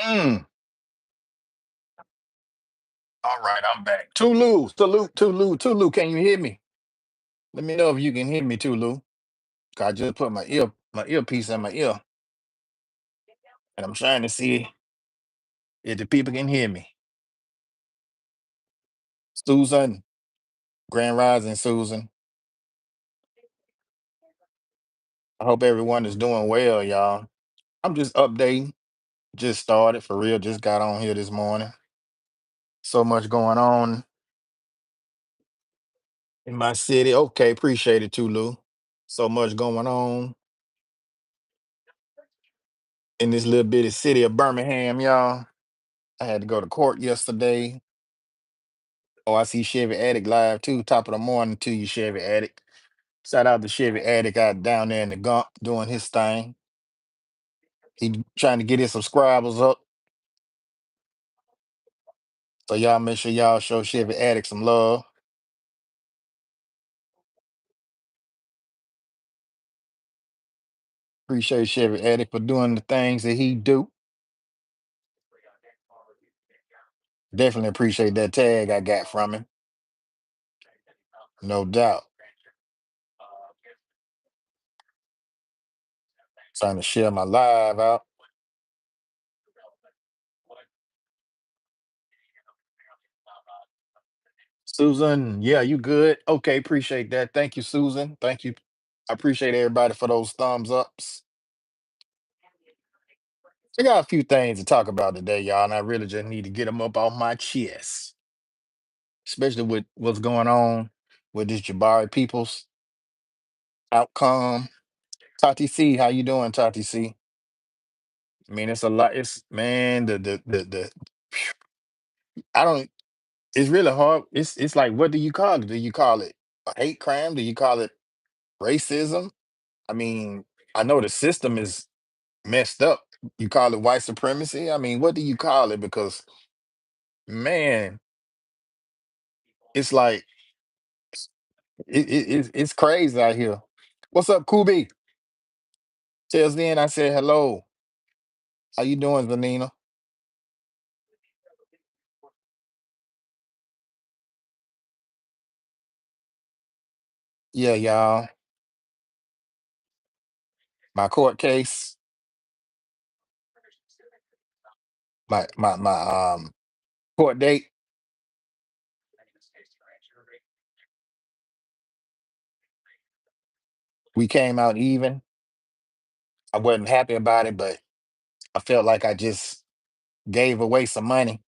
Mm. All right, I'm back. Tulu, salute, Tulu, Tulu. Can you hear me? Let me know if you can hear me, Tulu. 'Cause I just put my earpiece in my ear, and I'm trying to see if the people can hear me. Susan, Grand Rising, Susan. I hope everyone is doing well, y'all. I'm just updating. Just started for real. Just got on here this morning. So much going on in my city. Okay, appreciate it, Tulu. So much going on in this little bitty city of Birmingham, y'all. I had to go to court yesterday. Oh, I see Chevy Addict live too. Top of the morning to you, Chevy Addict. Shout out to Chevy Addict out down there in the Gump doing his thing. He trying to get his subscribers up. So y'all make sure y'all show Chevy Addict some love. Appreciate Chevy Addict for doing the things that he do. Definitely appreciate that tag I got from him. No doubt. Trying to share my live out. Susan, yeah, you good? Okay, appreciate that. Thank you, Susan. Thank you. I appreciate everybody for those thumbs ups. I got a few things to talk about today, y'all, and I really just need to get them up off my chest, especially with what's going on with this Jabari Peoples outcome. Tati C, how you doing, Tati C? I mean, it's a lot. It's man, the I don't. It's really hard. It's like, what do you call it? Do you call it a hate crime? Do you call it racism? I mean, I know the system is messed up. You call it white supremacy? I mean, what do you call it? Because man, it's like it's crazy out here. What's up, Kubi? Tells then I said hello. How you doing, Zanina? Yeah, y'all. My court case, my court date. We came out even. I wasn't happy about it, but I felt like I just gave away some money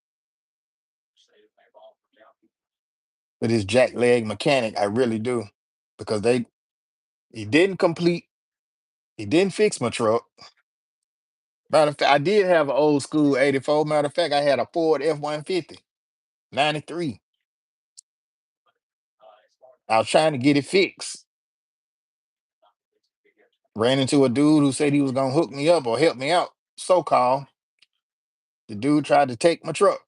to this jackleg mechanic. I really do. Because he didn't complete, he didn't fix my truck. Matter of fact, I did have an old school 84. Matter of fact, I had a Ford F-150, 93. I was trying to get it fixed. Ran into a dude who said he was gonna hook me up or help me out, so called. The dude tried to take my truck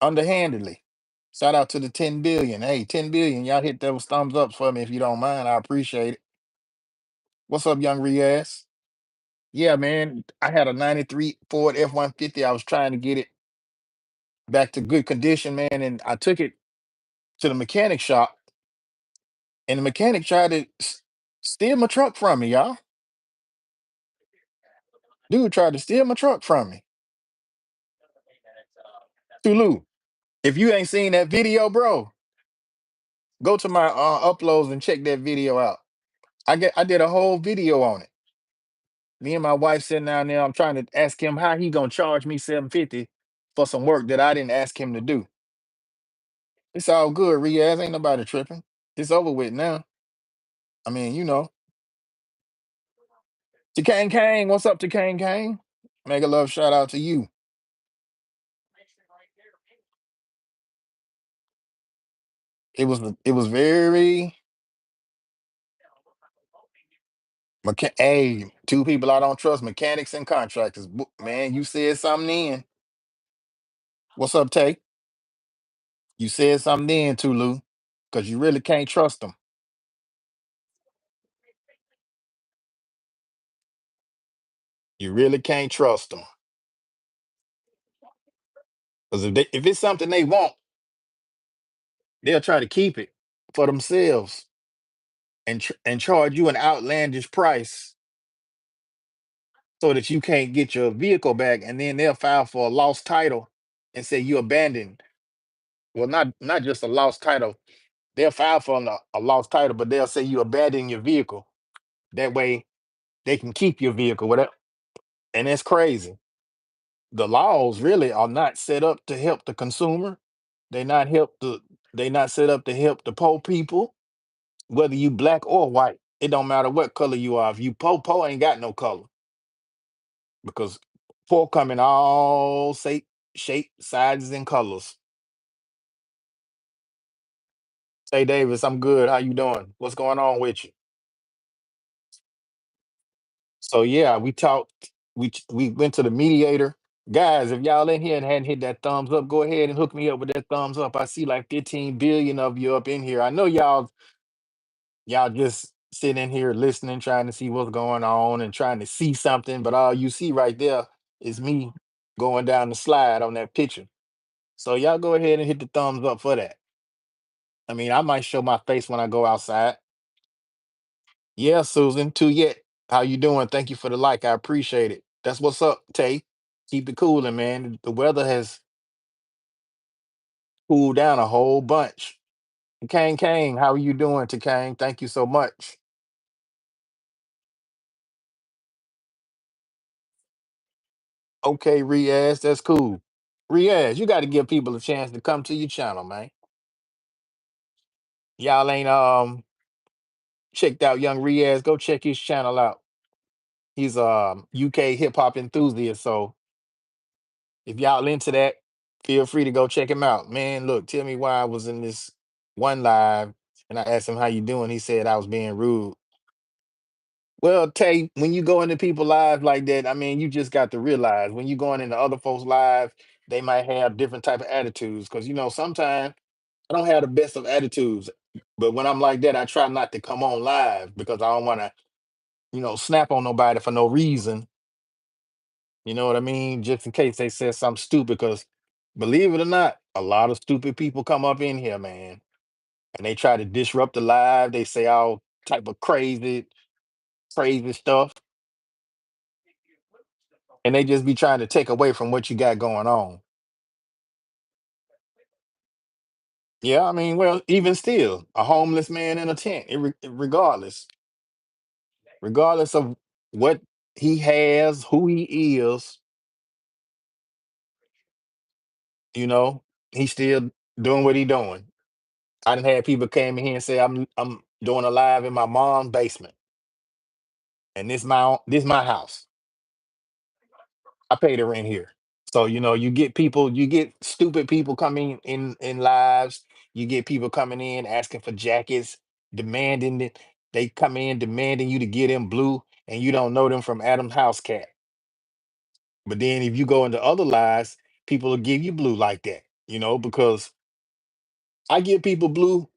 underhandedly. Shout out to the 10 billion. Hey, 10 billion. Y'all hit those thumbs ups for me if you don't mind. I appreciate it. What's up, young Riaz? Yeah, man. I had a 93 Ford F-150. I was trying to get it back to good condition, man. And I took it to the mechanic shop, and the mechanic tried to steal my truck from me, y'all. Dude tried to steal my truck from me. Tulu. If you ain't seen that video, bro, go to my uploads and check that video out. I did a whole video on it. Me and my wife sitting down there. I'm trying to ask him how he gonna charge me 750 for some work that I didn't ask him to do. It's all good, Riaz. Ain't nobody tripping. It's over with now. I mean, to Kang Kang. What's up to Kang Kang? Mega love shout out to you. It was very hey, two people I don't trust, mechanics and contractors. Man, you said something then. What's up, Tay? You said something then, Tulu, because you really can't trust them. You really can't trust them. Because if it's something they want, they'll try to keep it for themselves and charge you an outlandish price so that you can't get your vehicle back, and then they'll file for a lost title and say you abandoned. Well, not just a lost title. They'll file for a lost title, but they'll say you abandon your vehicle. That way they can keep your vehicle, whatever. And that's crazy. The laws really are not set up to help the consumer. They not help the they not set up to help the poor people, whether you black or white. It don't matter what color you are. If you poor ain't got no color because poor come in all shape, sizes, and colors. Say Davis, I'm good. How you doing? What's going on with you? So yeah, we talked. We went to the mediator. Guys, if y'all in here and hadn't hit that thumbs up, go ahead and hook me up with that thumbs up. I see like 15 billion of you up in here. I know y'all just sitting in here listening, trying to see what's going on and trying to see something, but all you see right there is me going down the slide on that picture. So y'all go ahead and hit the thumbs up for that. I mean, I might show my face when I go outside. Yeah, Susan, too yet. How you doing? Thank you for the like. I appreciate it. That's what's up, Tay. Keep it cooling, man. The weather has cooled down a whole bunch. Kang, how are you doing, to Kang? Thank you so much. Okay, Riaz, that's cool. Riaz, you got to give people a chance to come to your channel, man. Y'all ain't checked out young Riaz. Go check his channel out. He's UK hip hop enthusiast. So if y'all into that, feel free to go check him out. Man, look, tell me why I was in this one live and I asked him how you doing. He said I was being rude. Well, Tay, when you go into people lives like that, I mean, you just got to realize when you going into other folks' lives, they might have different type of attitudes. Cause sometimes I don't have the best of attitudes. But when I'm like that, I try not to come on live because I don't want to, snap on nobody for no reason. You know what I mean? Just in case they said something stupid. Because believe it or not, a lot of stupid people come up in here, man, and they try to disrupt the live. They say all type of crazy stuff, and they just be trying to take away from what you got going on. Yeah, I mean, well, even still, a homeless man in a tent, regardless of what he has, who he is, you know, he's still doing what he doing. I done had people came in here and say I'm doing a live in my mom's basement, and this my house. I pay the rent here. So you get stupid people coming in lives. You get people coming in asking for jackets, demanding it. They come in demanding you to get them blue, and you don't know them from Adam's house cat. But then if you go into other lives, people will give you blue like that, because I give people blue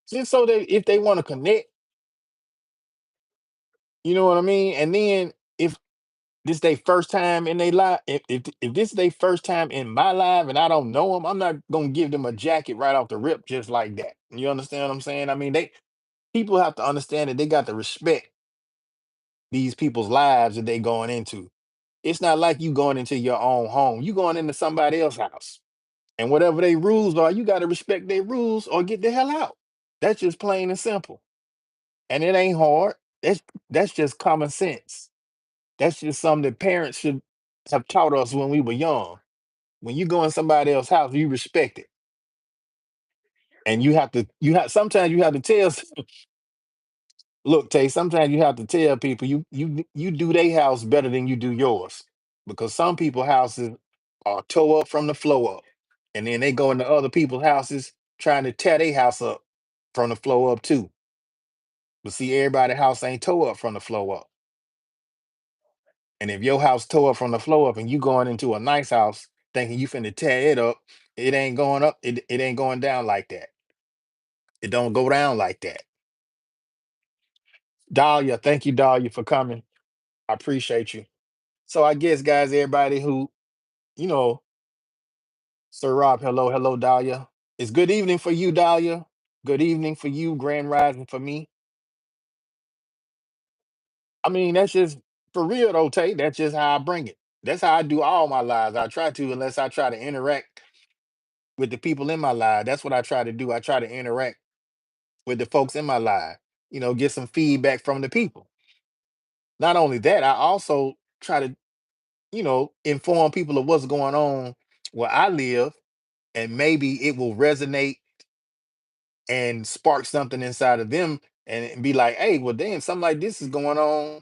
just so that if they want to connect, you know what I mean? And then if this they first time in their life, if this is their first time in my life and I don't know them, I'm not gonna give them a jacket right off the rip just like that. You understand what I'm saying? I mean, they people have to understand that they got to respect these people's lives that they going into. It's not like you going into your own home. You going into somebody else's house. And whatever their rules are, you got to respect their rules or get the hell out. That's just plain and simple. And it ain't hard. That's just common sense. That's just something that parents should have taught us when we were young. When you go in somebody else's house, you respect it. And sometimes you have to tell look, Tay, sometimes you have to tell people you do their house better than you do yours. Because some people's houses are toe up from the floor up. And then they go into other people's houses trying to tear their house up from the floor up too. But see, everybody's house ain't toe up from the floor up. And if your house tore up from the floor up and you going into a nice house thinking you finna tear it up, it ain't going up, it ain't going down like that. It don't go down like that. Dahlia, thank you, Dahlia, for coming. I appreciate you. So I guess, guys, everybody who, you know, Sir Rob, hello, hello, Dahlia. It's good evening for you, Dahlia. Good evening for you, Grand Rising for me. I mean, that's just for real though, Tate. That's just how I bring it. That's how I do all my lives. I try to, unless I try to interact with the people in my life. That's what I try to do. I try to interact with the folks in my life, get some feedback from the people. Not only that, I also try to, inform people of what's going on where I live, and maybe it will resonate and spark something inside of them and be like, hey, well, damn, something like this is going on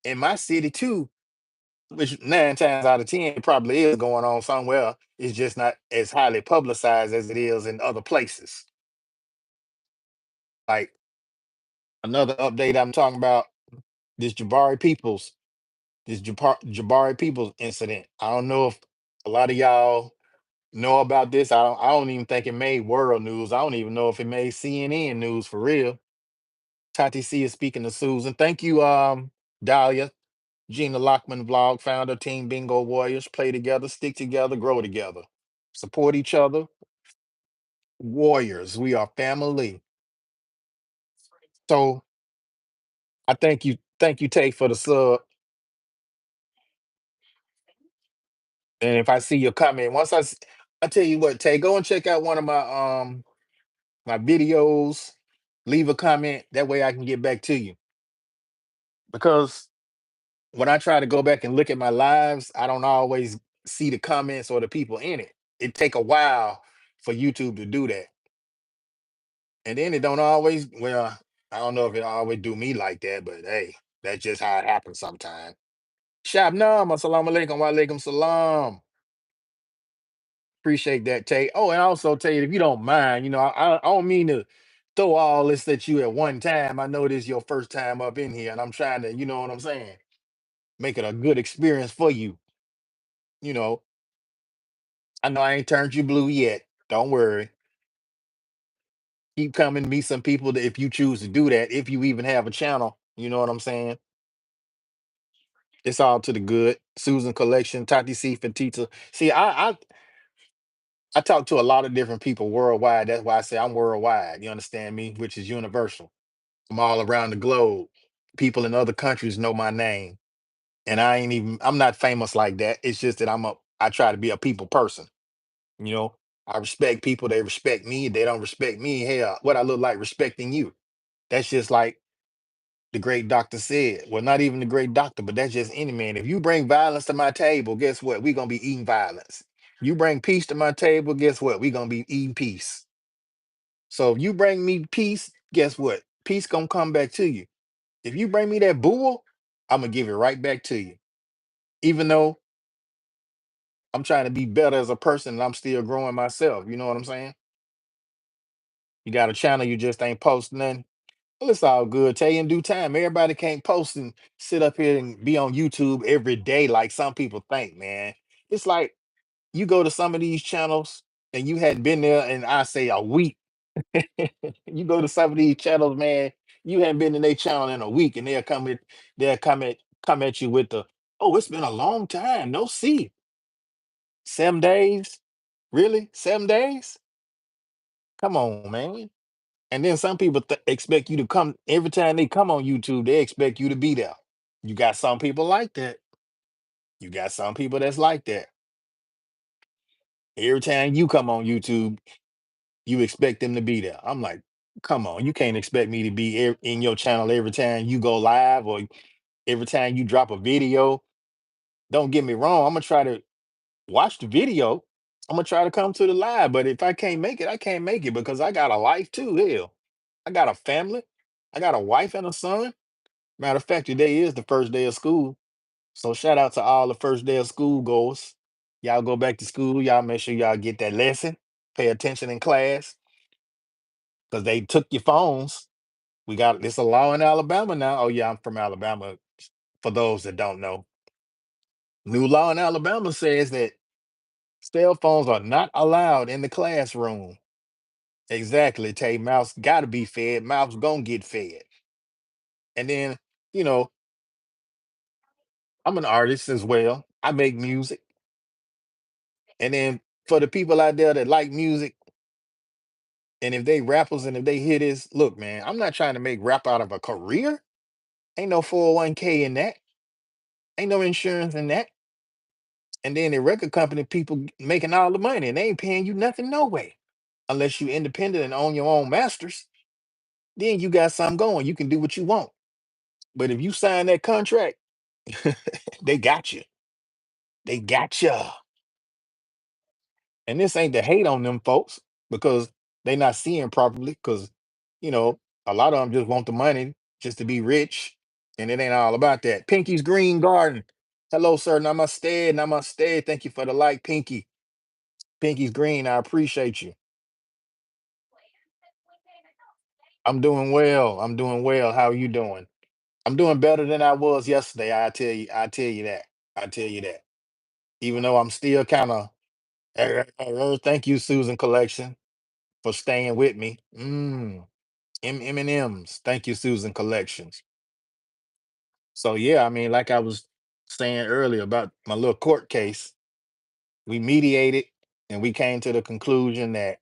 in my city too, which 9 times out of 10, it probably is going on somewhere. It's just not as highly publicized as it is in other places. Like another update I'm talking about, this Jabari Peoples incident. I don't know if a lot of y'all know about this. I don't even think it made world news. I don't even know if it made CNN news for real. Tati C is speaking to Susan. Thank you, Dahlia. Gina Lockman vlog, founder, Team Bingo Warriors. Play together, stick together, grow together. Support each other. Warriors. We are family. So I thank you, Tay, for the sub. And if I see your comment, I tell you what, Tay, go and check out one of my videos. Leave a comment. That way I can get back to you. Because when I try to go back and look at my lives, I don't always see the comments or the people in it. It take a while for YouTube to do that. And then it don't always, well, I don't know if it always do me like that, but hey, that's just how it happens sometimes. Shabnam, assalamu alaikum, wa alaikum salam. Appreciate that, Tay. Oh, and also, Tay, if you don't mind, I don't mean to throw all this at you at one time. I know this is your first time up in here, and I'm trying to, you know what I'm saying, make it a good experience for you. You know, I know I ain't turned you blue yet. Don't worry. Keep coming, meet some people that if you choose to do that, if you even have a channel, you know what I'm saying? It's all to the good. Susan Collection, Tati C Fatita. See, I talk to a lot of different people worldwide. That's why I say I'm worldwide. You understand me? Which is universal. I'm all around the globe. People in other countries know my name. And I'm not famous like that. It's just that I try to be a people person. You know, I respect people, they respect me. They don't respect me. Hell, what I look like respecting you. That's just like the great doctor said. Well, not even the great doctor, but that's just any man. If you bring violence to my table, guess what? We're gonna be eating violence. You bring peace to my table, guess what? We're gonna be eating peace. So if you bring me peace, guess what? Peace gonna come back to you. If you bring me that bull, I'm gonna give it right back to you. Even though I'm trying to be better as a person and I'm still growing myself. You know what I'm saying? You got a channel, you just ain't posting nothing. Well, it's all good. Tell you in due time. Everybody can't post and sit up here and be on YouTube every day like some people think, man. It's like you go to some of these channels and you hadn't been there in I say a week. You go to some of these channels, man. You hadn't been in their channel in a week, and they'll come at you with the, oh, it's been a long time. No see. 7 days? Really? 7 days? Come on, man. And then some people expect you to come every time they come on YouTube, they expect you to be there. You got some people like that. You got some people that's like that. Every time you come on YouTube, you expect them to be there. I'm like, come on, you can't expect me to be in your channel every time you go live or every time you drop a video. Don't get me wrong, I'm gonna try to watch the video. I'm gonna try to come to the live, but if I can't make it, I can't make it because I got a life too. Hell, I got a family. I got a wife and a son. Matter of fact, today is the first day of school. So shout out to all the first day of school goers. Y'all go back to school. Y'all make sure y'all get that lesson. Pay attention in class because they took your phones. We got it's a law in Alabama now. Oh yeah, I'm from Alabama. For those that don't know, new law in Alabama says that cell phones are not allowed in the classroom. Exactly. Tay Mouse got to be fed. Mouse gonna get fed. And then you know I'm an artist as well. I make music. And then for the people out there that like music, and if they rappers and if they hear this, look, man, I'm not trying to make rap out of a career. Ain't no 401k in that. Ain't no insurance in that. And then the record company people making all the money and they ain't paying you nothing no way. Unless you independent and own your own masters, then you got something going. You can do what you want. But if you sign that contract, they got you. They got you. And this ain't to hate on them folks because they not seeing properly. Because you know a lot of them just want the money just to be rich, and it ain't all about that. Pinky's Green Garden. Hello, sir. Namaste. Namaste. Thank you for the like, Pinky. Pinky's Green. I appreciate you. I'm doing well. I'm doing well. How are you doing? I'm doing better than I was yesterday. I tell you. I tell you that. I tell you that. Even though I'm still kind of. Thank you, Susan Collection, for staying with me. M&Ms. Thank you, Susan Collections. So yeah, I mean, like I was saying earlier about my little court case, we mediated and we came to the conclusion that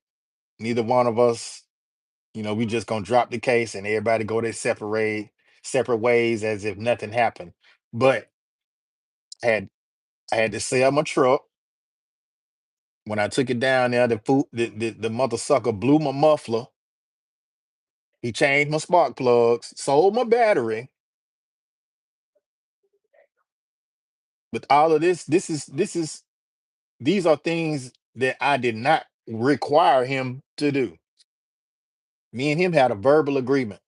neither one of us, we just gonna drop the case and everybody go their separate ways as if nothing happened. But I had I had to sell my truck. When I took it down there, the mother sucker blew my muffler. He changed my spark plugs, sold my battery. With all of this, these are things that I did not require him to do. Me and him had a verbal agreement.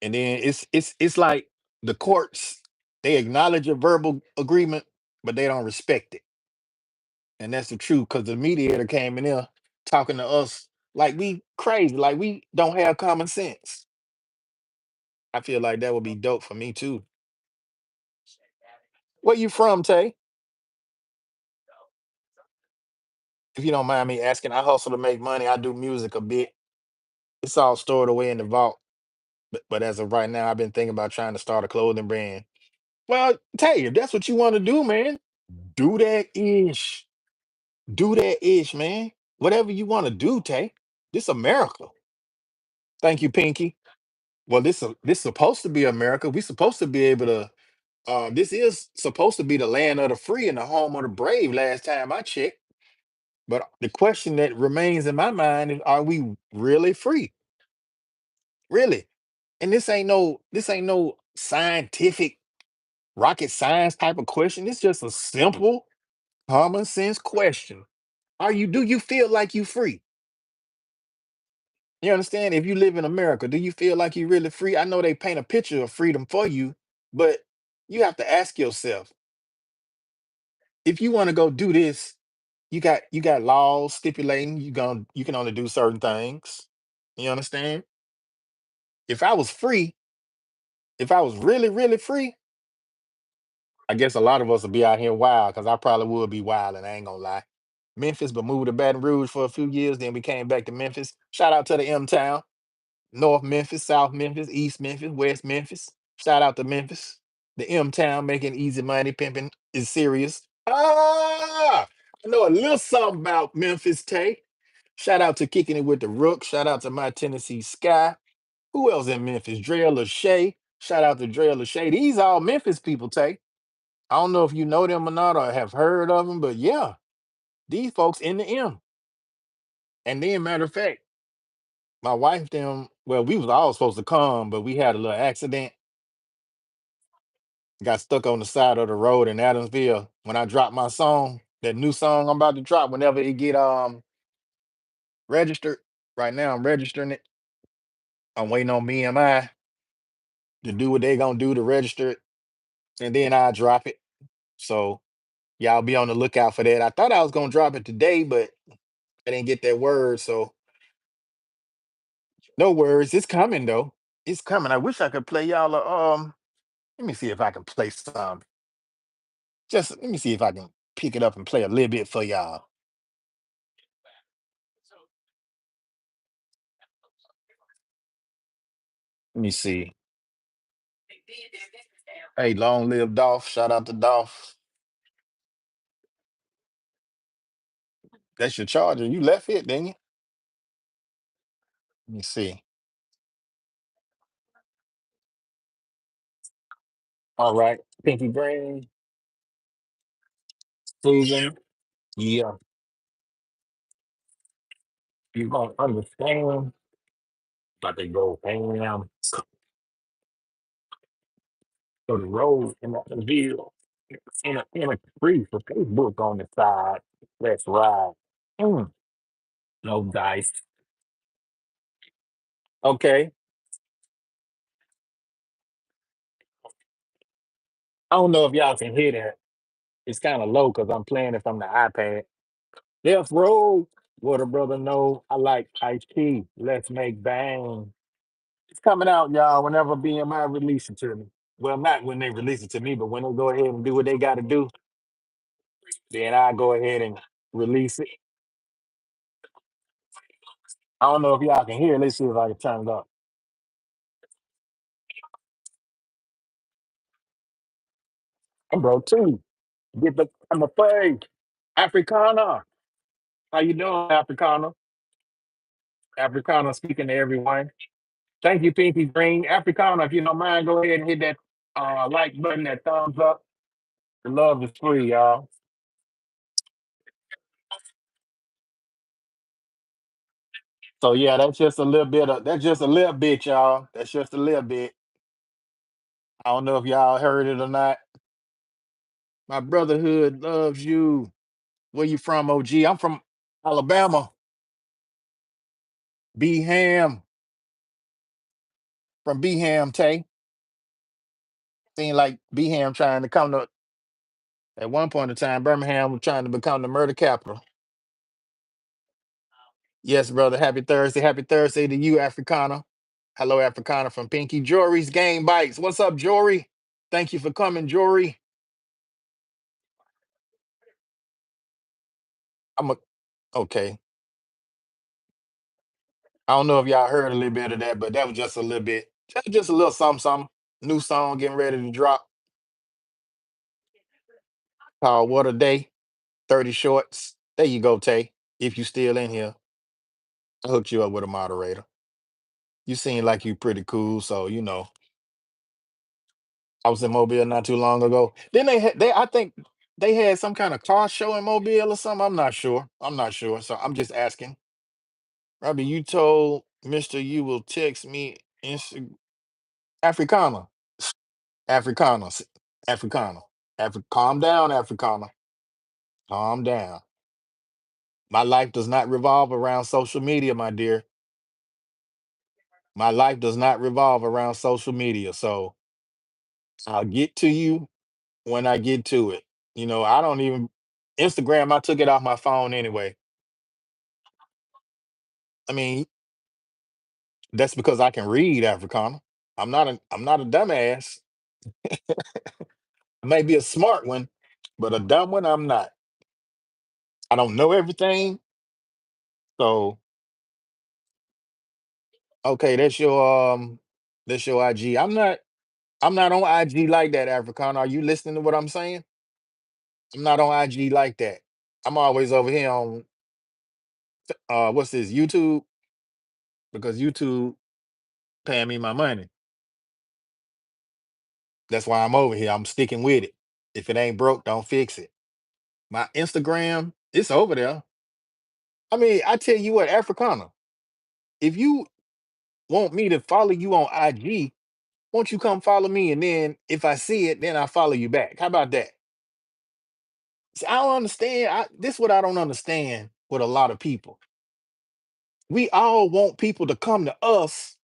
And then it's like the courts, they acknowledge a verbal agreement, but they don't respect it. And that's the truth, because the mediator came in there talking to us like we crazy, like we don't have common sense. I feel like that would be dope for me too. Where you from, Tay? If you don't mind me asking, I hustle to make money. I do music a bit. It's all stored away in the vault. But as of right now, I've been thinking about trying to start a clothing brand. Well, Tay, if that's what you want to do, man, do that ish. Do that ish, man. Whatever you want to do, Tay. This America. Thank you, Pinky. Well, this supposed to be America. We supposed to be able to. This is supposed to be the land of the free and the home of the brave. Last time I checked. But the question that remains in my mind is: are we really free? Really? And this ain't no scientific rocket science type of question. It's just a simple common sense question. Do you feel like you free? You understand? If you live in America, do you feel like you're really free? I know they paint a picture of freedom for you, but you have to ask yourself, if you want to go do this, you got laws stipulating you can only do certain things. You understand? If I was free, if I was really, really free, I guess a lot of us would be out here wild because I probably would be wild, and I ain't gonna lie. Memphis, but moved to Baton Rouge for a few years. Then we came back to Memphis. Shout out to the M Town, North Memphis, South Memphis, East Memphis, West Memphis. Shout out to Memphis. The M Town making easy money, pimping is serious. I know a little something about Memphis, Tay. Shout out to Kicking It with the Rook. Shout out to My Tennessee Sky. Who else in Memphis? Drea Lachey. Shout out to Drea Lachey. These all Memphis people, Tay. I don't know if you know them or not or have heard of them, but yeah, these folks in the M. And then, matter of fact, my wife, them, well, we was all supposed to come, but we had a little accident, got stuck on the side of the road in Adamsville. When I dropped my song, that new song I'm about to drop, whenever it get registered, right now I'm registering it. I'm waiting on BMI to do what they gonna do to register it, and then I drop it. So y'all be on the lookout for that. I thought I was gonna drop it today, but I didn't get that word. So no worries. It's coming though. It's coming. I wish I could play y'all let me see if I can play some. Just let me see if I can pick it up and play a little bit for y'all. Let me see. Hey, long live Dolph. Shout out to Dolph. That's your charger. You left it, didn't you? Let me see. All right. Pinky brain, Susan. Yeah, you gonna understand. But they go bam to the road in the vehicle in a tree for Facebook on the side. Let's ride. Mm, no dice. Okay. I don't know if y'all can hear that. It's kind of low because I'm playing it from the iPad. Death Row. What a brother know. I like Ice T. Let's make bang. It's coming out, y'all, whenever BMI release it to me. Well, not when they release it to me, but when they go ahead and do what they got to do, then I go ahead and release it. I don't know if y'all can hear. Let's see if I can turn it up. I'm broke too. Get the I'm a play. Africana. How you doing, Africana? Africana speaking to everyone. Thank you, Pinky Green. Africana, if you don't mind, go ahead and hit that like button, that thumbs up. The love is free, y'all. So yeah, that's just a little bit, y'all. That's just a little bit. I don't know if y'all heard it or not. My brotherhood loves you. Where you from, OG? I'm from Alabama. B Ham. From B Ham, Tay. Seemed like B Ham trying to come to at one point in time, Birmingham was trying to become the murder capital. Yes, brother. Happy Thursday. Happy Thursday to you, Africana. Hello, Africana from Pinky. Jory's Game Bites. What's up, Jory? Thank you for coming, Jory. I'm a okay. I don't know if y'all heard a little bit of that, but that was just a little bit, just a little something, something. New song getting ready to drop called What a Day, 30 Shorts. There you go, Tay. If you still in here, I hooked you up with a moderator. You seem like you pretty cool, so I was in Mobile not too long ago. Then I think they had some kind of car show in Mobile or something. I'm not sure. I'm not sure. So I'm just asking. Robbie, you told Mister you will text me Africana. Africana. Africana. Calm down, Africana. Calm down. My life does not revolve around social media, my dear. My life does not revolve around social media. So I'll get to you when I get to it. I don't even Instagram, I took it off my phone anyway. I mean, that's because I can read Africana. I'm not a dumbass. I may be a smart one, but a dumb one I'm not. I don't know everything. So okay, that's your IG. I'm not on IG like that, Africana. Are you listening to what I'm saying? I'm not on IG like that. I'm always over here on what's this, YouTube? Because YouTube paying me my money. That's why I'm over here. I'm sticking with it. If it ain't broke, don't fix it. My Instagram, it's over there. I mean, I tell you what, Africana, if you want me to follow you on IG, won't you come follow me? And then if I see it, then I follow you back. How about that? See, I don't understand. This what I don't understand with a lot of people. We all want people to come to us.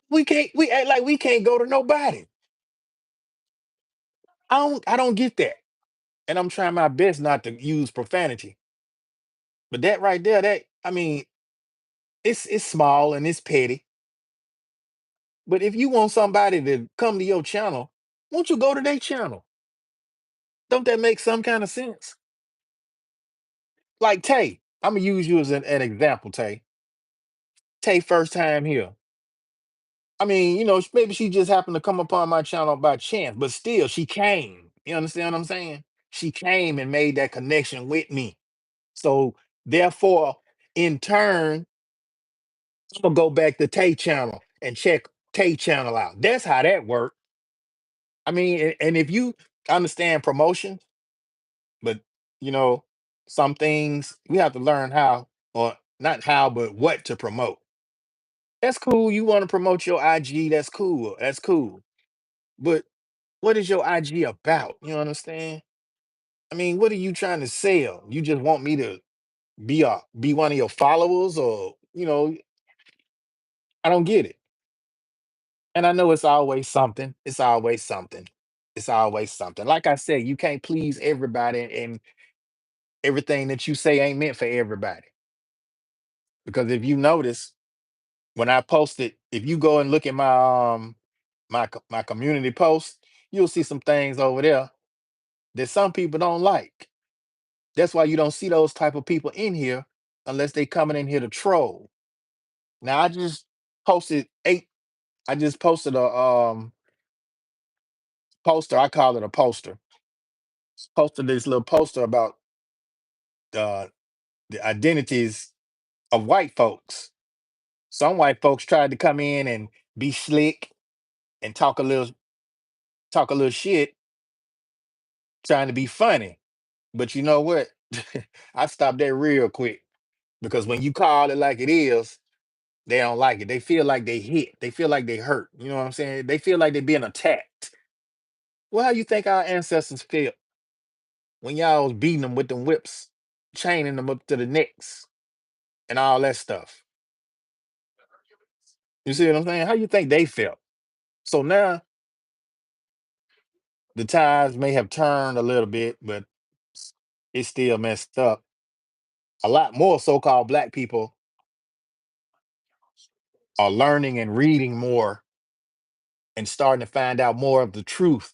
We act like we can't go to nobody. I don't get that. And I'm trying my best not to use profanity. But that right there, that I mean, it's small and it's petty. But if you want somebody to come to your channel, won't you go to their channel? Don't that make some kind of sense? Like Tay, I'm gonna use you as an example, Tay. Tay first time here. I mean, maybe she just happened to come upon my channel by chance, but still she came. You understand what I'm saying? She came and made that connection with me. So therefore, in turn, I'm gonna go back to Tay channel and check Tay channel out. That's how that works. I mean, and if you understand promotion, but you know, some things we have to learn how, or not how, but what to promote. That's cool. You want to promote your IG, that's cool. That's cool. But what is your IG about? You understand? I mean, what are you trying to sell? You just want me to be one of your followers, or I don't get it. And I know it's always something. It's always something. It's always something. Like I said, you can't please everybody, and everything that you say ain't meant for everybody. Because if you notice, when I posted, if you go and look at my community post, you'll see some things over there that some people don't like. That's why you don't see those type of people in here unless they coming in here to troll. Now posted eight. I just posted a poster. I call it a poster. Posted this little poster about uh, the identities of white folks. Some white folks tried to come in and be slick and talk a little shit, trying to be funny. But you know what? I stopped that real quick, because when you call it like it is, they don't like it. They feel like they hit. They feel like they hurt. You know what I'm saying? They feel like they're being attacked. Well, how you think our ancestors felt when y'all was beating them with them whips, chaining them up to the necks, and all that stuff? You see what I'm saying? How you think they felt? So now the tides may have turned a little bit, but it's still messed up. A lot more so-called black people are learning and reading more and starting to find out more of the truth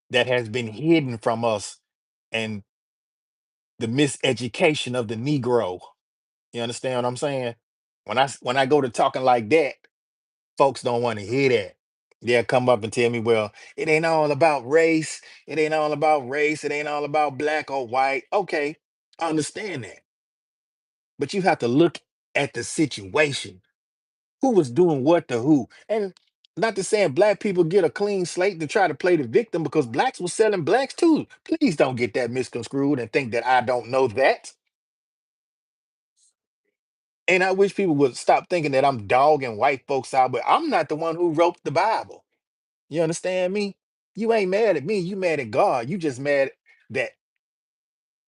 that has been hidden from us, and the miseducation of the Negro. You understand what I'm saying? When I go to talking like that, folks don't want to hear that. They'll come up and tell me, well, it ain't all about race. It ain't all about race. It ain't all about black or white. Okay, I understand that. But you have to look at the situation. Who was doing what to who? And not to saying black people get a clean slate to try to play the victim, because blacks were selling blacks too. Please don't get that misconstrued and think that I don't know that. And I wish people would stop thinking that I'm dogging white folks out, but I'm not the one who wrote the Bible. You understand me? You ain't mad at me. You mad at God. You just mad that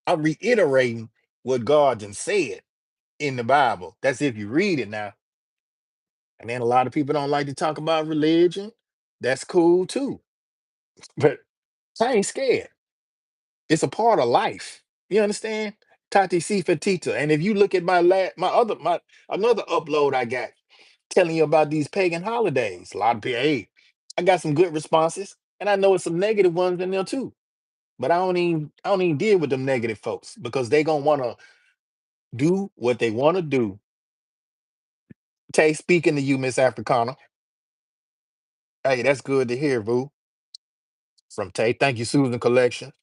I'm reiterating what God done said in the Bible. That's if you read it now. And then a lot of people don't like to talk about religion. That's cool too. But I ain't scared. It's a part of life. You understand? Tati si fatita. And if you look at my another upload I got telling you about these pagan holidays, a lot of people, hey, I got some good responses, and I know it's some negative ones in there too. But I don't even deal with them negative folks, because they gonna want to do what they want to do. Tay, speaking to you, Miss Africana. Hey, that's good to hear, Boo. From Tay. Thank you, Susan Collection.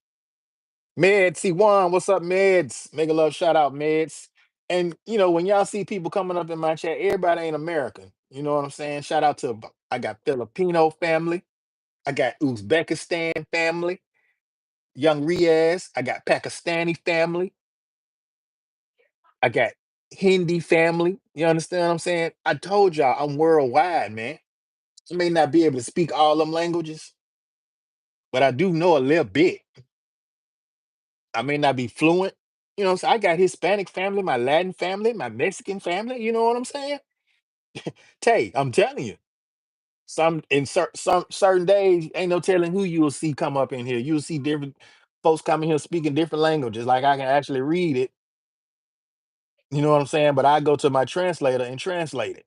Meds, C1, what's up, Meds? Make a love shout out, Meds. And when y'all see people coming up in my chat, everybody ain't American. You know what I'm saying? Shout out to I got Filipino family, I got Uzbekistan family, young Riaz, I got Pakistani family, I got Hindi family. You understand what I'm saying? I told y'all I'm worldwide, man. I may not be able to speak all them languages, but I do know a little bit. I may not be fluent. So I got Hispanic family, my Latin family, my Mexican family. You know what I'm saying? Tay, I'm telling you, some certain days ain't no telling who you will see come up in here. You'll see different folks coming here speaking different languages. Like I can actually read it. You know what I'm saying? But I go to my translator and translate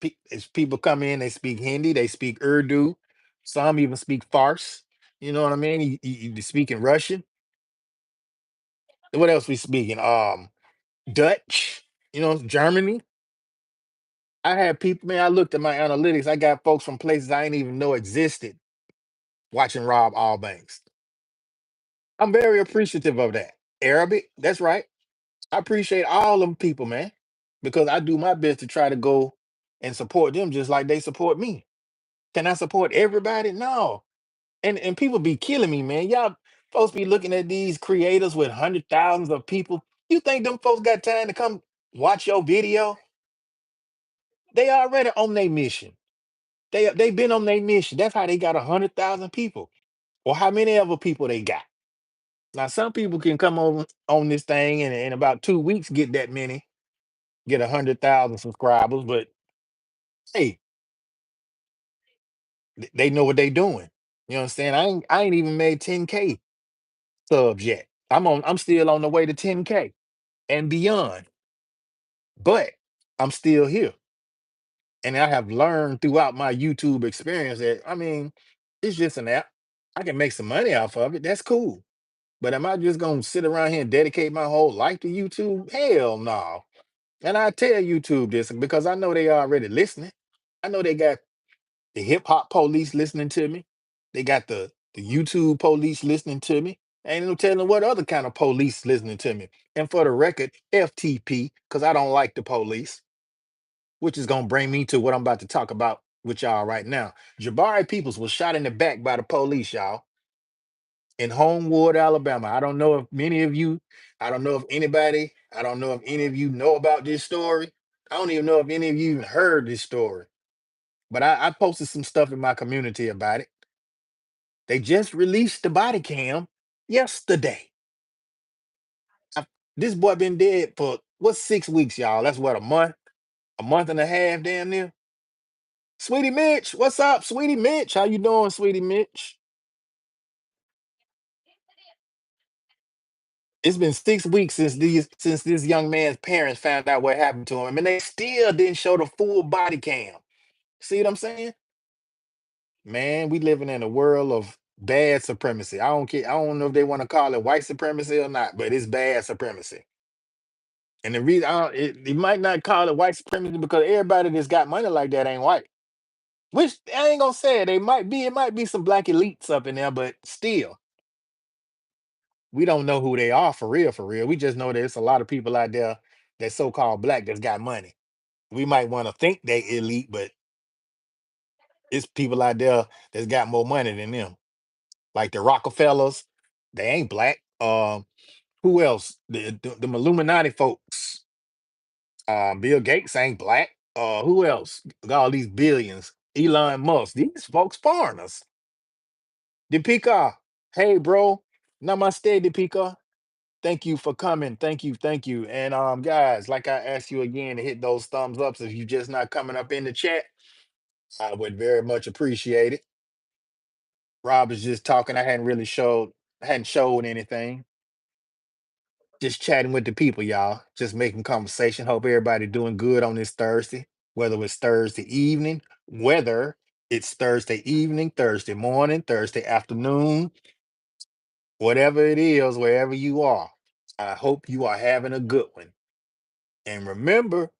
it. As people come in, they speak Hindi, they speak Urdu, some even speak Farsi. You know what I mean? You speak in Russian. What else we speaking? Dutch. Germany. I had people, man. I looked at my analytics. I got folks from places I didn't even know existed watching Rob Allbanks. I'm very appreciative of that. Arabic, that's right. I appreciate all them people, man, because I do my best to try to go and support them just like they support me. Can I support everybody? No. And people be killing me, man. Y'all folks be looking at these creators with hundred thousands of people. You think them folks got time to come watch your video? They already on their mission. They been on their mission. That's how they got 100,000 people, or how many other people they got. Now some people can come on this thing and in about 2 weeks get that many, get 100,000 subscribers. But hey, they know what they doing. You understand? I ain't even made 10K subs yet. I'm still on the way to 10K and beyond. But I'm still here. And I have learned throughout my YouTube experience that I mean, it's just an app. I can make some money off of it. That's cool. But am I just gonna sit around here and dedicate my whole life to YouTube? Hell no. And I tell YouTube this because I know they already listening. I know they got the hip hop police listening to me. They got the YouTube police listening to me. Ain't no telling what other kind of police listening to me. And for the record, FTP, because I don't like the police, which is gonna bring me to what I'm about to talk about with y'all right now. Jabari Peoples was shot in the back by the police, y'all, in Homewood, Alabama. I don't know if many of you, I don't know if anybody, I don't know if any of you know about this story. I don't even know if any of you even heard this story. But I posted some stuff in my community about it. They just released the body cam yesterday. I- this boy been dead for what's 6 weeks, y'all? That's what, a month and a half, damn near. Sweetie Mitch, what's up, Sweetie Mitch? How you doing, Sweetie Mitch? It's been 6 weeks since this young man's parents found out what happened to him, and they still didn't show the full body cam. See what I'm saying? Man, we living in a world of bad supremacy. I don't care. I don't know if they want to call it white supremacy or not, but it's bad supremacy. And the reason it might not call it white supremacy because everybody that's got money like that ain't white. Which I ain't gonna say it. They might be. It might be some black elites up in there, but still, we don't know who they are for real. For real, we just know there's a lot of people out there that so-called black that's got money. We might want to think they elite, but it's people out there that's got more money than them, like the Rockefellers. They ain't black. Who else? The Illuminati folks. Bill Gates ain't black. Who else? Got all these billions. Elon Musk. These folks foreigners. The Pika. Hey, bro. Namaste, the Pika. Thank you for coming. Thank you. Thank you. And guys, like I asked you again to hit those thumbs ups if you just not coming up in the chat. I would very much appreciate it. Rob is just talking. I hadn't showed anything. Just chatting with the people, y'all. Just making conversation. Hope everybody doing good on this Thursday. Whether it's Thursday evening, whether it's Thursday evening, Thursday morning, Thursday afternoon, whatever it is, wherever you are. I hope you are having a good one. And remember,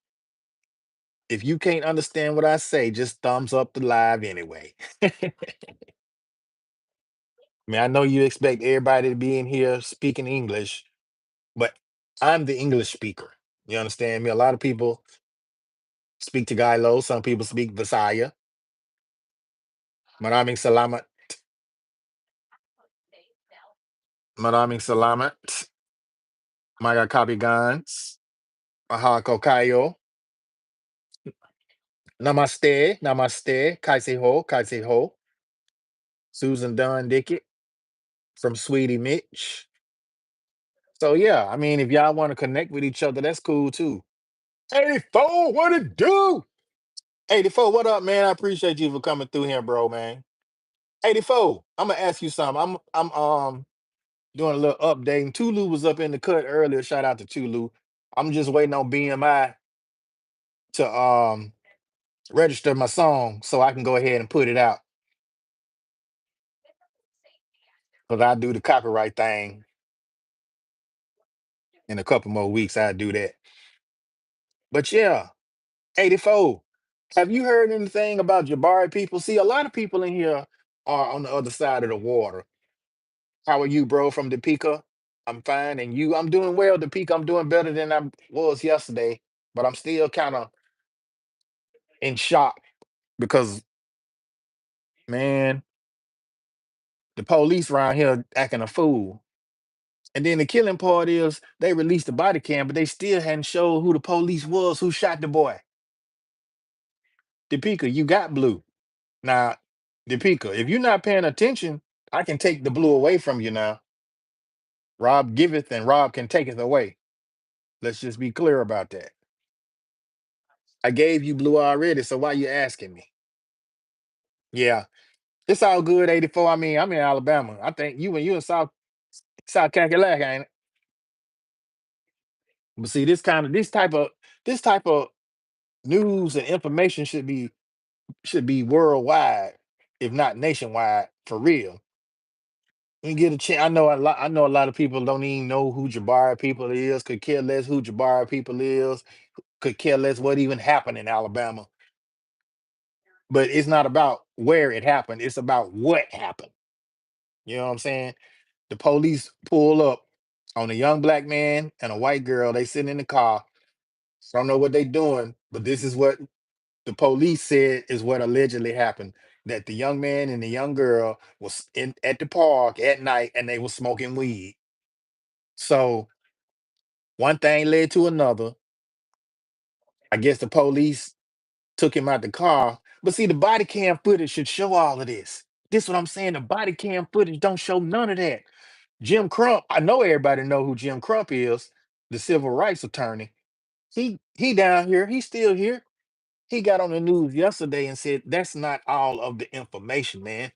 if you can't understand what I say, just thumbs up the live anyway. I mean, I know you expect everybody to be in here speaking English, but I'm the English speaker. You understand me? A lot of people speak Tagalog. Some people speak Visaya. Maraming salamat. Maraming salamat. Mga kabigans. Mahal ko kayo. Namaste. Namaste. Kaiseho. Kaiseho. Susan Dunn Dickett from Sweetie Mitch. So yeah, I mean, if y'all want to connect with each other, that's cool too. 84, what it do? 84, what up, man? I appreciate you for coming through here, bro, man. 84, I'm gonna ask you something. I'm doing a little updating. Tulu was up in the cut earlier. Shout out to Tulu. I'm just waiting on BMI to register my song so I can go ahead and put it out. Because I do the copyright thing in a couple more weeks. I do that. But yeah, 84. Have you heard anything about Jabari people? See, a lot of people in here are on the other side of the water. How are you, bro, from the Pika? I'm fine. And you? I'm doing well, the Pika. I'm doing better than I was yesterday, but I'm still kind of in shock because, man, the police around here acting a fool. And then the killing part is they released the body cam, but they still hadn't showed who the police was who shot the boy. Depika, you got blue. Now, Depika, if you're not paying attention, I can take the blue away from you now. Rob giveth and Rob can take it away. Let's just be clear about that. I gave you blue already, so why you asking me? Yeah, it's all good, 84. I mean, I'm in Alabama. I think you in South Cackalack, ain't it? But see, this type of news and information should be worldwide, if not nationwide, for real. We get a chance. I know a lot of people don't even know who Jabari People is. Could care less who Jabari People is. Could care less what even happened in Alabama. But it's not about where it happened. It's about what happened. You know what I'm saying? The police pull up on a young black man and a white girl. They sitting in the car. Don't know what they doing, but this is what the police said is what allegedly happened. That the young man and the young girl was in at the park at night and they were smoking weed. So one thing led to another. I guess the police took him out the car. But see, the body cam footage should show all of this. This what I'm saying. The body cam footage don't show none of that. Jim Crump, I know everybody know who Jim Crump is, the civil rights attorney. He down here, he's still here. He got on the news yesterday and said that's not all of the information, man.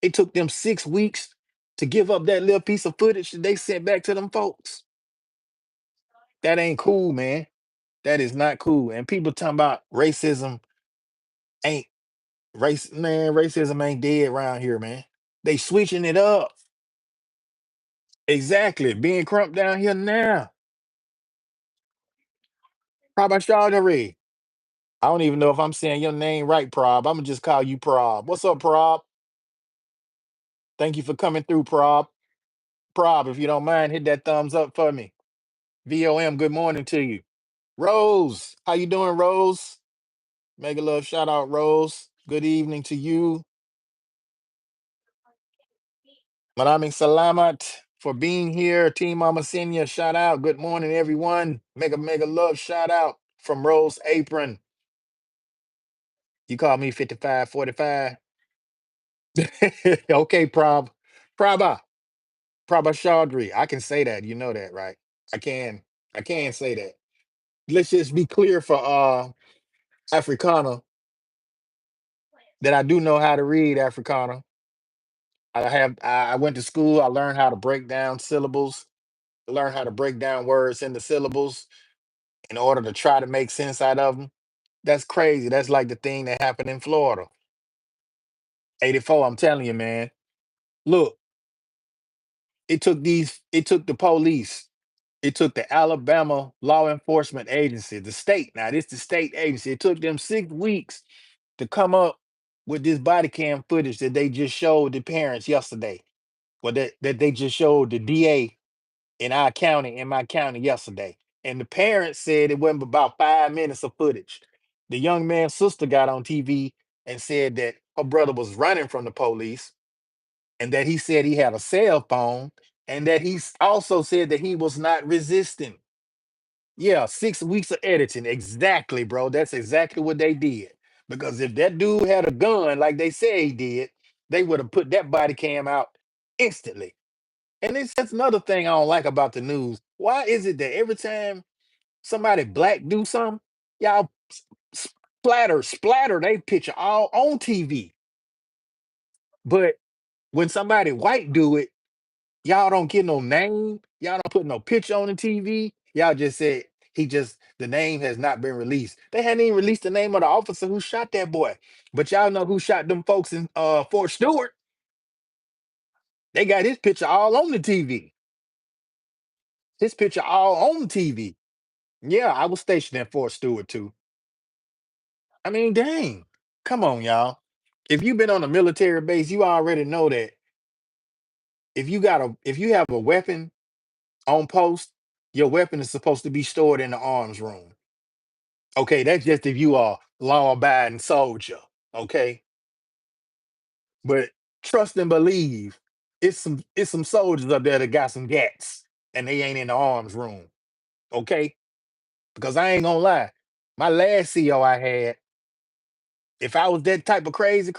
It took them 6 weeks to give up that little piece of footage that they sent back to them folks. That ain't cool, man. That is not cool. And people talking about racism ain't racism ain't dead around here, man. They switching it up. Exactly. Being Crump down here now. Probashadari. I don't even know if I'm saying your name right, Prob. I'm gonna just call you Prob. What's up, Prob? Thank you for coming through, Prob. Prob, if you don't mind, hit that thumbs up for me. VOM, good morning to you. Rose, how you doing, Rose? Mega love shout out, Rose. Good evening to you. Maraming salamat for being here. Team Mama Senior, shout out. Good morning, everyone. Mega love shout out from Rose Apron. You call me 5545. Okay, Prob. Praba. Prabha Chaudhry. I can say that. You know that, right? I can. I can say that. Let's just be clear for Africana that I do know how to read Africana. I went to school, I learned how to break down syllables, learn how to break down words into syllables in order to try to make sense out of them. That's crazy. That's like the thing that happened in Florida. 84, I'm telling you, man. Look, it took the police. It took the Alabama Law Enforcement Agency, the state. Now, this the state agency. It took them 6 weeks to come up with this body cam footage that they just showed the parents yesterday. Well, that they just showed the DA in our county, in my county yesterday. And the parents said it wasn't about 5 minutes of footage. The young man's sister got on TV and said that her brother was running from the police and that he said he had a cell phone and that also said that he was not resisting. Yeah, 6 weeks of editing. Exactly, bro. That's exactly what they did. Because if that dude had a gun like they say he did, they would have put that body cam out instantly. And that's another thing I don't like about the news. Why is it that every time somebody black do something, y'all splatter they picture all on TV. But when somebody white do it, y'all don't get no name. Y'all don't put no picture on the TV. Y'all just said the name has not been released. They hadn't even released the name of the officer who shot that boy. But y'all know who shot them folks in Fort Stewart. They got his picture all on the TV. His picture all on TV. Yeah, I was stationed at Fort Stewart too. I mean, dang. Come on, y'all. If you've been on a military base, you already know that if you have a weapon on post, your weapon is supposed to be stored in the arms room. Okay, that's just if you are law abiding soldier. Okay, but trust and believe, it's some soldiers up there that got some gats, and they ain't in the arms room. Okay, because I ain't gonna lie, my last CO I had, if I was that type of crazy,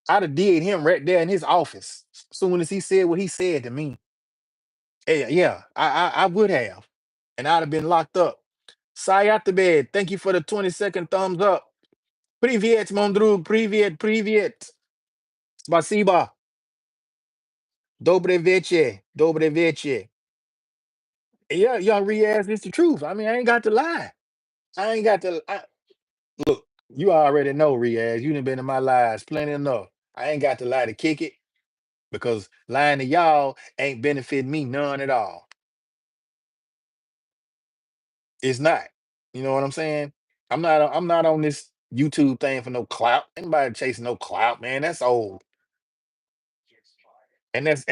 I'd have did him right there in his office. Soon as he said what he said to me, yeah, yeah, I would have, and I'd have been locked up. Sai out the bed. Thank you for the 20-second thumbs up. Привет, mon друг. Привет. Spasiba. Dobre veche. Dobre veche. Yeah, young Riaz, it's the truth. I mean, I ain't got to lie. I ain't got to. Look, you already know, Riaz. You done been in my lives plenty enough. I ain't got to lie to kick it because lying to y'all ain't benefiting me none at all. It's not. You know what I'm saying? I'm not on this YouTube thing for no clout. Anybody chasing no clout, man. That's old. And that's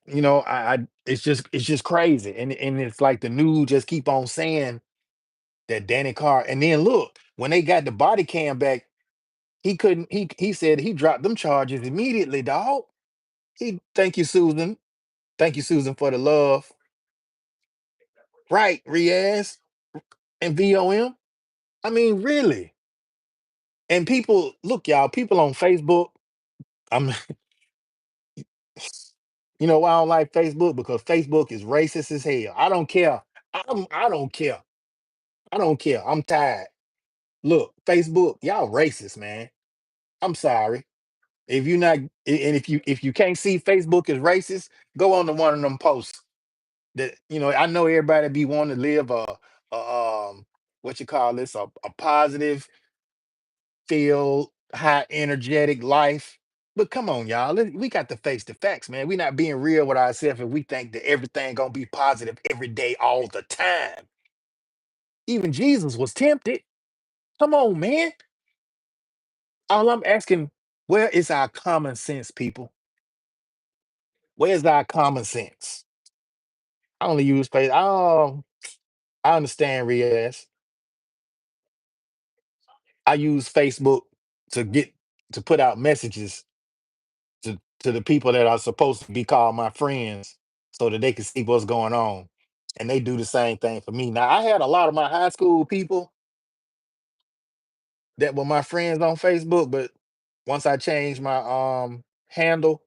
you know, I it's just crazy. And it's like the news just keep on saying that Danny Carr. And then look, when they got the body cam back, he couldn't he said he dropped them charges immediately, dog. He thank you, Susan. Thank you, Susan, for the love. Right, Riaz and VOM. I mean, really. And people, look, y'all, people on Facebook, I'm you know why I don't like Facebook? Because Facebook is racist as hell. I don't care. I don't care. I don't care. I'm tired. Look, Facebook, y'all racist, man. I'm sorry. If you not and if you can't see Facebook is racist, go on to one of them posts. That I know everybody be wanting to live a what you call this, a positive feel, high energetic life. But come on, y'all. We got to face the facts, man. We not being real with ourselves if we think that everything gonna be positive every day, all the time. Even Jesus was tempted. Come on, man. All I'm asking, where is our common sense, people? Where's our common sense? I only use face. Oh, I understand, Riaz. I use Facebook to get to put out messages to the people that are supposed to be called my friends so that they can see what's going on. And they do the same thing for me. Now I had a lot of my high school people that were my friends on Facebook, but once I changed my handle,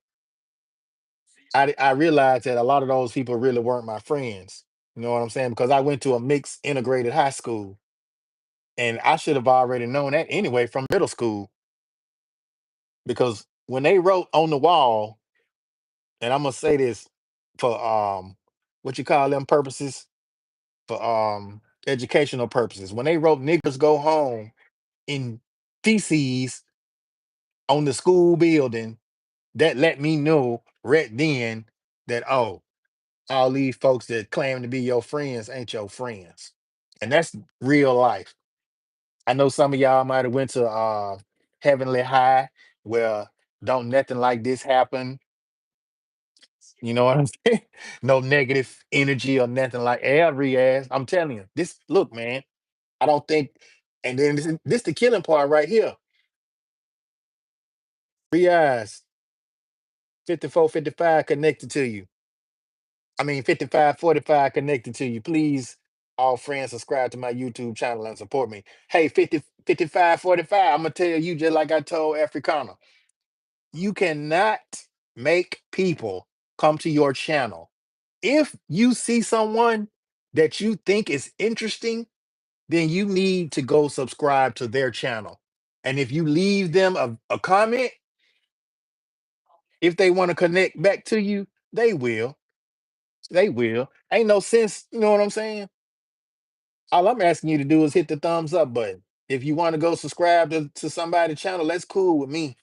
I realized that a lot of those people really weren't my friends. You know what I'm saying? Because I went to a mixed integrated high school, and I should have already known that anyway from middle school. Because when they wrote on the wall, and I'm gonna say this for what you call them purposes, for educational purposes. When they wrote "niggas go home" in feces on the school building, that let me know right then that, oh, all these folks that claim to be your friends ain't your friends. And that's real life. I know some of y'all might have went to Heavenly High where don't nothing like this happen. You know what I'm saying? No negative energy or nothing like every ass. I'm telling you, this look, man. I don't think, and then this the killing part right here. Three eyes, 5455 connected to you. I mean 5545 connected to you. Please, all friends, subscribe to my YouTube channel and support me. Hey, 5545, I'm gonna tell you just like I told Africana. You cannot make people come to your channel. If you see someone that you think is interesting, then you need to go subscribe to their channel. And if you leave them a comment, if they want to connect back to you, they will. They will. Ain't no sense, you know what I'm saying? All I'm asking you to do is hit the thumbs up button. If you want to go subscribe to somebody's channel, that's cool with me.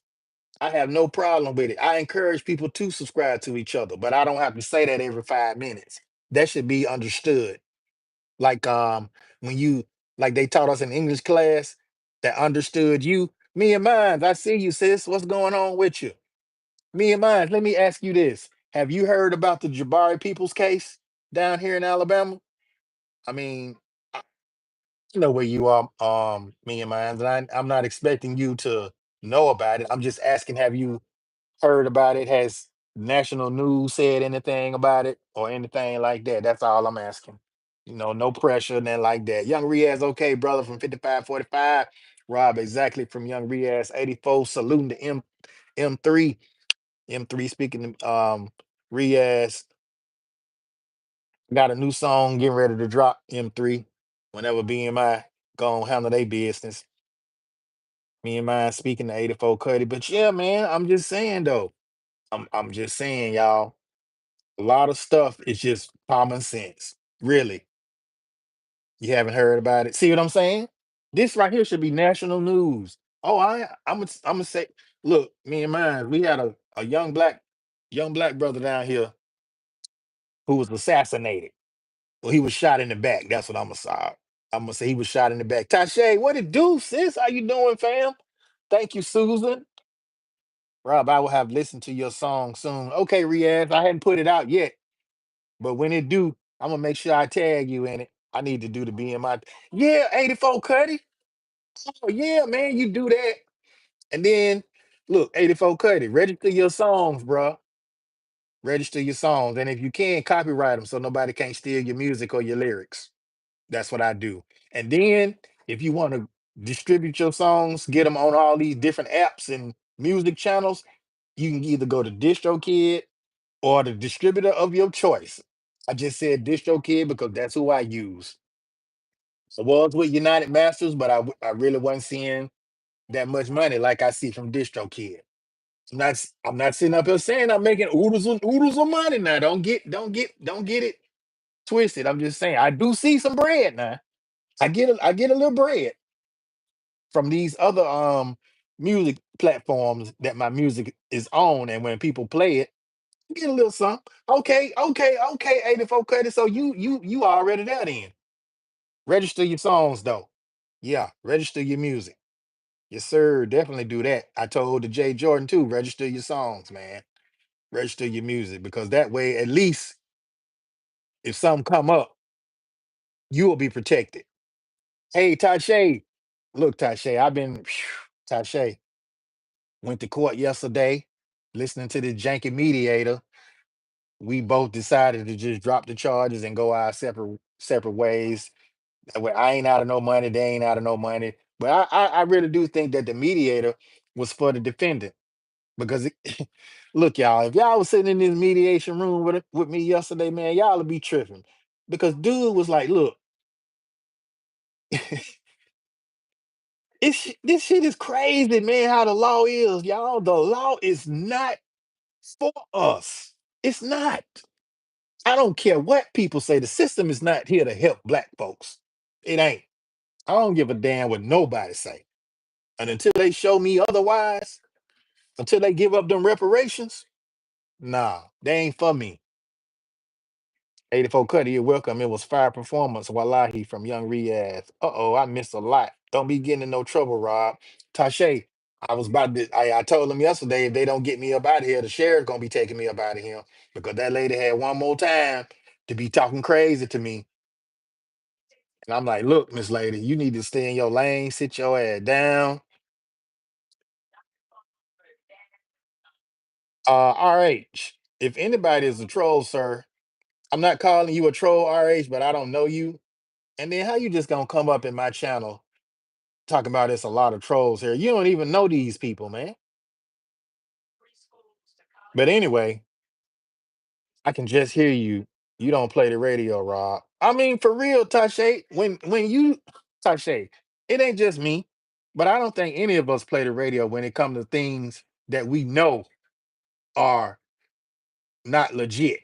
I have no problem with it. I encourage people to subscribe to each other, but I don't have to say that every 5 minutes. That should be understood. Like when you like they taught us in English class that understood you, me and mine. I see you, sis. What's going on with you? Me and mine. Let me ask you this: have you heard about the Jabari Peoples case down here in Alabama? I mean, I know where you are, me and mine. And I'm not expecting you to know about it. I'm just asking: have you heard about it? Has national news said anything about it or anything like that? That's all I'm asking. No pressure, nothing like that. Young Riaz, okay, brother from 5545. Rob, exactly from Young Riaz, 84. Saluting to M3. M3 speaking to Riaz. Got a new song getting ready to drop, M3. Whenever BMI go on handle their business. Me and mine speaking to 84 Cuddy. But yeah, man, I'm just saying though. I'm just saying, y'all. A lot of stuff is just common sense. Really. You haven't heard about it. See what I'm saying? This right here should be national news. Oh, I'm gonna say, look, me and mine, we had a young black brother down here who was assassinated. Well, he was shot in the back. That's what I'm gonna say. I'm gonna say he was shot in the back. Tashe, what it do, sis? How you doing, fam? Thank you, Susan. Rob, I will have listened to your song soon. Okay, Riaz, I hadn't put it out yet. But when it do, I'm gonna make sure I tag you in it. I need to do the BMI. Yeah, 84 Cuddy. Oh yeah, man, you do that. And then look, 84 Cuddy, register your songs, bro. Register your songs. And if you can, copyright them so nobody can't steal your music or your lyrics. That's what I do. And then if you want to distribute your songs, get them on all these different apps and music channels, you can either go to DistroKid or the distributor of your choice. I just said DistroKid because that's who I use. I was with United Masters, but I really wasn't seeing that much money like I see from DistroKid. I'm not sitting up here saying I'm making oodles of money now. Don't get it twisted. I'm just saying I do see some bread now. I get a little bread from these other music platforms that my music is on, and when people play it, I get a little something. Okay, okay, okay, 84 credit. So you already there then. Register your songs though. Yeah, register your music. Yes, sir. Definitely do that. I told the Jay Jordan too, register your songs, man. Register your music because that way, at least if something come up, you will be protected. Hey, Tashe. Look, Tashe, I've been Tashe. Went to court yesterday, listening to the janky mediator. We both decided to just drop the charges and go our separate ways. That way, I ain't out of no money. They ain't out of no money. But I really do think that the mediator was for the defendant because look, y'all, if y'all was sitting in this mediation room with me yesterday, man, y'all would be tripping because dude was like, "Look, this shit is crazy, man. How the law is, y'all. The law is not for us. It's not. I don't care what people say. The system is not here to help black folks. It ain't. I don't give a damn what nobody say. And until they show me otherwise, until they give up them reparations, nah, they ain't for me. 84 Cuddy, you're welcome. It was fire performance. Wallahi from Young Riaz. Uh-oh, I missed a lot. Don't be getting in no trouble, Rob. Tashe, I told them yesterday if they don't get me up out of here, the sheriff's gonna be taking me up out of here because that lady had one more time to be talking crazy to me. And I'm like, look, Miss Lady, you need to stay in your lane, sit your ass down. RH, if anybody is a troll, sir, I'm not calling you a troll, RH, but I don't know you. And then how you just gonna come up in my channel talking about it's a lot of trolls here? You don't even know these people, man. But anyway, I can just hear you. You don't play the radio, Rob. I mean, for real, Tashe, when you Tashe, it ain't just me, but I don't think any of us play the radio when it comes to things that we know are not legit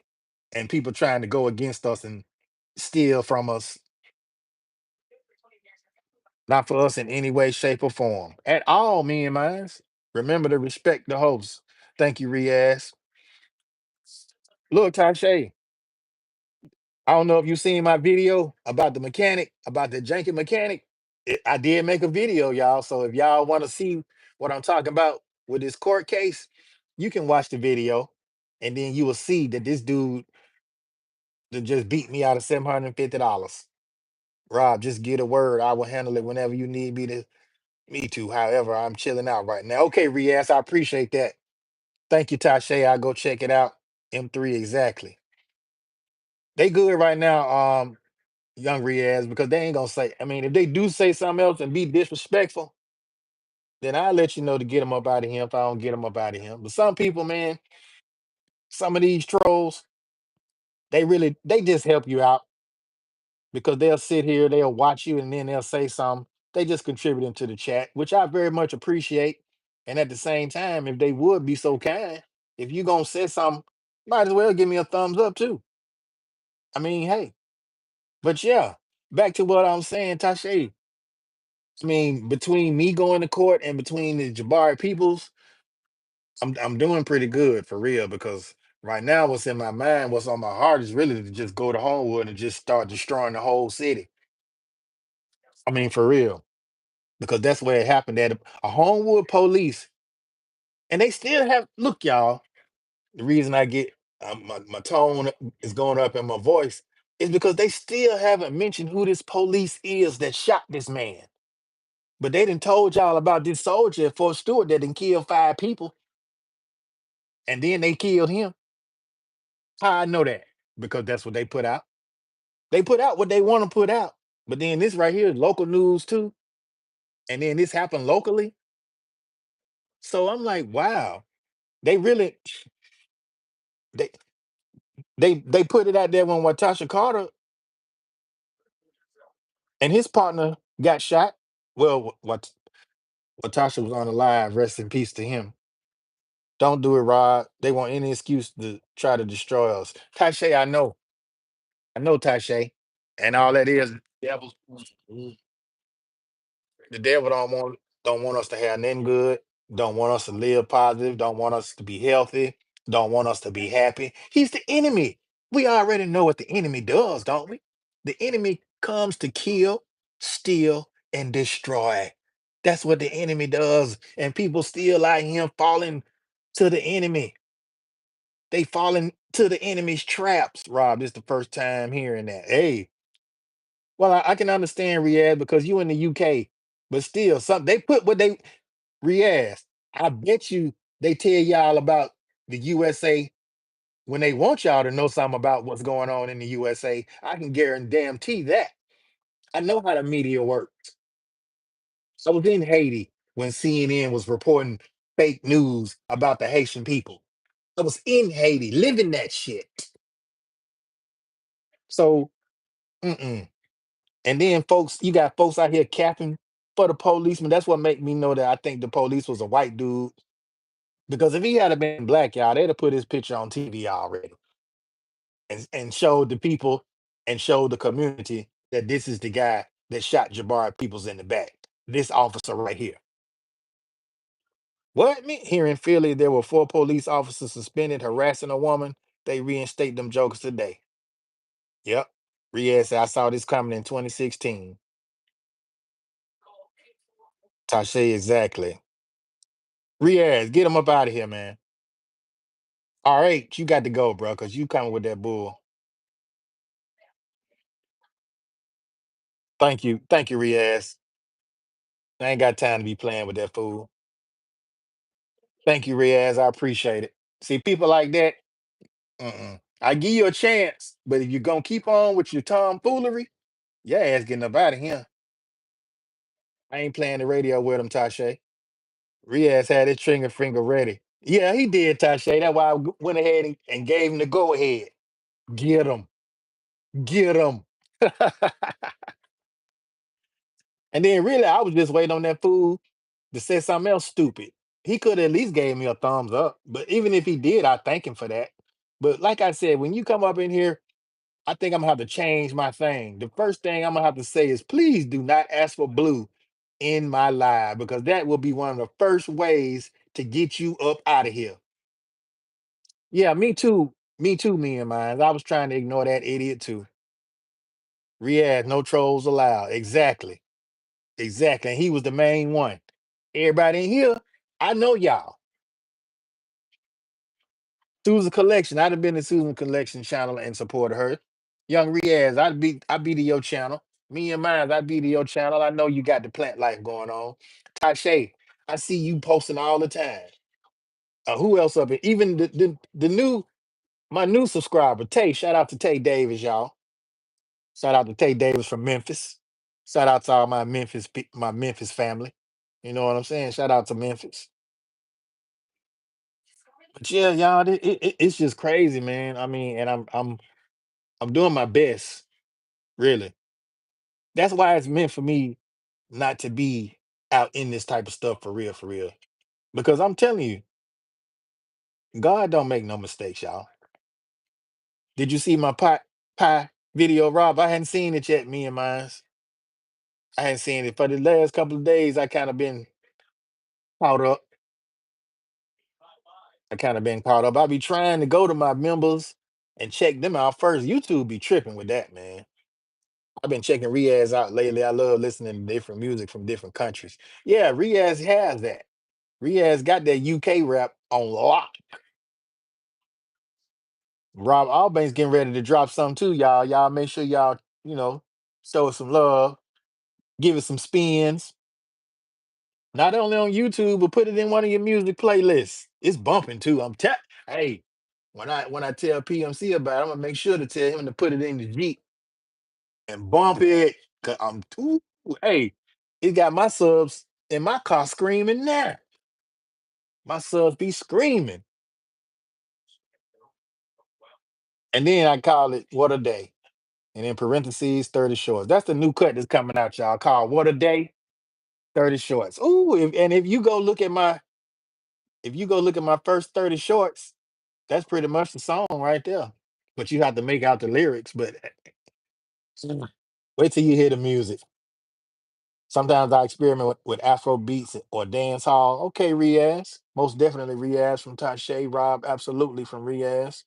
and people trying to go against us and steal from us, not for us in any way, shape, or form. At all, me and mine. Remember to respect the host. Thank you, Riaz. Look, Tashe, I don't know if you seen my video about the mechanic, about the janky mechanic. I did make a video, y'all. So if y'all want to see what I'm talking about with this court case, You can watch the video, and then you will see that this dude that just beat me out of $750. Rob, just get a word. I will handle it whenever you need me to. However, I'm chilling out right now. Okay, Riaz, I appreciate that. Thank you, Tashe. I'll go check it out. M3 exactly. They good right now, young Riaz, because they ain't gonna say. I mean, if they do say something else and be disrespectful, then I'll let you know to get them up out of here if I don't get them up out of here. But some people, man, some of these trolls, they just help you out because they'll sit here, they'll watch you, and then they'll say something. They just contributing to the chat, which I very much appreciate. And at the same time, if they would be so kind, if you gonna say something, might as well give me a thumbs up too. I mean, hey, but yeah, back to what I'm saying, Tashe. I mean, between me going to court and between the Jabari Peoples, I'm doing pretty good for real because right now what's in my mind, what's on my heart is really to just go to Homewood and just start destroying the whole city. I mean, for real. Because that's where it happened at a Homewood police. And they still have look, y'all. The reason I get my tone is going up in my voice is because they still haven't mentioned who this police is that shot this man. But they didn't told y'all about this soldier at Fort Stewart that didn't kill 5 people, and then they killed him. How I know that? Because that's what they put out. They put out what they want to put out. But then this right here is local news too. And then this happened locally. So I'm like, wow, they really they they put it out there when Watasha Carter and his partner got shot. Well, what Watasha was on the live. Rest in peace to him. Don't do it, Rod. They want any excuse to try to destroy us. Tashe, I know Tashe, and all that is devils. The devil don't want us to have nothing good. Don't want us to live positive. Don't want us to be healthy. Don't want us to be happy. He's the enemy. We already know what the enemy does, don't we? The enemy comes to kill, steal, and destroy. That's what the enemy does. And people still like him falling to the enemy. They falling to the enemy's traps. Rob, this is the first time hearing that. Hey, well, I can understand Riyadh because you in the UK, but still, some they put what they Riyadh. I bet you they tell y'all about the USA when they want y'all to know something about what's going on in the USA. I can guarantee that. I know how the media works. I was in Haiti when CNN was reporting fake news about the Haitian people. I was in Haiti living that shit. So, mm-mm. And then folks, you got folks out here capping for the policeman. That's what make me know that I think the police was a white dude. Because if he had been black, y'all, they'd have put his picture on TV already and showed the people and showed the community that this is the guy that shot Jabari Peoples in the back. This officer right here. What? Me here in Philly, there were 4 police officers suspended harassing a woman. They reinstate them jokers today. Yep. Riaz said, I saw this coming in 2016. Tashe, exactly. Riaz, get him up out of here, man. All right, you got to go, bro, because you coming with that bull. Thank you. Thank you, Riaz. I ain't got time to be playing with that fool. Thank you, Riaz. I appreciate it. See, people like that, I give you a chance, but if you're going to keep on with your tomfoolery, your ass getting up out of here. I ain't playing the radio with him, Tashe. Riaz had his trigger finger ready. Yeah, he did, Tashe. That's why went ahead and gave him the go ahead. Get him. Get him. And then really, I was just waiting on that fool to say something else stupid. He could at least gave me a thumbs up. But even if he did, I thank him for that. But like I said, when you come up in here, I think I'm gonna have to change my thing. The first thing I'm gonna have to say is please do not ask for blue in my live because that will be one of the first ways to get you up out of here. Yeah, me too. Me too, me and mine. I was trying to ignore that idiot too. Riyadh, no trolls allowed. Exactly. Exactly. And he was the main one. Everybody in here, I know y'all. Susan Collection. I'd have been to Susan Collection channel and supported her. Young Riaz, I'd be to your channel. Me and mine, I'd be to your channel. I know you got the plant life going on. Tashe, I see you posting all the time. Who else up here? Even the new my new subscriber, Tay. Shout out to Tay Davis, y'all. Shout out to Tay Davis from Memphis. Shout out to all my Memphis family. You know what I'm saying? Shout out to Memphis. But yeah, y'all, it's just crazy, man. I mean, and I'm doing my best, really. That's why it's meant for me not to be out in this type of stuff for real, for real. Because I'm telling you, God don't make no mistakes, y'all. Did you see my pie video, Rob? I hadn't seen it yet, me and mines. I hadn't seen it for the last couple of days. I kind of been caught up. I kind of been caught up. I be trying to go to my members and check them out first. YouTube be tripping with that, man. I've been checking Riaz out lately. I love listening to different music from different countries. Yeah, Riaz has that. Riaz got that UK rap on lock. Rob Allbanks getting ready to drop something too, y'all. Y'all make sure y'all, you know, show us some love, give it some spins. Not only on YouTube, but put it in one of your music playlists. It's bumping too. Hey, when I tell PMC about it, I'm gonna make sure to tell him to put it in the Jeep and bump it. Cause I'm too hey, it got my subs in my car screaming now. My subs be screaming. And then I call it What a Day. And in parentheses, 30 shorts. That's the new cut that's coming out, y'all. Called What a Day, 30 shorts. Ooh, and if you go look at my first 30 shorts, that's pretty much the song right there. But you have to make out the lyrics. But wait till you hear the music. Sometimes I experiment with Afro beats or dance hall. Okay, Riaz. Most definitely Riaz from Tashe. Rob, absolutely from Riaz.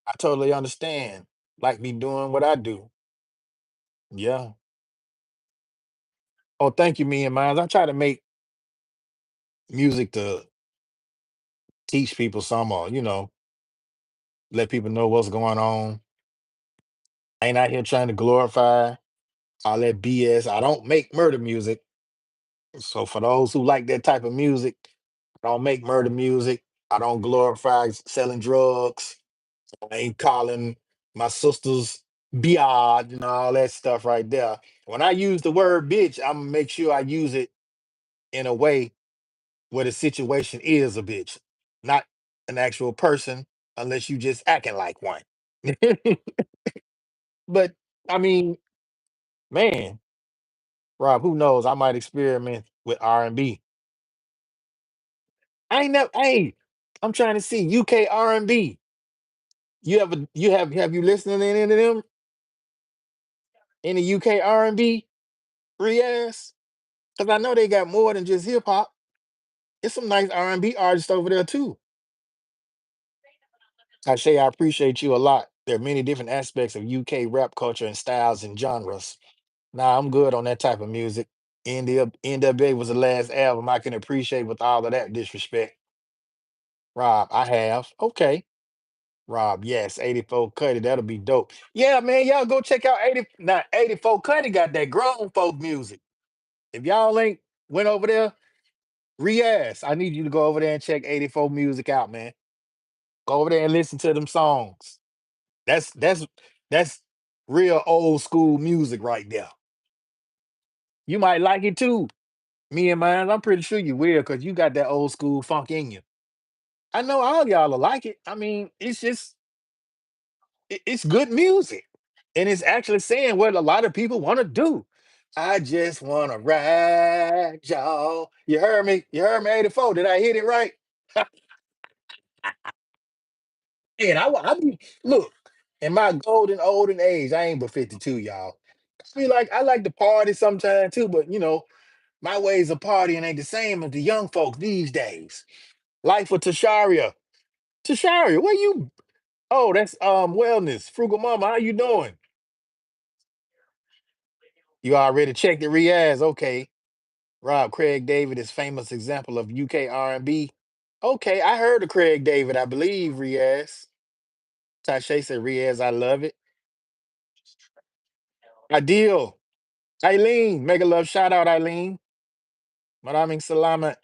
I totally understand. Like me doing what I do. Yeah. Oh, thank you, me and mine. I try to make music to teach people some or, let people know what's going on. I ain't out here trying to glorify all that BS. I don't make murder music. So for those who like that type of music, I don't make murder music. I don't glorify selling drugs. I ain't calling my sisters biatch and all that stuff right there. When I use the word bitch, I'm gonna make sure I use it in a way where the situation is a bitch, not an actual person, unless you just acting like one. But I mean, man, Rob, who knows? I might experiment with R&B. I ain't never. Hey, I'm trying to see UK R&B. You have you listening to any of them? Any UK R&B, Riaz? Because I know they got more than just hip hop. It's some nice R&B artists over there too. Tashay, I appreciate you a lot. There are many different aspects of UK rap culture and styles and genres. Nah, I'm good on that type of music. NWA was the last album I can appreciate with all of that disrespect. Rob, I have. Okay. Rob, yes, 84 Cuddy, that'll be dope. Yeah, man, y'all go check out 80. Now, 84 Cuddy got that grown folk music. If y'all ain't went over there, Riaz, I need you to go over there and check 84 music out, man. Go over there and listen to them songs. That's real old school music right there. You might like it too. Me and mine, I'm pretty sure you will, because you got that old school funk in you. I know all y'all will like it. I mean, it's just it's good music. And it's actually saying what a lot of people want to do. I just want to ride, y'all. You heard me? You heard me 84. Did I hit it right? And I be look, in my golden olden age, I ain't but 52, y'all. I like to party sometime too, but my ways of partying ain't the same as the young folks these days. Life of Tasharia. Tasharia, where you? Oh, that's wellness. Frugal Mama, how you doing? You already checked the Riaz. Okay. Rob Craig David is famous example of UK R&B. Okay, I heard of Craig David. I believe Riaz. Tashe said Riaz. I love it. Ideal. Eileen, make a love shout out, Eileen. Maraming salamat.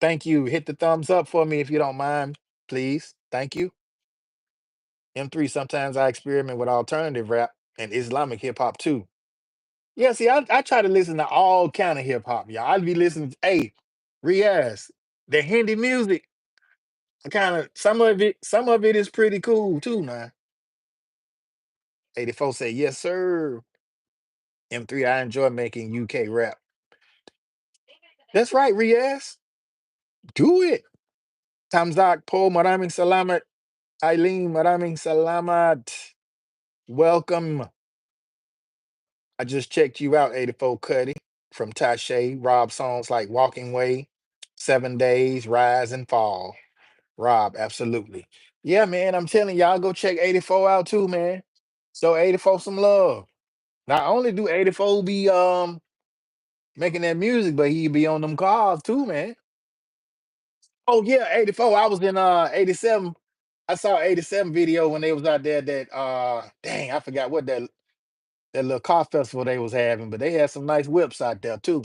Thank you. Hit the thumbs up for me if you don't mind, please. Thank you. M3, sometimes I experiment with alternative rap and Islamic hip hop too. Yeah, see, I try to listen to all kind of hip hop, y'all. I'd be listening to, hey, Riaz, the Hindi music. I kind of some of it is pretty cool too, man. 84 say, yes, sir. M3, I enjoy making UK rap. That's right, Riaz. Do it. Tamzak, Paul, maraming salamat. Eileen, maraming salamat. Welcome. I just checked you out, 84 Cuddy from Tashe. Rob songs like Walking Way, 7 Days, Rise and Fall. Rob, absolutely. Yeah, man, I'm telling y'all, go check 84 out too, man. So 84 some love. Not only do 84 be making that music, but he be on them cars too, man. Oh yeah, 84. I was in 87. I saw 87 video when they was out there that dang, I forgot what that little car festival they was having, but they had some nice whips out there too.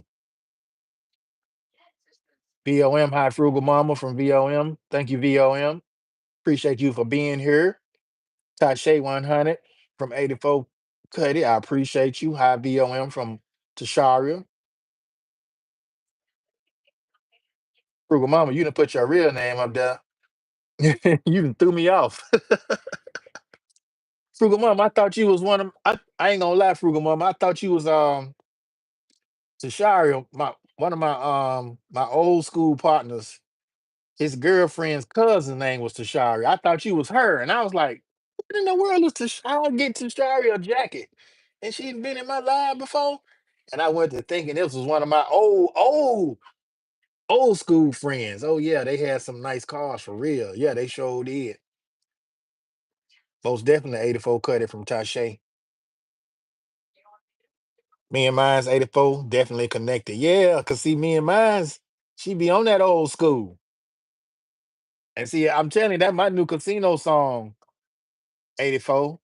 VOM, hi Frugal Mama from VOM. Thank you, VOM. Appreciate you for being here. Tashe 100 from 84 Cuddy. I appreciate you. Hi VOM from Tasharia. Frugal Mama, you done put your real name up there. You done threw me off. Frugal Mama, I thought you was one of I ain't gonna lie, Frugal Mama. I thought you was Tasharia, my one of my old school partners. His girlfriend's cousin name was Tashari. I thought you was her, and I was like, "What in the world is Tashari? Get Tashari a jacket?" And she'd been in my live before, and I went to thinking this was one of my old school friends. Oh yeah, they had some nice cars for real. Yeah, they sure did. Most definitely 84 cut it from Tashe. Me and mine's 84 definitely connected. Yeah, cause see, me and mine's she be on that old school. And see, I'm telling you, that my new casino song, 84.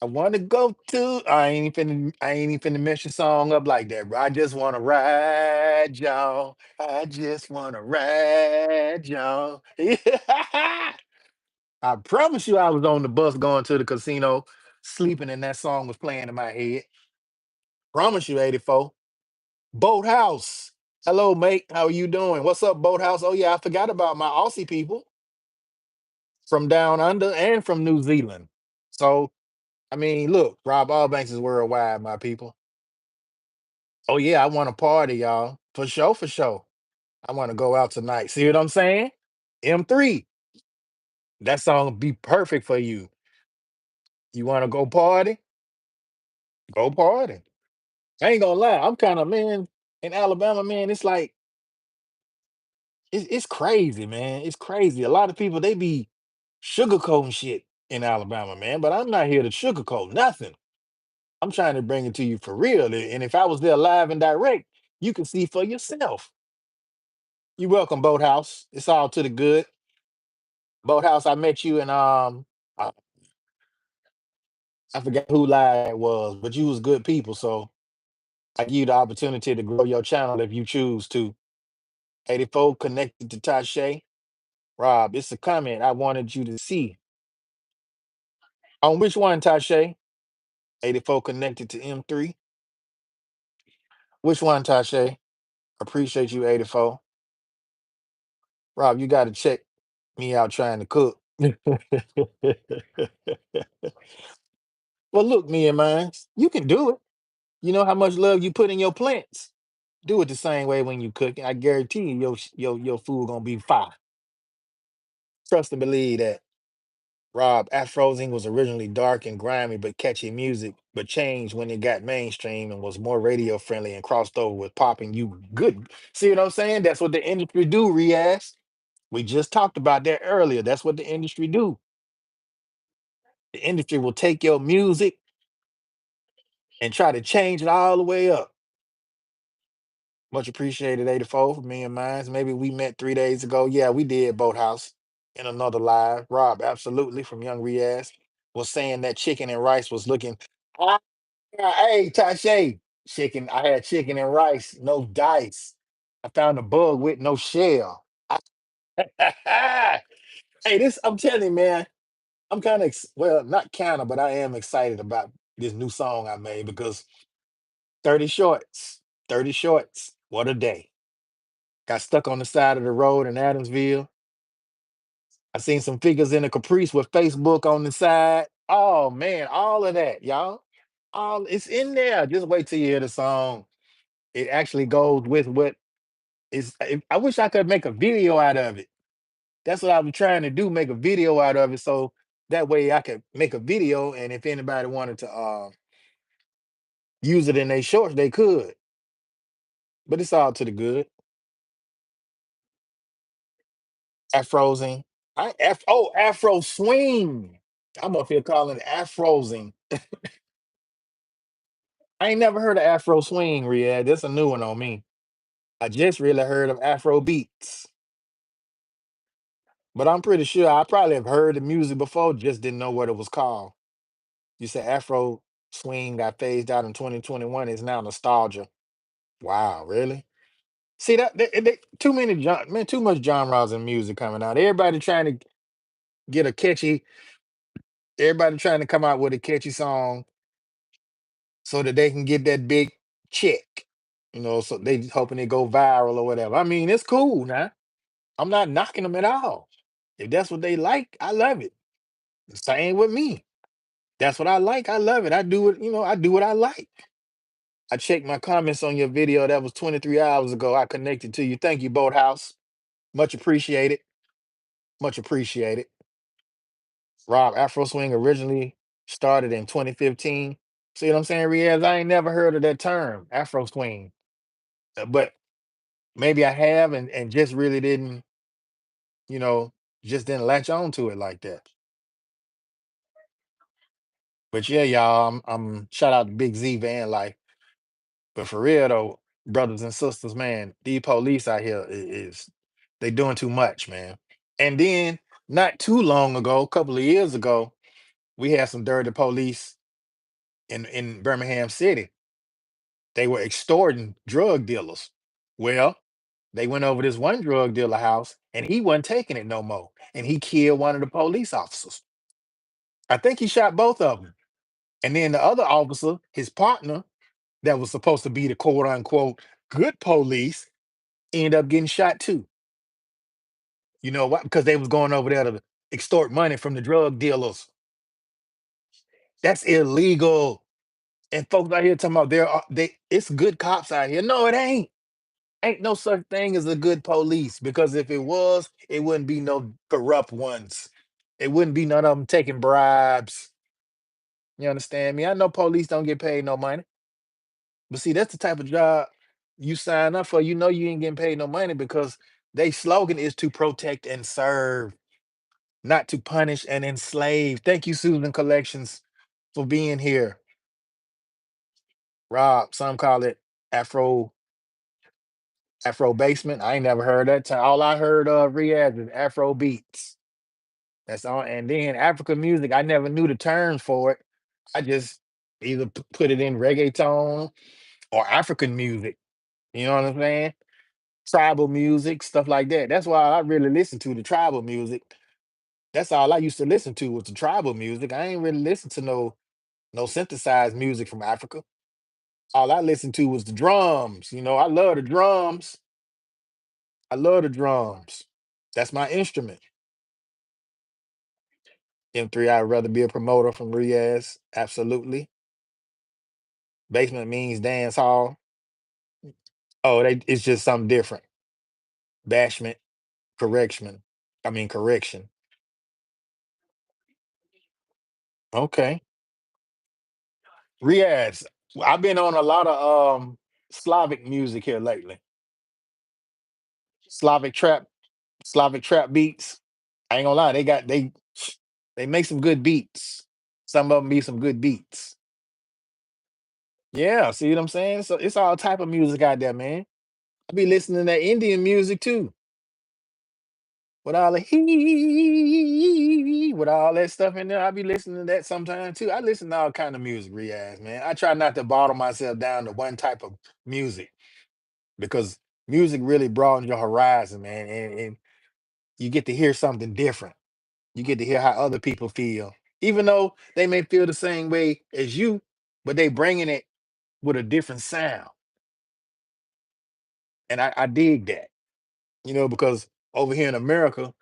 I wanna go to. I ain't even finna mess your song up like that, bro. I just wanna ride, y'all. I just wanna ride, y'all. I promise you, I was on the bus going to the casino, sleeping, and that song was playing in my head. Promise you, 84. Boathouse. Hello, mate. How are you doing? What's up, Boathouse? Oh yeah, I forgot about my Aussie people from down under and from New Zealand. So I mean, look, Rob Allbanks is worldwide, my people. Oh yeah, I want to party, y'all. For sure, for sure. I want to go out tonight. See what I'm saying? M3. That song will be perfect for you. You want to go party? Go party. I ain't gonna lie. I'm kind of man in Alabama, man. It's like it's crazy, man. It's crazy. A lot of people they be sugarcoating shit in Alabama, man. But I'm not here to sugarcoat nothing. I'm trying to bring it to you for real. And if I was there live and direct, you can see for yourself. You welcome, Boathouse. It's all to the good. Boathouse, I met you and I forgot who live it was, but you was good people. So I give you the opportunity to grow your channel if you choose to. 84 connected to Tashe. Rob, it's a comment I wanted you to see. On which one, Tashe? 84 connected to M3. Which one, Tashe? Appreciate you, 84. Rob, you got to check me out trying to cook. Well, look, me and mine, you can do it. You know how much love you put in your plants. Do it the same way when you cook. I guarantee you, your food gonna be fire. Trust and believe that. Rob, Afrozing was originally dark and grimy but catchy music, but changed when it got mainstream and was more radio friendly and crossed over with popping. You good. See what I'm saying? That's what the industry do, Riaz. We just talked about that earlier. That's what the industry do. The industry will take your music and try to change it all the way up. Much appreciated, 84 for me and mine. Maybe we met 3 days ago. Yeah, we did Boathouse in another live. Rob, absolutely, from Young Riaz, was saying that chicken and rice was looking. Ah, hey, Tashe, chicken. I had chicken and rice, no dice. I found a bug with no shell. Hey, this, I'm telling you, man, I'm kind of, well, not kind of, but I am excited about this new song I made because 30 shorts, 30 shorts. What a day. Got stuck on the side of the road in Adamsville. I seen some figures in a Caprice with Facebook on the side. Oh man, all of that, y'all. All it's in there. Just wait till you hear the song. It actually goes with what is. I wish I could make a video out of it. That's what I was trying to do, make a video out of it. So that way I could make a video, and if anybody wanted to use it in their shorts, they could. But it's all to the good. Afrosing. Afro swing. I'm up here calling it Afrosing. I ain't never heard of Afro swing, Riyadh. That's a new one on me. I just really heard of Afro beats, but I'm pretty sure I probably have heard the music before, just didn't know what it was called. You said Afro swing got phased out in 2021. It's now nostalgia. Wow, really? See too many man, too much genres in music coming out. Everybody trying to get a catchy. Everybody trying to come out with a catchy song so that they can get that big check. So they hoping it go viral or whatever. I mean, it's cool now. I'm not knocking them at all. If that's what they like, I love it. Same with me. That's what I like. I love it. I do it, I do what I like. I checked my comments on your video that was 23 hours ago. I connected to you. Thank you, Boathouse. Much appreciated. Much appreciated. Rob, Afro Swing originally started in 2015. See what I'm saying, Riaz? I ain't never heard of that term, Afro Swing. But maybe I have and just really didn't, you know, just didn't latch on to it like that. But yeah, y'all, I'm shout out to Big Z Van Life. But for real though, brothers and sisters, man, these police out here is they doing too much, man. And then not too long ago, a couple of years ago, we had some dirty police in Birmingham City. They were extorting drug dealers. Well, they went over this one drug dealer house and he wasn't taking it no more. And he killed one of the police officers. I think he shot both of them. And then the other officer, his partner, that was supposed to be the quote unquote good police, ended up getting shot too. You know what? Because they was going over there to extort money from the drug dealers. That's illegal. And folks out here talking about it's good cops out here. No, it ain't. Ain't no such thing as a good police because if it was, it wouldn't be no corrupt ones. It wouldn't be none of them taking bribes. You understand me? I know police don't get paid no money, but see, that's the type of job you sign up for. You know you ain't getting paid no money because they slogan is to protect and serve, not to punish and enslave. Thank you, Susan Collections, for being here. Rob, some call it Afro Afro basement. I ain't never heard that term. All I heard of Riyadh is Afro beats. That's all. And then African music, I never knew the terms for it. I just either put it in reggaeton or African music. You know what I'm saying? Tribal music, stuff like that. That's why I really listen to the tribal music. That's all I used to listen to was the tribal music. I ain't really listen to no synthesized music from Africa. All I listened to was the drums. I love the drums. I love the drums. That's my instrument. M3, I'd rather be a promoter from Riaz. Absolutely. Basement means dance hall. Oh, it's just something different. Bashment, correction. I mean correction. Okay. Riaz. I've been on a lot of Slavic music here lately. Slavic trap, Slavic trap beats. I ain't gonna lie, they make some good beats. Some of them be some good beats. Yeah, see what I'm saying? So it's all type of music out there, man. I be listening to that Indian music too, with all the he, with all that stuff in there. I be listening to that sometimes too. I listen to all kind of music, Riaz, man. I try not to bottle myself down to one type of music because music really broadens your horizon, man, and you get to hear something different. You get to hear how other people feel, even though they may feel the same way as you, but they bringing it with a different sound, and I dig that, because over here in America,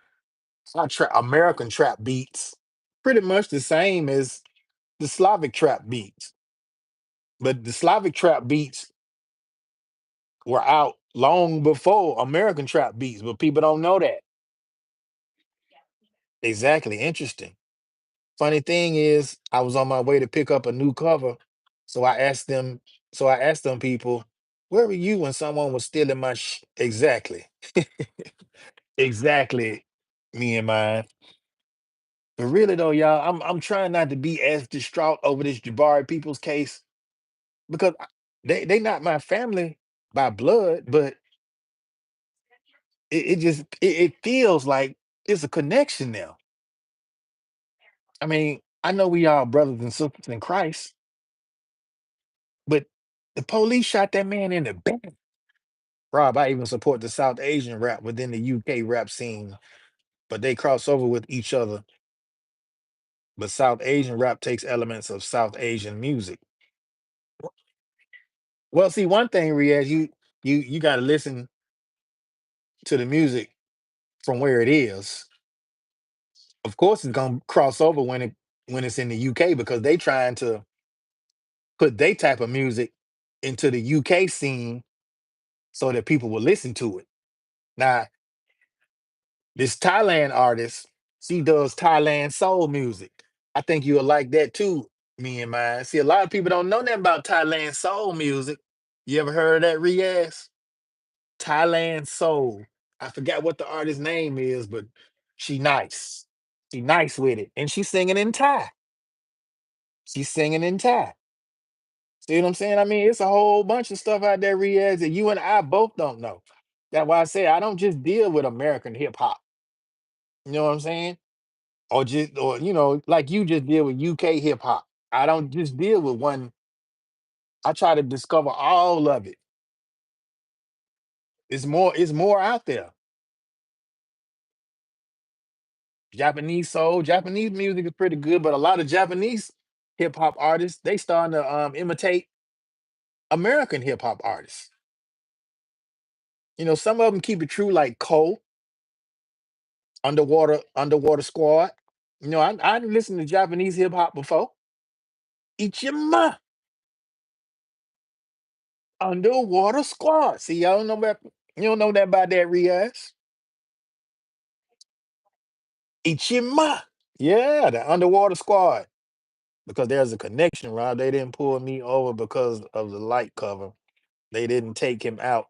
American trap beats pretty much the same as the Slavic trap beats, but the Slavic trap beats were out long before American trap beats, but people don't know that. Exactly, interesting. Funny thing is, I was on my way to pick up a new cover, so I asked them. So I asked them people, "Where were you when someone was stealing my?" Exactly, exactly. Me and mine. But really though, y'all, I'm trying not to be as distraught over this Jabari People's case because they not my family by blood, but it just it feels like it's a connection now. I mean, I know we all brothers and sisters in Christ, but the police shot that man in the back. Rob, I even support the South Asian rap within the UK rap scene, but they cross over with each other. But South Asian rap takes elements of South Asian music. Well, see, one thing, Riaz, you got to listen to the music from where it is. Of course, it's gonna cross over when it's in the UK because they trying to put their type of music into the UK scene so that people will listen to it. Now, this Thailand artist, she does Thailand soul music. I think you'll like that too, me and mine. See, a lot of people don't know nothing about Thailand soul music. You ever heard of that, Riaz? Thailand soul. I forgot what the artist's name is, but she nice. She nice with it. And she's singing in Thai. She's singing in Thai. See what I'm saying? I mean, it's a whole bunch of stuff out there, Riaz, that you and I both don't know. That's why I say I don't just deal with American hip hop. You know what I'm saying? Or like you just deal with UK hip hop. I don't just deal with one. I try to discover all of it. It's more out there. Japanese soul, Japanese music is pretty good, but a lot of Japanese hip hop artists, they starting to imitate American hip hop artists. Some of them keep it true, like Cole, Underwater Squad. I listened to Japanese hip hop before. Ichima, Underwater Squad. See, y'all don't know that. You don't know that about that, Riaz. Ichima. Yeah, the Underwater Squad. Because there's a connection, Rob. They didn't pull me over because of the light cover. They didn't take him out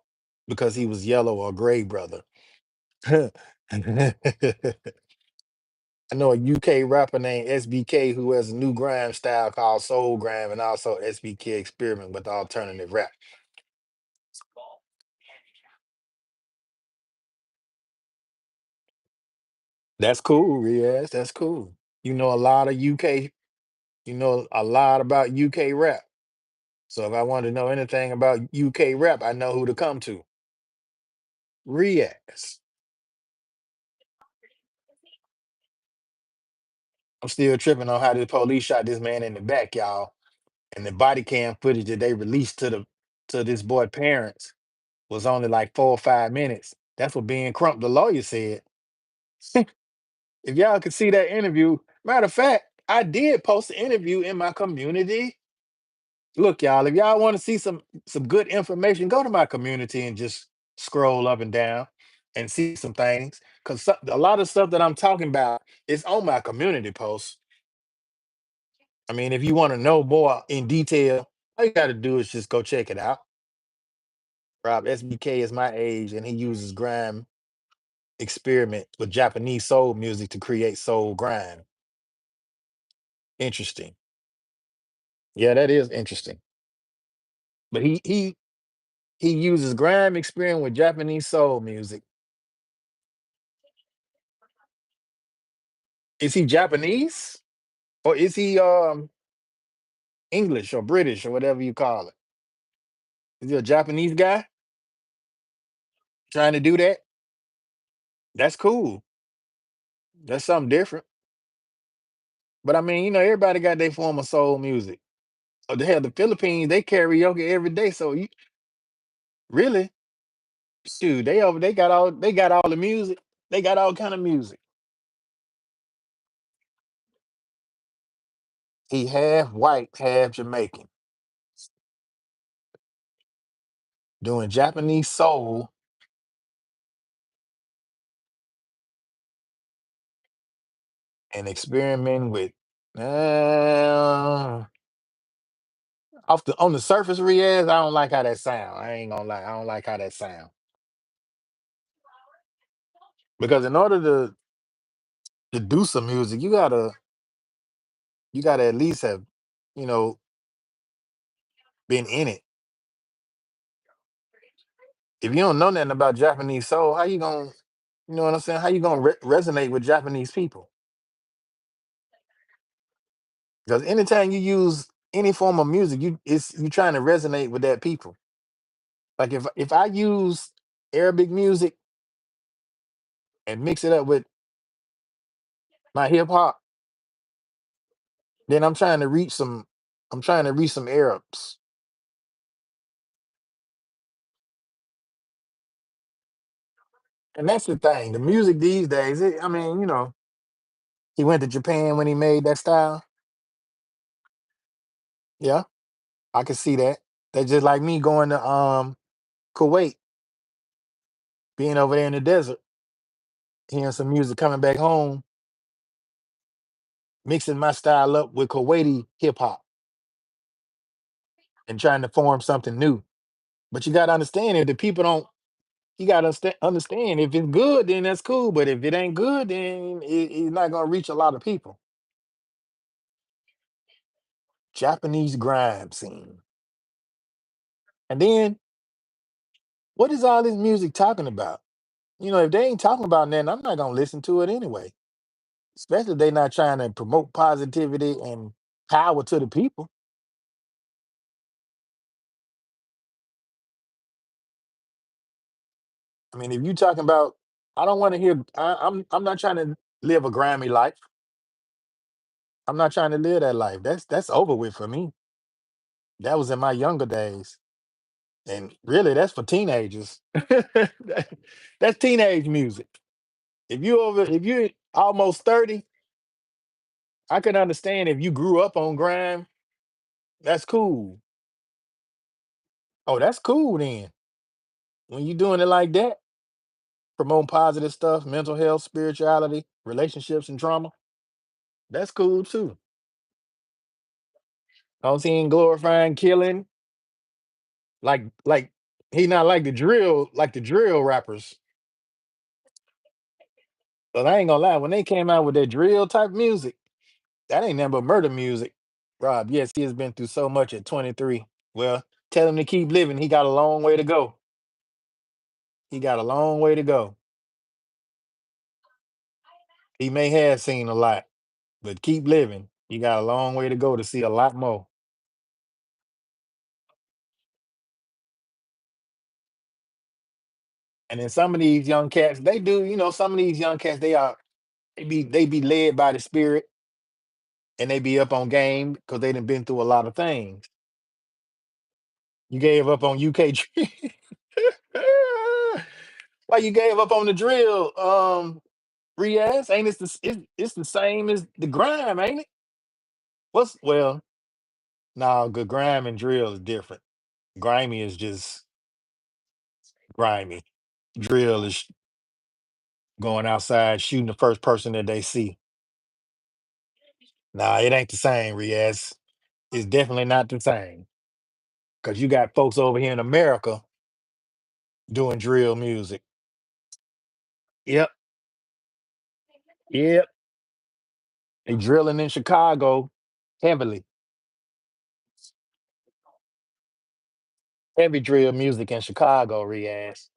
because he was yellow or gray, brother. I know a UK rapper named SBK who has a new grime style called Soul Grime and also SBK experiment with alternative rap. That's cool, Riaz. That's cool. You know a lot of UK, you know a lot about UK rap. So if I want to know anything about UK rap, I know who to come to. Riaz. I'm still tripping on how the police shot this man in the back, y'all. And the body cam footage that they released to this boy parents was only like 4 or 5 minutes. That's what Ben Crump, the lawyer, said. If y'all could see that interview, matter of fact, I did post the interview in my community. Look, y'all, if y'all want to see some good information, go to my community and just scroll up and down and see some things. Because a lot of stuff that I'm talking about is on my community post. I mean, if you want to know more in detail, all you got to do is just go check it out. Rob SBK is my age, and he uses grime experiment with Japanese soul music to create soul grime. Interesting. Yeah, that is interesting. But he He uses grime experience with Japanese soul music. Is he Japanese or is he English or British or whatever you call it? Is he a Japanese guy trying to do that? That's cool. That's something different. But I mean, everybody got their form of soul music. Oh, the hell, the Philippines, they karaoke every day. So you really, shoot, they got all the music. They got all kind of music. He half white, half Jamaican, doing Japanese soul and experimenting with. Uh, on the surface, Riaz, I don't like how that sound. I ain't gonna lie, I don't like how that sound because in order to do some music, you gotta at least have you know been in it. If you don't know nothing about Japanese soul, how you gonna, you know what I'm saying? How you gonna resonate with Japanese people? Because anytime you use any form of music, you trying to resonate with that people. Like if I use Arabic music and mix it up with my hip hop, then I'm trying to reach some Arabs. And that's the thing. The music these days, I mean, he went to Japan when he made that style. Yeah, I can see that. That's just like me going to Kuwait, being over there in the desert, hearing some music coming back home, mixing my style up with Kuwaiti hip hop and trying to form something new. But you gotta understand if the people don't you gotta understand if it's good, then that's cool. But if it ain't good, then it's not gonna reach a lot of people. Japanese grime scene. And then what is all this music talking about? If they ain't talking about nothing, I'm not gonna listen to it anyway. Especially if they not trying to promote positivity and power to the people. I mean, if you talking about, I don't want to hear. I'm not trying to live a grimy life. I'm not trying to live that life. That's over with for me. That was in my younger days, and really, that's for teenagers. That's teenage music. If you're almost 30, I can understand if you grew up on grime. That's cool. Oh, that's cool then. When you doing it like that, promoting positive stuff, mental health, spirituality, relationships, and trauma. That's cool too. I'm seeing glorifying killing, like he not like the drill rappers. But I ain't gonna lie, when they came out with that drill type music, that ain't nothing but murder music. Rob, yes, he has been through so much at 23. Well, tell him to keep living. He got a long way to go. He got a long way to go. He may have seen a lot, but keep living. He got a long way to go to see a lot more. And then some of these young cats, they do, some of these young cats, they be led by the spirit and they be up on game because they done been through a lot of things. You gave up on UK. Why you gave up on the drill, Riaz? Ain't it's the same as the grime, ain't it? Well, no, good grime and drill is different. Grimy is just grimy. Drill is going outside shooting the first person that they see. Nah, it ain't the same, Riaz. It's definitely not the same. Cause you got folks over here in America doing drill music. Yep, yep. They drilling in Chicago heavily. Heavy drill music in Chicago, Riaz.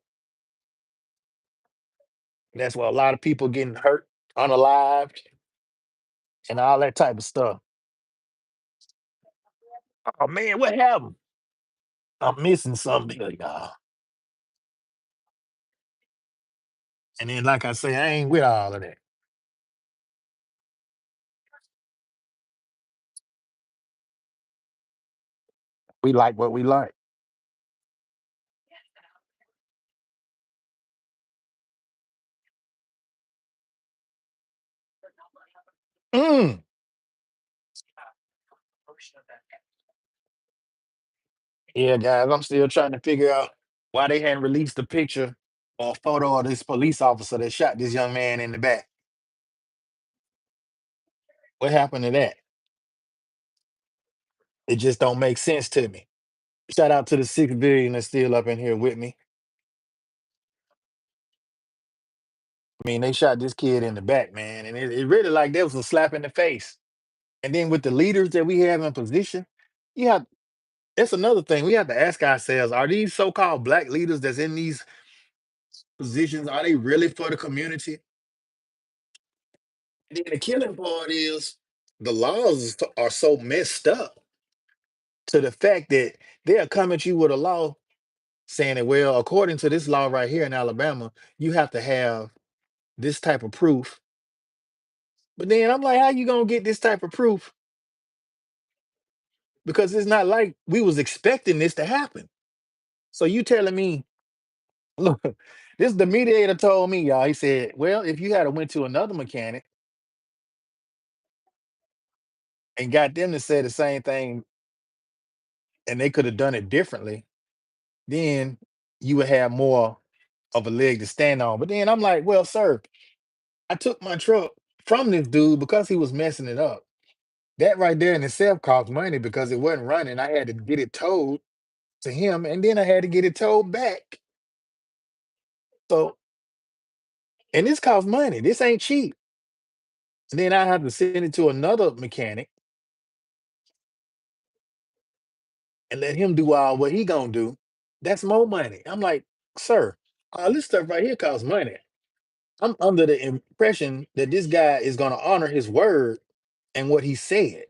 That's where a lot of people getting hurt, unalived, and all that type of stuff. Oh man, what happened? I'm missing something here, y'all. And then, like I say, I ain't with all of that. We like what we like. Mm. Yeah, guys, I'm still trying to figure out why they hadn't released the picture or photo of this police officer that shot this young man in the back. What happened to that? It just don't make sense to me. Shout out to the 6 billion that's still up in here with me. I mean, they shot this kid in the back, man, and it really like that was a slap in the face. And then with the leaders that we have in position, you have that's another thing. We have to ask ourselves: Are these so-called black leaders that's in these positions? Are they really for the community? And then the killing part is the are so messed up to the fact that they'll come at you with a law saying that, well, according to this law right here in Alabama, you have to have this type of proof. But then I'm like, how you gonna get this type of proof? Because it's not like we was expecting this to happen. So you telling me, look, this the mediator told me, y'all. He said, well, if you had to went to another mechanic and got them to say the same thing and they could have done it differently, then you would have more of a leg to stand on. But then I'm like, well, sir, I took my truck from this dude because he was messing it up. That right there in itself cost money because it wasn't running. I had to get it towed to him, and then I had to get it towed back. So, and this costs money. This ain't cheap. And then I have to send it to another mechanic and let him do all what he gonna do. That's more money. I'm like, sir, all this stuff right here costs money. I'm under the impression that this guy is gonna honor his word and what he said,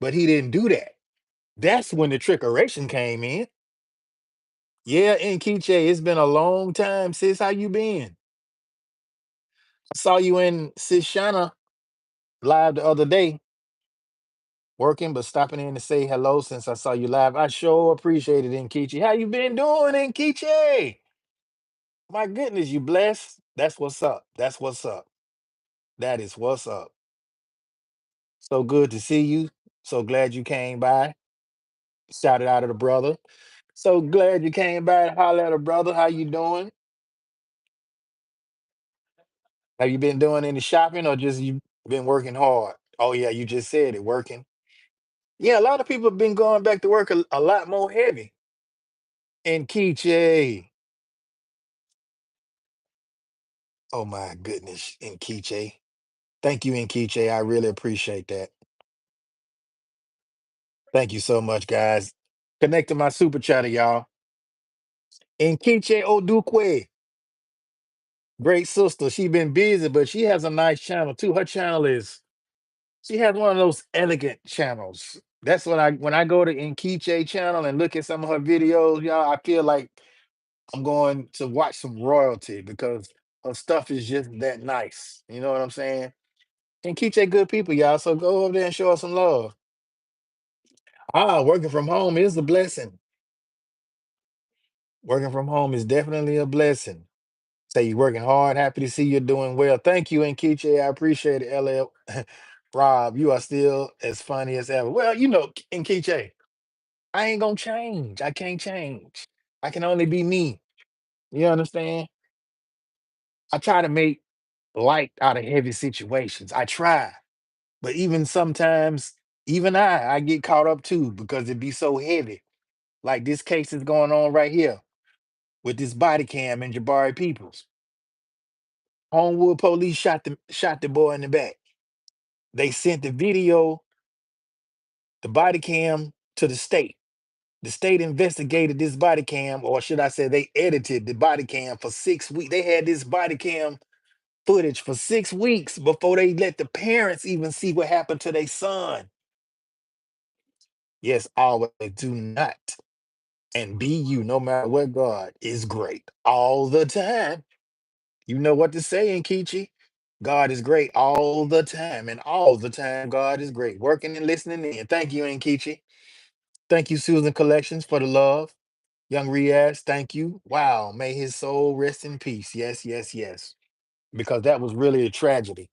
but he didn't do that. That's when the trickeration came in. Yeah, and Kiche, it's been a long time, sis. How you been? I saw you in Sishana live the other day, working, but stopping in to say hello since I saw you live. I sure appreciate it, Nkichi. How you been doing, Nkichi? My goodness, you blessed. That's what's up. That's what's up. That is what's up. So good to see you. So glad you came by. Shouted out at a brother. So glad you came by to holler at a brother. How you doing? Have you been doing any shopping or just you been working hard? Oh yeah, you just said it, working. Yeah, a lot of people have been going back to work a lot more heavy. And Kiche. Oh my goodness, Nkiche. Thank you, Nkiche. I really appreciate that. Thank you so much, guys. Connect to my super chatter, y'all. Nkiche Odukwe, great sister. She been busy, but she has a nice channel too. Her channel is she has one of those elegant channels. That's when I go to Nkiche channel and look at some of her videos, y'all. I feel like I'm going to watch some royalty because her stuff is just that nice. You know what I'm saying? Nkiche good people, y'all. So go over there and show us some love. Ah, working from home is a blessing. Working from home is definitely a blessing. Say you're working hard. Happy to see you're doing well. Thank you, Nkeche. I appreciate it, LL. Rob, you are still as funny as ever. Well, you know, Nkeche, I ain't gonna change. I can't change. I can only be me. You understand? I try to make light out of heavy situations. I try. But even sometimes, even I get caught up too because it be so heavy. Like this case is going on right here with this body cam and Jabari Peoples. Homewood police shot the boy in the back. They sent the video, the body cam to the state. The state investigated this body cam, or should I say, they edited the body cam for 6 weeks. They had this body cam footage for 6 weeks before they let the parents even see what happened to their son. Yes, always do not. And be you, no matter what, God is great all the time. You know what to say, Kichi. God is great all the time, and all the time, God is great. Working and listening in. Thank you, Nkichi. Thank you, Susan Collections, for the love. Young Riaz, thank you. Wow, may his soul rest in peace. Yes, yes, yes. Because that was really a tragedy.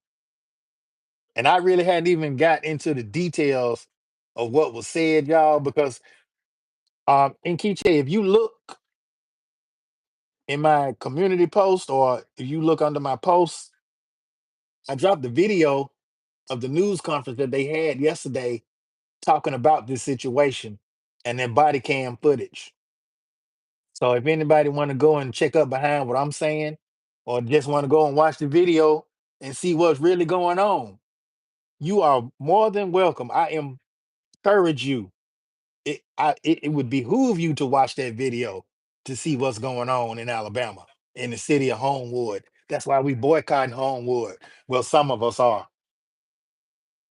And I really hadn't even got into the details of what was said, y'all, because Nkichi, if you look in my community post or if you look under my post, I dropped the video of the news conference that they had yesterday talking about this situation and their body cam footage. So if anybody want to go and check up behind what I'm saying, or just want to go and watch the video and see what's really going on, you are more than welcome. I encourage you. It would behoove you to watch that video to see what's going on in Alabama, in the city of Homewood. That's why we boycotting Homewood. Well, some of us are.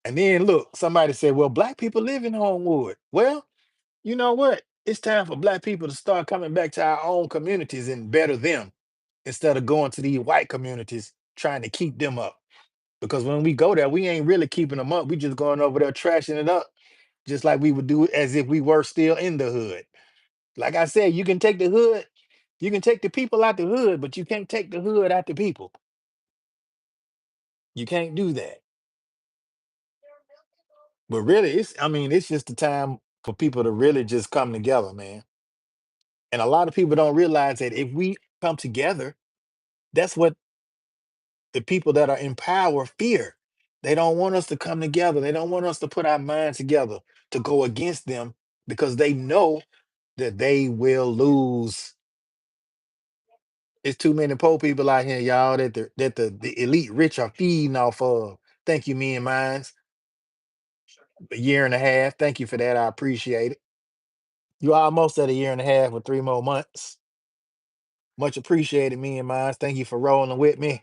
And then look, somebody said, well, black people live in Homewood. Well, you know what? It's time for black people to start coming back to our own communities and better them instead of going to these white communities trying to keep them up. Because when we go there, we ain't really keeping them up. We just going over there trashing it up, just like we would do it as if we were still in the hood. Like I said, you can take the hood, you can take the people out the hood, but you can't take the hood out the people. You can't do that. But really, it's just the time for people to really just come together, man. And a lot of people don't realize that if we come together, that's what the people that are in power fear. They don't want us to come together. They don't want us to put our minds together to go against them because they know that they will lose. It's too many poor people out here, y'all, that the elite rich are feeding off of. Thank you, me and mines. A year and a half. Thank you for that. I appreciate it. You almost at a year and a half with 3 more months. Much appreciated, me and mines. Thank you for rolling with me.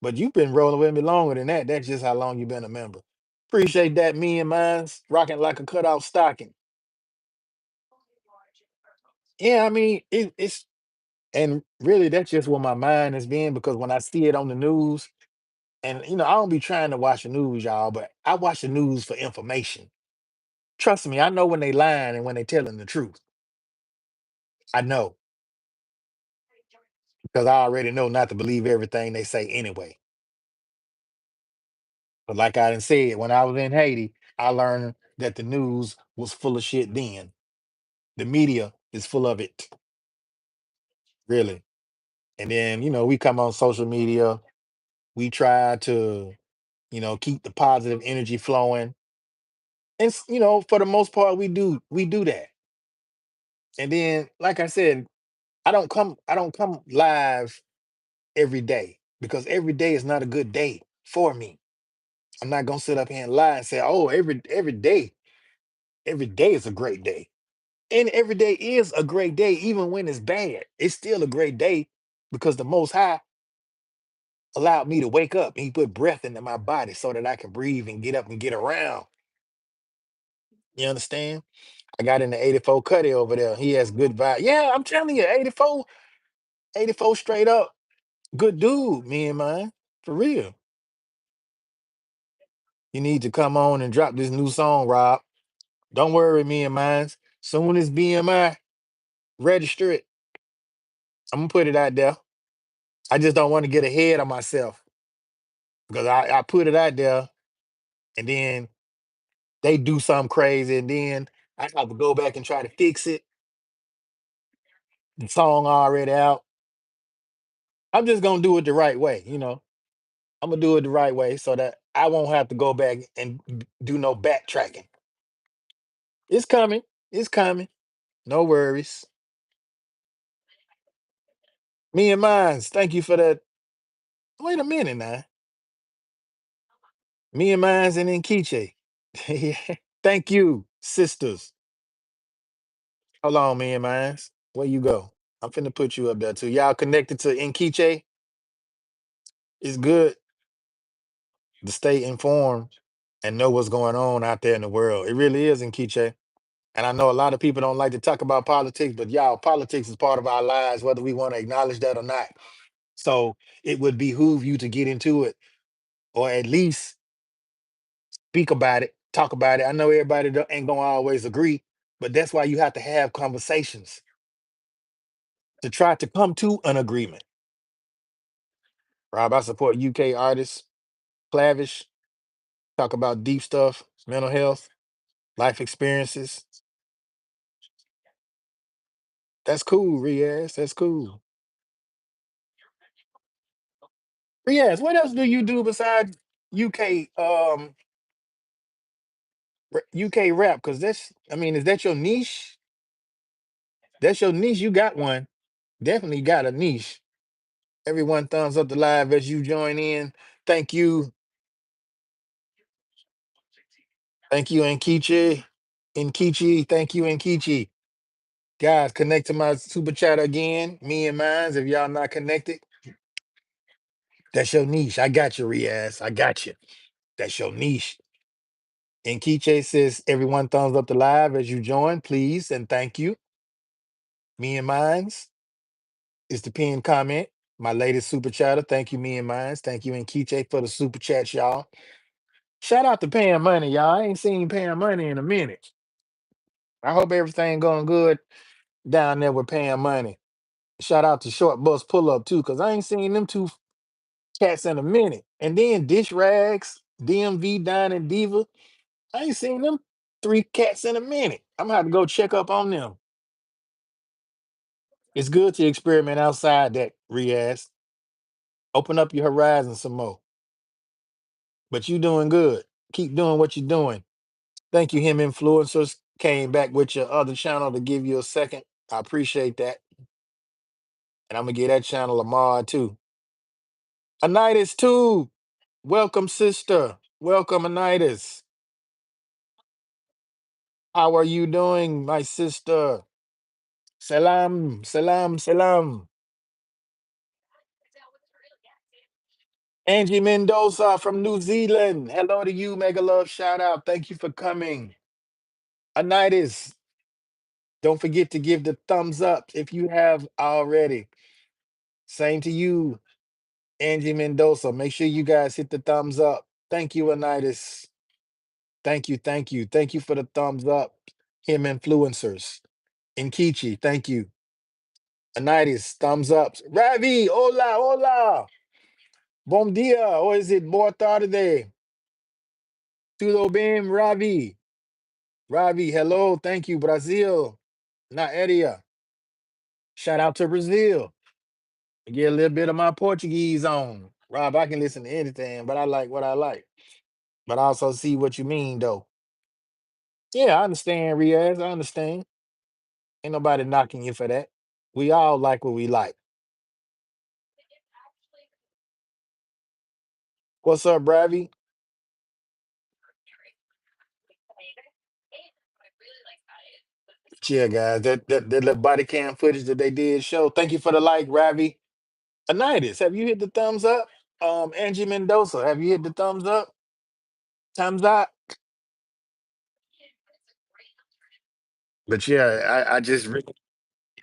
But you've been rolling with me longer than that. That's just how long you've been a member. Appreciate that, me and mines. Rocking like a cutout stocking. Yeah, it's and really that's just where my mind has been because when I see it on the news, and I don't be trying to watch the news, y'all, but I watch the news for information. Trust me, I know when they lying and when they telling the truth. I know because I already know not to believe everything they say anyway. But like I done said, when I was in Haiti, I learned that the news was full of shit then. The media is full of it, really. And then, we come on social media, we try to, keep the positive energy flowing. And for the most part, we do that. And then, like I said, I don't come live every day because every day is not a good day for me. I'm not gonna sit up here and lie and say, oh, every day is a great day. And every day is a great day, even when it's bad. It's still a great day because the most high allowed me to wake up and he put breath into my body so that I can breathe and get up and get around. You understand? I got in the 84 Cuddy over there. He has good vibe. Yeah, I'm telling you, 84, 84 straight up. Good dude, me and mine. For real. You need to come on and drop this new song, Rob. Don't worry, me and mine. Soon as BMI, register it. I'm gonna put it out there. I just don't want to get ahead of myself because I put it out there and then they do something crazy and then I have to go back and try to fix it. The song already out. I'm just gonna do it the right way. I'm gonna do it the right way so that I won't have to go back and do no backtracking. It's coming. It's coming. No worries. Me and mines. Thank you for that. Wait a minute now. Me and mines and Nkiche. Yeah. Thank you, sisters. Hold on, man, mines. Where you go? I'm finna put you up there too. Y'all connected to Nkiche? It's good to stay informed and know what's going on out there in the world. It really is Nkiche. And I know a lot of people don't like to talk about politics, but y'all, politics is part of our lives, whether we want to acknowledge that or not. So it would behoove you to get into it or at least speak about it, talk about it. I know everybody ain't gonna always agree, but that's why you have to have conversations to try to come to an agreement. Rob, I support UK artists, Clavish, talk about deep stuff, mental health, life experiences. That's cool, Riaz. That's cool. Riaz, what else do you do besides UK UK rap? Because that's, I mean, is that your niche? That's your niche. You got one. Definitely got a niche. Everyone thumbs up the live as you join in. Thank you. Thank you, Nkichi. Nkichi. Thank you, Nkichi. Guys, connect to my super chat again. Me and mines. If y'all not connected, that's your niche. I got you, Riaz. I got you. That's your niche. Nkichi says, everyone thumbs up the live as you join, please, and thank you. Me and mines is the pinned comment. My latest super chatter. Thank you, me and mines. Thank you, Nkichi, for the super chats, y'all. Shout out to paying money, y'all. I ain't seen paying money in a minute. I hope everything going good down there with paying money. Shout out to Short Bus Pull Up too, cause I ain't seen them two cats in a minute. And then Dish Rags, DMV Dine and Diva. I ain't seen them three cats in a minute. I'm gonna have to go check up on them. It's good to experiment outside that, Riaz. Open up your horizon some more. But you doing good. Keep doing what you're doing. Thank you, him influencers. Came back with your other channel to give you a second. I appreciate that. And I'm gonna give that channel a mod too. Anitis too. Welcome, sister. Welcome, Anitis. How are you doing, my sister? Salam, salam, salam. Angie Mendoza from New Zealand. Hello to you, Mega Love. Shout out. Thank you for coming. Anitis, don't forget to give the thumbs up if you have already. Same to you, Angie Mendoza. Make sure you guys hit the thumbs up. Thank you, Anitis. Thank you, thank you. Thank you for the thumbs up. Him influencers. Inkichi, thank you. Anitis, thumbs up. Ravi, hola, hola. Bom dia, or is it boa tarde? Tudo bem, Ravi? Ravi, hello, thank you, Brazil. Na area. Shout out to Brazil. Get a little bit of my Portuguese on. Rob, I can listen to anything, but I like what I like. But I also see what you mean, though. Yeah, I understand, Riaz. I understand. Ain't nobody knocking you for that. We all like what we like. What's up, Bravi? Yeah, guys, that little body cam footage that they did show. Thank you for the like, Ravi. Anitis, have you hit the thumbs up? Angie Mendoza, have you hit the thumbs up? Thumbs up. But yeah, I just really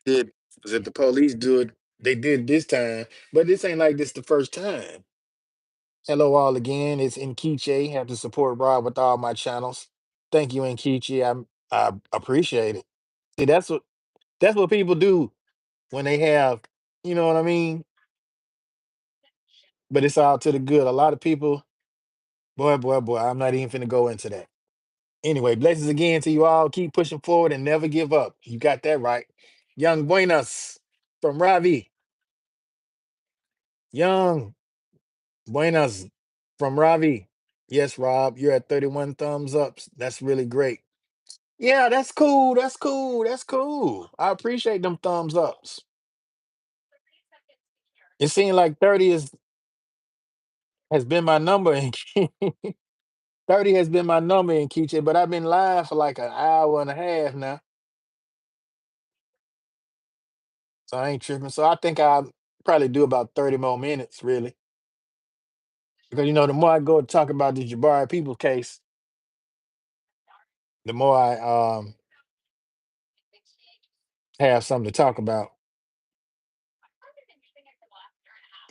did that the police do it. They did it this time, but this ain't like this the first time. Hello all again. It's Nkiche. Have to support Rob with all my channels. Thank you, Nkiche. I appreciate it. See, that's what people do when they have, you know what I mean? But it's all to the good. A lot of people, boy, boy, boy, I'm not even finna go into that. Anyway, blessings again to you all. Keep pushing forward and never give up. You got that right. Young Buenas from Ravi. Young Buenas from Ravi. Yes, Rob, you're at 31 thumbs ups. That's really great. Yeah, that's cool. That's cool. That's cool. I appreciate them thumbs ups. It seemed like 30 has been my number in 30 has been my number in Kiche, but I've been live for like an hour and a half now. So I ain't tripping. So I think I'll probably do about 30 more minutes, really. Because the more I go to talk about the Jabari People case, the more I have something to talk about.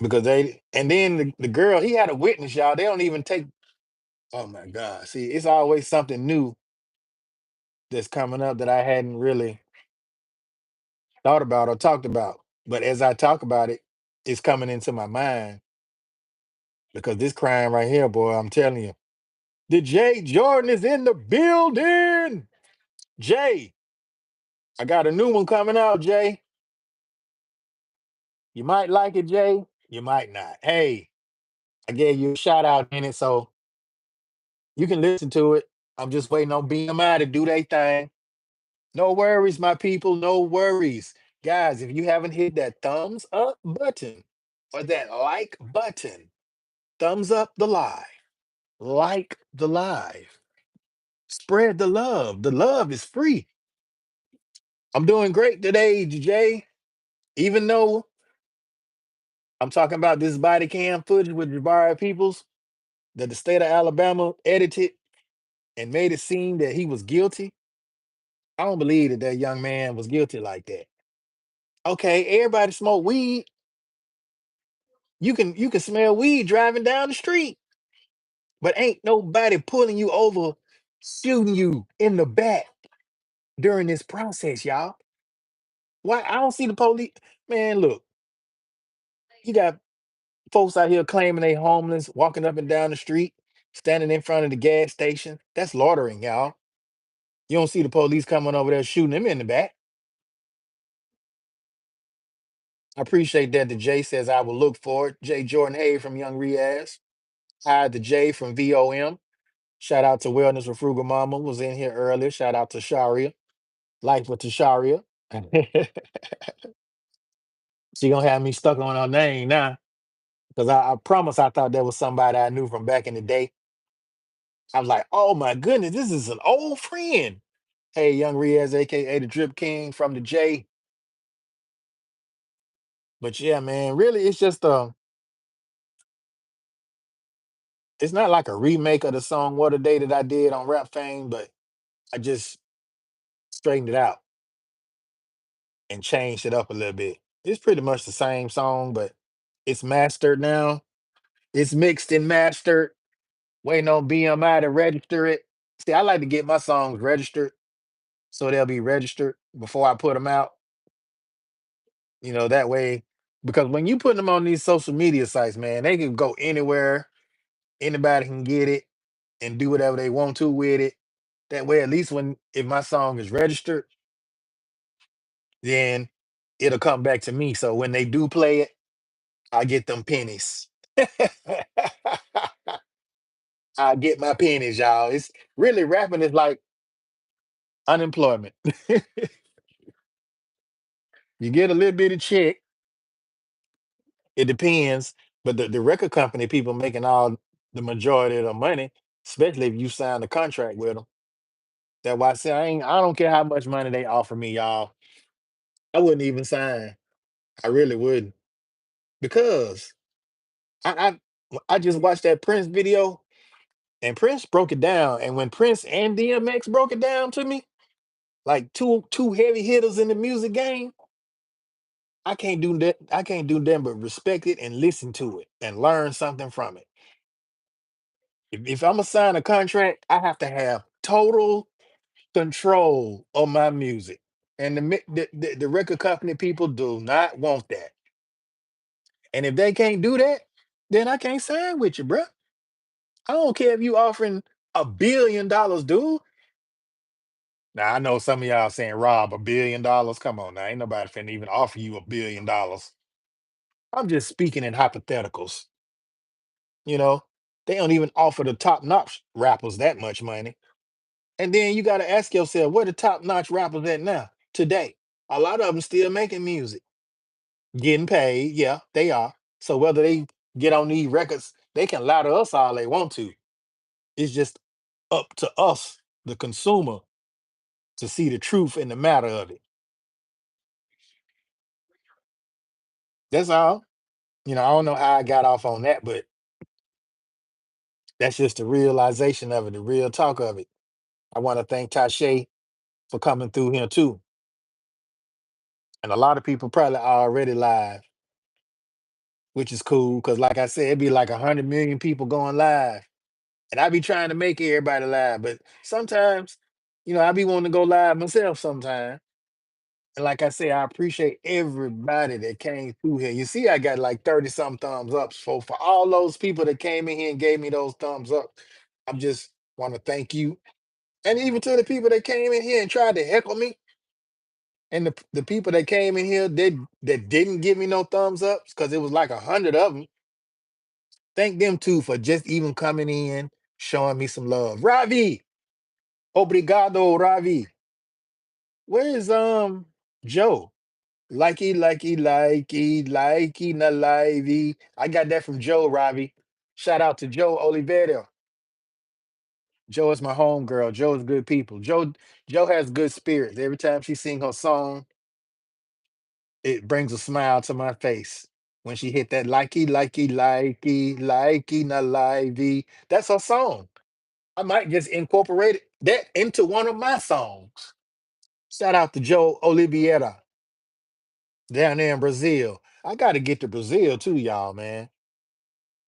Because and then the girl, he had a witness, y'all. They don't even take, oh my God. See, it's always something new that's coming up that I hadn't really thought about or talked about. But as I talk about it, it's coming into my mind because this crime right here, boy, I'm telling you. The Jay Jordan is in the building. Jay, I got a new one coming out, Jay. You might like it, Jay. You might not. Hey, I gave you a shout out in it, so you can listen to it. I'm just waiting on BMI to do their thing. No worries, my people. No worries. Guys, if you haven't hit that thumbs up button or that like button, thumbs up the live, like the live, spread the love. The love is free. I'm doing great today, Jay. Even though I'm talking about this body cam footage with Jabari Peoples that the state of Alabama edited and made it seem that he was guilty, I don't believe that that young man was guilty like that. Okay, everybody smoke weed. You can smell weed driving down the street, but ain't nobody pulling you over, shooting you in the back during this process, y'all. Why I don't see the police? Man, look, you got folks out here claiming they homeless, walking up and down the street, standing in front of the gas station. That's loitering, y'all. You don't see the police coming over there shooting them in the back. I appreciate that. The J says I will look for it. J Jordan Hay from Young Riaz. Hi, the J from VOM. Shout out to Wellness with Frugal Mama was in here earlier. Shout out to Sharia. Life with Tasharia. She gonna have me stuck on her name now. Because I promise I thought that was somebody I knew from back in the day. I was like, oh my goodness, this is an old friend. Hey, Young Riaz, aka the Drip King from the J. But yeah, man, really it's just it's not like a remake of the song What a Day that I did on Rap Fame, but I just straightened it out and changed it up a little bit. It's pretty much the same song, but it's mastered now. It's mixed and mastered. Waiting on BMI to register it. See, I like to get my songs registered so they'll be registered before I put them out. That way, because when you put them on these social media sites, man, they can go anywhere. Anybody can get it and do whatever they want to with it. That way, at least when if my song is registered, then it'll come back to me. So when they do play it, I get them pennies. I get my pennies, y'all. It's really rapping is like unemployment. You get a little bit of check. It depends, but the record company people making all the majority of the money, especially if you sign a contract with them. That's why I say I don't care how much money they offer me, y'all. I wouldn't even sign. I really wouldn't because I just watched that Prince video and Prince broke it down. And when Prince and DMX broke it down to me, like two heavy hitters in the music game, I can't do that. I can't do them but respect it and listen to it and learn something from it. If I'm gonna sign a contract, I have to have total control of my music. And the record company people do not want that. And if they can't do that, then I can't sign with you, bruh. I don't care if you offering $1 billion, dude. Now I know some of y'all saying, Rob, $1 billion. Come on now. Ain't nobody finna even offer you $1 billion. I'm just speaking in hypotheticals. You know, they don't even offer the top notch rappers that much money. And then you got to ask yourself, where the top notch rappers at now, today? A lot of them still making music, getting paid. Yeah, they are. So whether they get on these records, they can lie to us all they want to. It's just up to us, the consumer, to see the truth in the matter of it. That's all. I don't know how I got off on that, but that's just the realization of it, the real talk of it. I want to thank Tashe for coming through here too. And a lot of people probably already live, which is cool because, like I said, it'd be like 100 million people going live, and I be trying to make everybody live, but sometimes, I be wanting to go live myself sometimes. And like I say, I appreciate everybody that came through here. You see, I got like 30 some thumbs up. So for all those people that came in here and gave me those thumbs up, I'm just want to thank you. And even to the people that came in here and tried to heckle me, and the people that came in here that didn't give me no thumbs up, because it was like 100 of them. Thank them too for just even coming in, showing me some love. Ravi, obrigado, Ravi. Where is Joe? Likey, na livey. I got that from Joe, Ravi. Shout out to Joe Oliveira. Joe is my home girl. Joe is good people. Joe has good spirits. Every time she sing her song, it brings a smile to my face. When she hit that likey, na livey. That's her song. I might just incorporate that into one of my songs. Shout out to Joe Oliveira down there in Brazil. I got to get to Brazil too, y'all, man.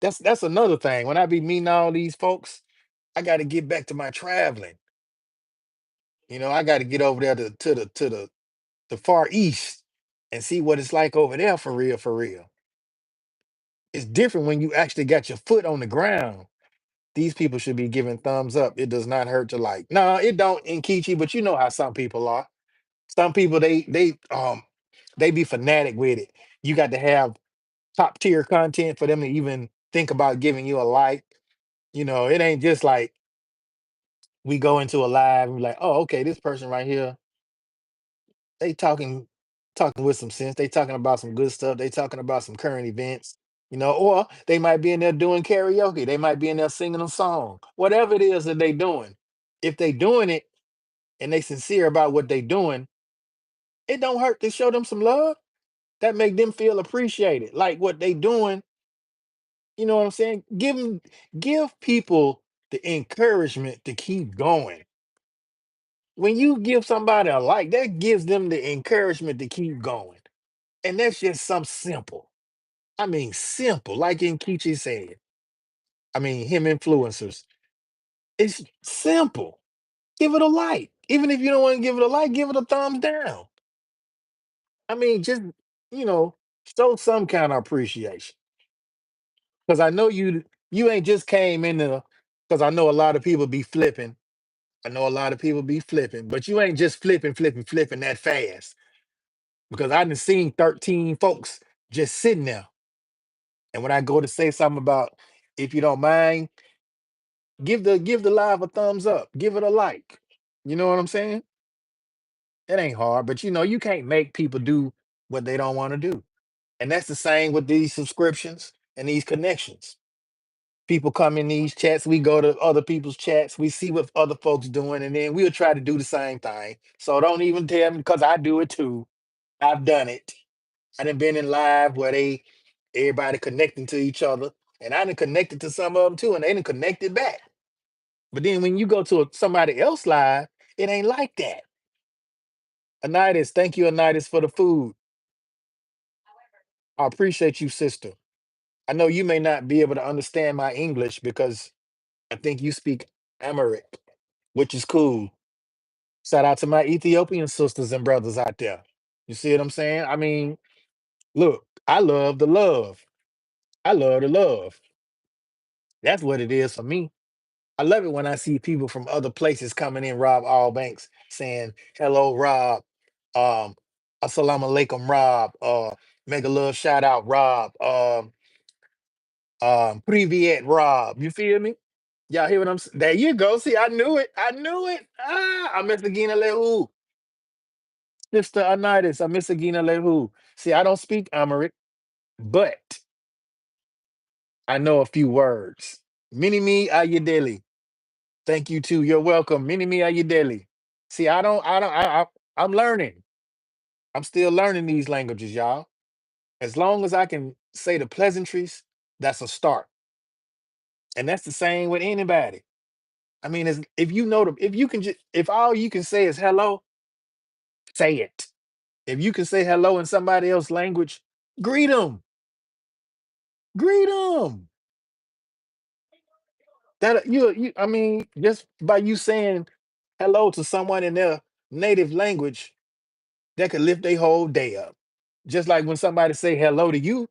That's another thing. When I be meeting all these folks, I got to get back to my traveling. I got to get over there to the far east and see what it's like over there for real, for real. It's different when you actually got your foot on the ground. These people should be giving thumbs up. It does not hurt to like. No, it don't in Kichi, but you know how some people are. Some people they be fanatic with it. You got to have top tier content for them to even think about giving you a like. It ain't just like we go into a live and be like, oh, okay, this person right here, they talking with some sense. They talking about some good stuff. They talking about some current events, or they might be in there doing karaoke. They might be in there singing a song. Whatever it is that they doing. If they doing it and they sincere about what they doing, it don't hurt to show them some love. That make them feel appreciated. Like what they doing, you know what I'm saying? Give people the encouragement to keep going. When you give somebody a like, that gives them the encouragement to keep going. And that's just some simple. I mean, simple, like in Kichi said. I mean, him influencers. It's simple. Give it a like. Even if you don't want to give it a like, give it a thumbs down. I mean, just, you know, show some kind of appreciation. Because I know you ain't just came in there, because I know a lot of people be flipping. I know a lot of people be flipping, but you ain't just flipping that fast. Because I done seen 13 folks just sitting there. And when I go to say something about, if you don't mind, give the live a thumbs up, give it a like. You know what I'm saying? It ain't hard, but you can't make people do what they don't want to do. And that's the same with these subscriptions and these connections. People come in these chats, we go to other people's chats, we see what other folks doing, and then we'll try to do the same thing. So don't even tell me, because I do it too. I've done it. I done been in live where everybody connecting to each other, and I done connected to some of them too, and they done connected back. But then when you go to somebody else live, it ain't like that. Anitis, thank you, Anitis, for the food. I appreciate you, sister. I know you may not be able to understand my English because I think you speak Amharic, which is cool. Shout out to my Ethiopian sisters and brothers out there. You see what I'm saying? I mean, look, I love the love. I love the love. That's what it is for me. I love it when I see people from other places coming in, Rob Allbanks, saying, hello, Rob. Um, Assalamu alaikum, Rob. Make a little shout out, Rob. Privyet, Rob. You feel me? Y'all hear what I'm saying? There you go. See, I knew it. I knew it. I miss Gina Lehu. Sister Anitis, I miss Gina Lehu. See, I don't speak Amharic, but I know a few words. Mini me ayedeli. Thank you too. You're welcome. Mini me ayedeli. See, I'm learning. I'm still learning these languages, y'all. As long as I can say the pleasantries, that's a start. And that's the same with anybody. I mean, if you know if you can just, if all you can say is hello, say it. If you can say hello in somebody else's language, greet them. Greet them. That I mean, just by you saying hello to someone in their native language, that could lift their whole day up. Just like when somebody say hello to you,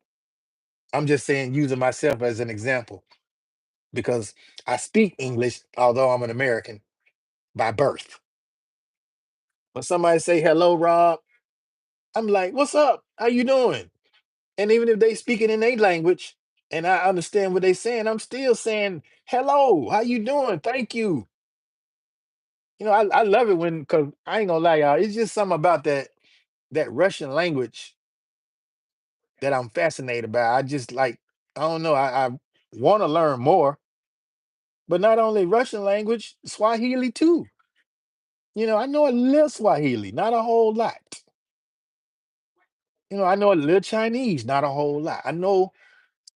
I'm just saying using myself as an example because I speak English, although I'm an American by birth. When somebody say hello, Rob, I'm like, "What's up? How you doing?" And even if they speak it in their language and I understand what they saying, I'm still saying, "Hello, how you doing? Thank you." I love it when because I ain't gonna lie, y'all. It's just something about that Russian language that I'm fascinated by. I just like I don't know. I want to learn more, but not only Russian language, Swahili too. I know a little Swahili, not a whole lot. I know a little Chinese, not a whole lot. I know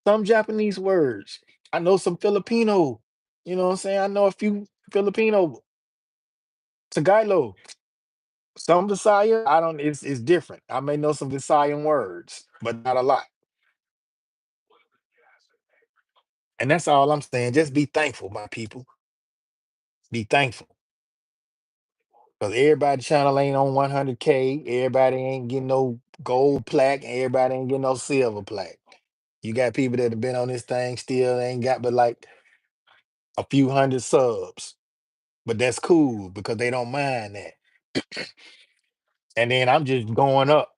some Japanese words. I know some Filipino. You know what I'm saying? I know a few Filipino, Tagalog. Some Visaya, I don't. It's different. I may know some Visayan words, but not a lot. And that's all I'm saying. Just be thankful, my people. Be thankful. Because everybody channel ain't on 100K. Everybody ain't getting no gold plaque. Everybody ain't getting no silver plaque. You got people that have been on this thing still ain't got but like a few hundred subs. But that's cool because they don't mind that. And then I'm just going up.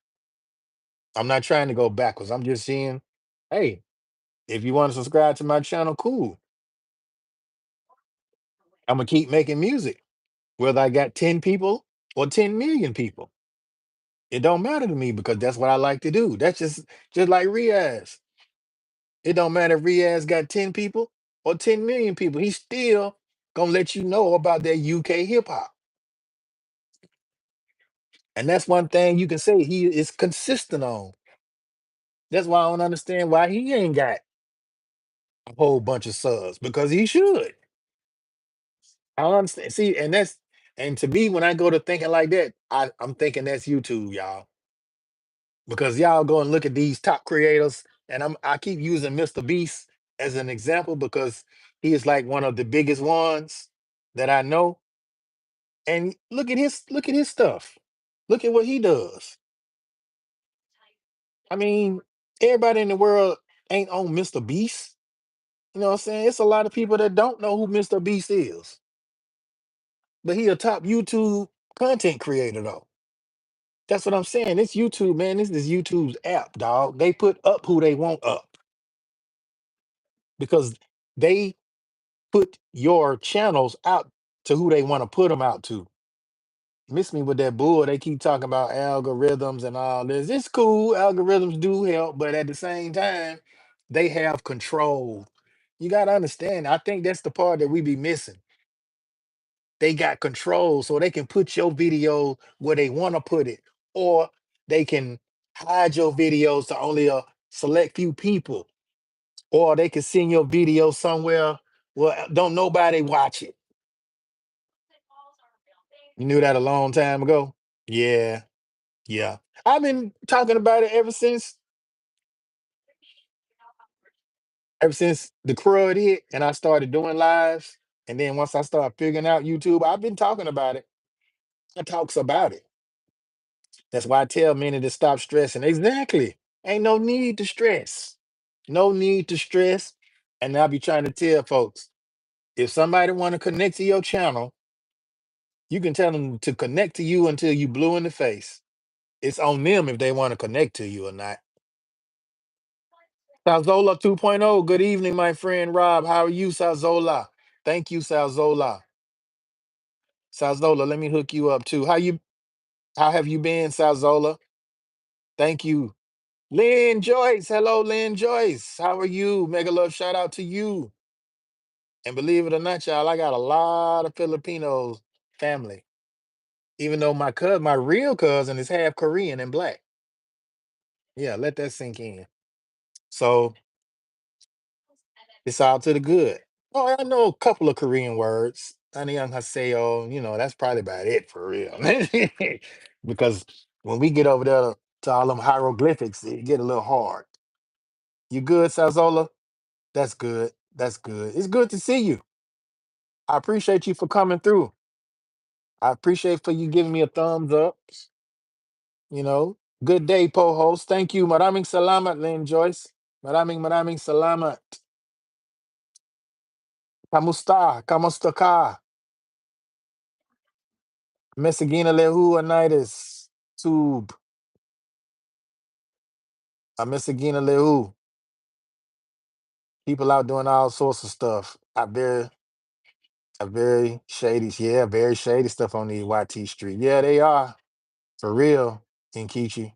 I'm not trying to go backwards. I'm just saying, hey, if you want to subscribe to my channel, cool. I'm gonna keep making music, whether I got 10 people or 10 million people. It don't matter to me because that's what I like to do. That's just like Riaz. It don't matter if Riaz got 10 people or 10 million people. He's still gonna let you know about that UK hip hop. And that's one thing you can say he is consistent on. That's why I don't understand why he ain't got a whole bunch of subs because he should. I don't understand. See, and to me, when I go to thinking like that, I'm thinking that's YouTube, y'all. Because y'all go and look at these top creators, and I keep using Mr. Beast as an example because he is like one of the biggest ones that I know. And look at his stuff. Look at what he does. I mean, everybody in the world ain't on Mr. Beast. You know what I'm saying? It's a lot of people that don't know who Mr. Beast is. But he a top YouTube content creator though. That's what I'm saying. It's YouTube, man. This is YouTube's app, dog. They put up who they want up because they put your channels out to who they want to put them out to. Miss me with that bull. They keep talking about algorithms and all this. It's cool. Algorithms do help, but at the same time, they have control. You got to understand. I think that's the part that we be missing. They got control so they can put your video where they want to put it, or they can hide your videos to only a select few people, or they can send your video somewhere where don't nobody watch it. You knew that a long time ago. Yeah, yeah. I've been talking about it ever since the crud hit, and I started doing lives. And then once I started figuring out YouTube, I've been talking about it. I talks about it. That's why I tell many to stop stressing. Exactly. Ain't no need to stress. No need to stress. And I'll be trying to tell folks, if somebody want to connect to your channel, you can tell them to connect to you until you blue in the face. It's on them if they want to connect to you or not. Salzola 2.0. Good evening, my friend Rob. How are you, Salzola? Thank you, Salzola. Salzola, let me hook you up too. How have you been, Salzola? Thank you. Lynn Joyce. Hello, Lynn Joyce. How are you? Mega love shout out to you. And believe it or not, y'all, I got a lot of Filipinos family. Even though my real cousin is half Korean and black. Yeah, let that sink in. So it's all to the good. Oh, I know a couple of Korean words. Annyeong haseyo, that's probably about it for real. Because when we get over there to all them hieroglyphics, it get a little hard. You good, Sazola? That's good. That's good. It's good to see you. I appreciate you for coming through. I appreciate for you giving me a thumbs up. You know, good day, po-host. Thank you. Maraming salamat, Lynn Joyce. Maraming salamat. Kamusta? Kamusta ka? Mesagina lehu anitis. Tube. A Mesagina lehu. People out doing all sorts of stuff. I very shady. Yeah, very shady stuff on the YT Street. Yeah, they are. For real, in Kichi.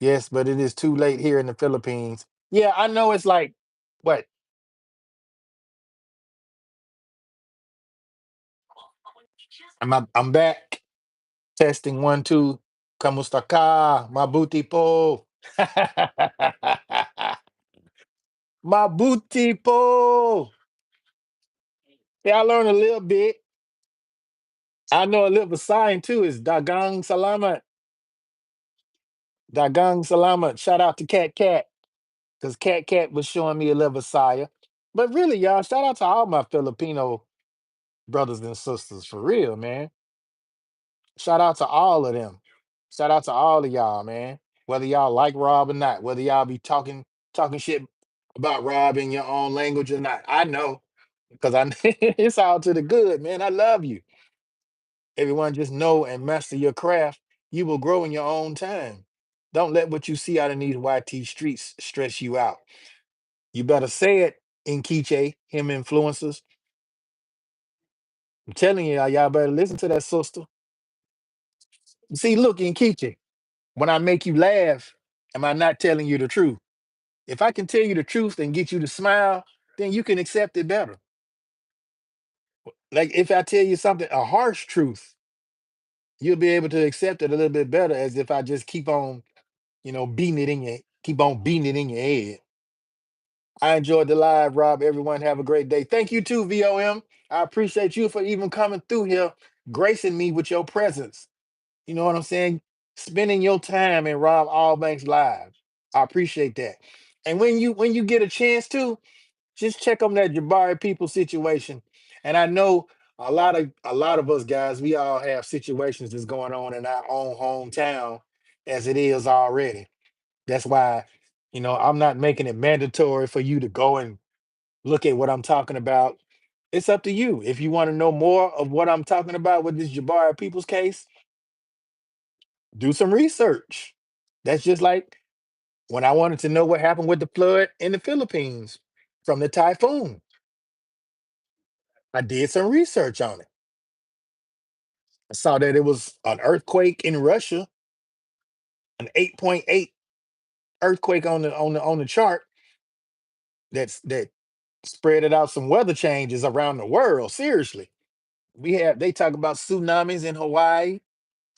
Yes, but it is too late here in the Philippines. Yeah, I know it's like what? I'm back. Testing one, two. Kamusta ka? Mabuti po. Mabuti po. Yeah, I learned a little bit. I know a little sign too. Is Dagang Salamat. Dagang Salamat. Shout out to Cat Cat. Because Cat Cat was showing me a little Messiah. But really, y'all, shout out to all my Filipino brothers and sisters. For real, man. Shout out to all of them. Shout out to all of y'all, man. Whether y'all like Rob or not, whether y'all be talking shit about Rob in your own language or not. I know. Because I it's all to the good, man. I love you. Everyone just know and master your craft. You will grow in your own time. Don't let what you see out in these YT streets stress you out. You better say it in Kiche, him influencers. I'm telling you, y'all better listen to that sister. See, look in Kiche, when I make you laugh, am I not telling you the truth? If I can tell you the truth and get you to smile, then you can accept it better. Like if I tell you something, a harsh truth, you'll be able to accept it a little bit better as if I just keep on, keep on beating it in your head. I enjoyed the live, Rob. Everyone have a great day. Thank you too, VOM. I appreciate you for even coming through here, gracing me with your presence. You know what I'm saying? Spending your time in Rob Allbanks live. I appreciate that. And when you get a chance to, just check on that Jabari people situation. And I know a lot of us guys, we all have situations that's going on in our own hometown as it is already. That's why, I'm not making it mandatory for you to go and look at what I'm talking about. It's up to you. If you want to know more of what I'm talking about with this Jabari People's case, do some research. That's just like when I wanted to know what happened with the flood in the Philippines from the typhoon. I did some research on it. I saw that it was an earthquake in Russia, an 8.8 earthquake on the chart that spread it out some weather changes around the world. Seriously. They talk about tsunamis in Hawaii,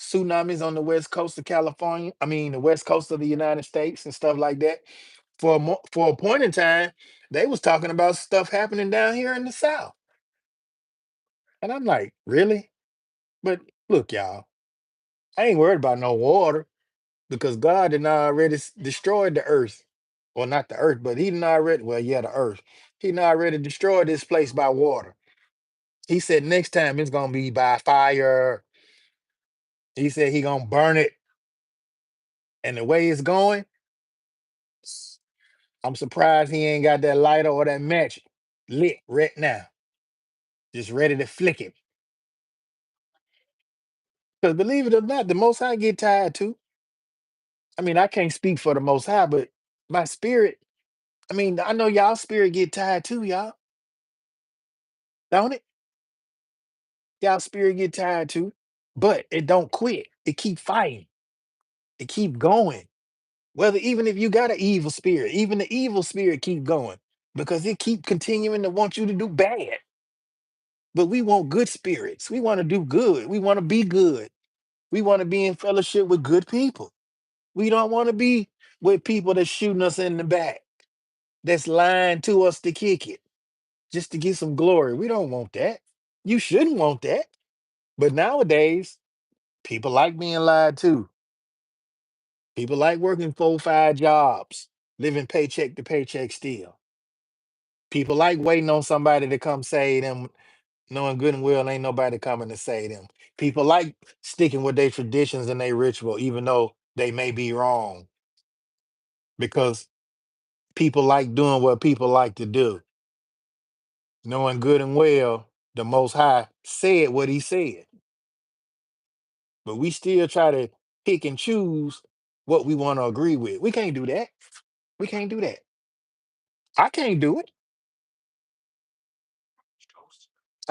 tsunamis on the west coast of California. I mean, the west coast of the United States and stuff like that. For a point in time, they was talking about stuff happening down here in the South, and I'm like, really? But look, y'all, I ain't worried about no water because God had already destroyed the earth. Well, not the earth, but He didn't already. Well, yeah, the earth. He done already destroyed this place by water. He said next time it's gonna be by fire. He said He gonna burn it, and the way it's going, I'm surprised He ain't got that lighter or that match lit right now, just ready to flick it. Because believe it or not, the Most High get tired too. I mean, I can't speak for the Most High, but my spirit. I mean, I know y'all spirit get tired too, y'all. Don't it? Y'all spirit get tired too, but it don't quit. It keep fighting. It keep going. Whether even if you got an evil spirit, even the evil spirit keep going because it keep continuing to want you to do bad. But we want good spirits. We want to do good. We want to be good. We want to be in fellowship with good people. We don't want to be. with people that's shooting us in the back, that's lying to us to kick it, just to get some glory. We don't want that. You shouldn't want that. But nowadays, people like being lied to. People like working 4, 5 jobs, living paycheck to paycheck still. People like waiting on somebody to come save them, knowing good and well ain't nobody coming to save them. People like sticking with their traditions and their ritual, even though they may be wrong, because people like doing what people like to do, knowing good and well the Most High said what He said. But we still try to pick and choose what we want to agree with. We can't do that. We can't do that. I can't do it.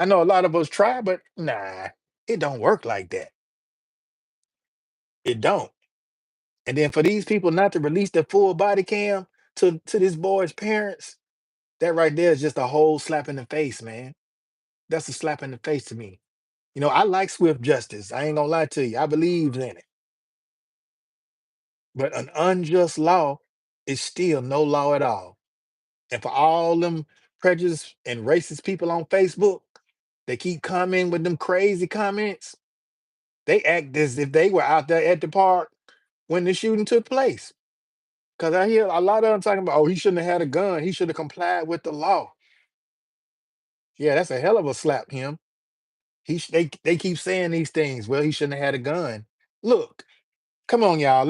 I know a lot of us try, but nah, it don't work like that. It don't. And then for these people not to release the full body cam to this boy's parents, that right there is just a whole slap in the face, man. That's a slap in the face to me. I like swift justice. I ain't gonna lie to you. I believe in it. But an unjust law is still no law at all. And for all them prejudice and racist people on Facebook, they keep commenting with them crazy comments. They act as if they were out there at the park when the shooting took place. Because I hear a lot of them talking about, oh, he shouldn't have had a gun. He should have complied with the law. Yeah, that's a hell of a slap, him. They keep saying these things. Well, he shouldn't have had a gun. Look, come on, y'all.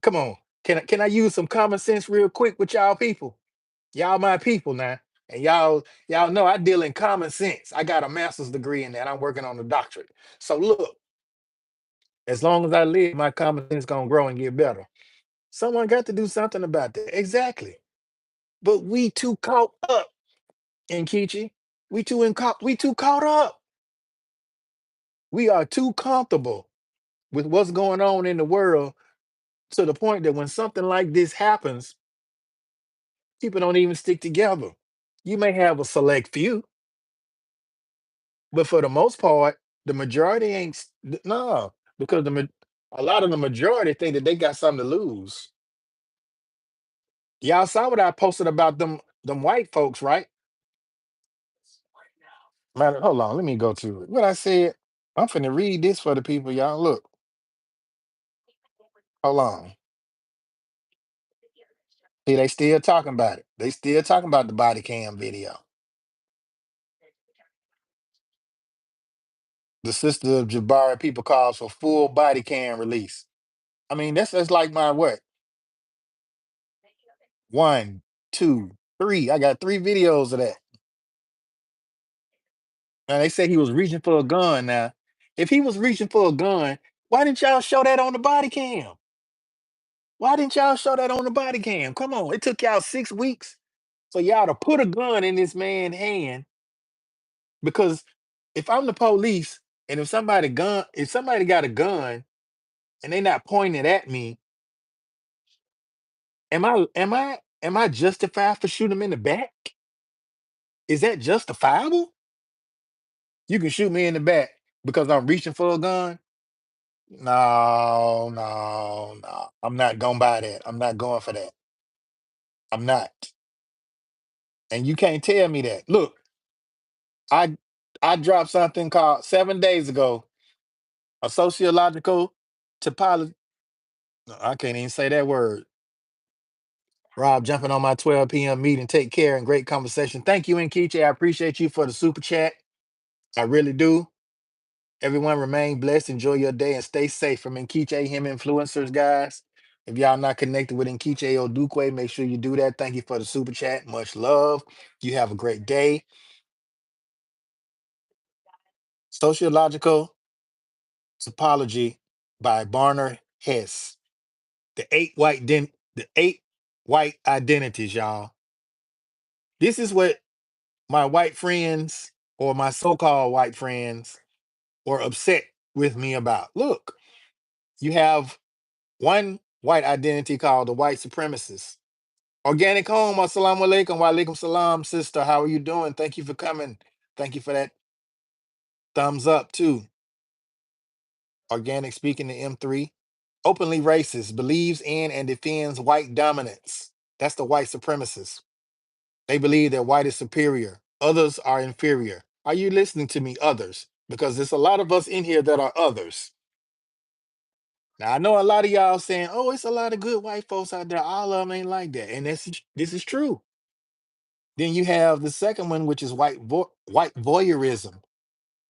Come on. Can I use some common sense real quick with y'all people? Y'all my people now. And y'all know I deal in common sense. I got a master's degree in that. I'm working on a doctorate. So look, as long as I live, my common sense gonna grow and get better. Someone got to do something about that. Exactly. But we too caught up in Kichi. We too caught up. We are too comfortable with what's going on in the world to the point that when something like this happens, people don't even stick together. You may have a select few, but for the most part, the majority ain't. No, because a lot of the majority think that they got something to lose. Y'all saw what I posted about them white folks, right? Man, hold on, let me go to it. What I said. I'm finna read this for the people, y'all. Look, hold on. See, they still talking about it. They still talking about the body cam video. The sister of Jabari people calls for full body cam release. I mean, that's like my what? One, two, three. I got 3 videos of that. Now they say he was reaching for a gun. Now, if he was reaching for a gun, why didn't y'all show that on the body cam? Why didn't y'all show that on the body cam? Come on, it took y'all 6 weeks for y'all to put a gun in this man's hand. Because if I'm the police and if somebody got a gun and they not pointing it at me, am I justified for shooting him in the back? Is that justifiable? You can shoot me in the back because I'm reaching for a gun? No, no, no. I'm not going by that. I'm not going for that. I'm not. And you can't tell me that. Look, I I dropped something called 7 days ago, a sociological topology. I can't even say that word. Rob jumping on my 12 p.m. meeting. Take care and great conversation. Thank you, Nkeche. I appreciate you for the super chat. I really do. Everyone remain blessed. Enjoy your day and stay safe from Nkeche, him influencers, guys. If y'all not connected with Nkeche Odukwe, make sure you do that. Thank you for the super chat. Much love. You have a great day. Sociological Topology by Barner Hess. The eight white identities, y'all. This is what my white friends or my so-called white friends were upset with me about. Look, you have one white identity called the white supremacist. Organic home, assalamu alaikum, wa alaikum salam, sister. How are you doing? Thank you for coming. Thank you for that thumbs up too. Organic speaking to M3. Openly racist, believes in and defends white dominance. That's the white supremacists. They believe that white is superior, others are inferior. Are you listening to me, others? Because there's a lot of us in here that are others. Now I know a lot of y'all saying, "Oh, it's a lot of good white folks out there. All of them ain't like that," and this is true. Then you have the second one, which is white voyeurism.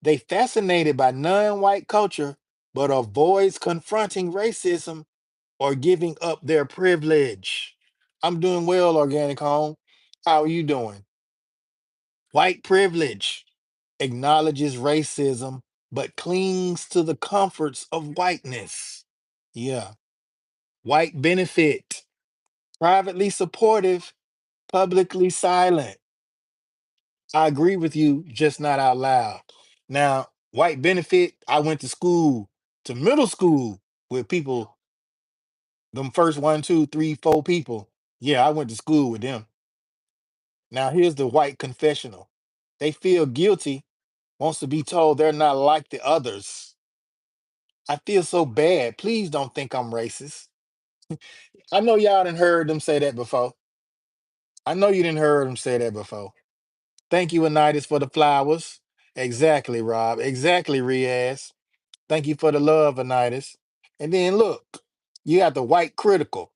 They fascinated by non-white culture, but avoids confronting racism or giving up their privilege. I'm doing well, Organic Home. How are you doing? White privilege acknowledges racism, but clings to the comforts of whiteness. Yeah. White benefit, privately supportive, publicly silent. I agree with you, just not out loud. Now, white benefit, I went to school, to middle school with people, them first one, two, three, four people. Yeah, I went to school with them. Now, here's the white confessional. They feel guilty, wants to be told they're not like the others. I feel so bad. Please don't think I'm racist. I know y'all done heard them say that before. I know you didn't heard them say that before. Thank you, Anitas, for the flowers. Exactly, Rob. Exactly, Riaz. Thank you for the love, Anitas. And then look, you got the white critical.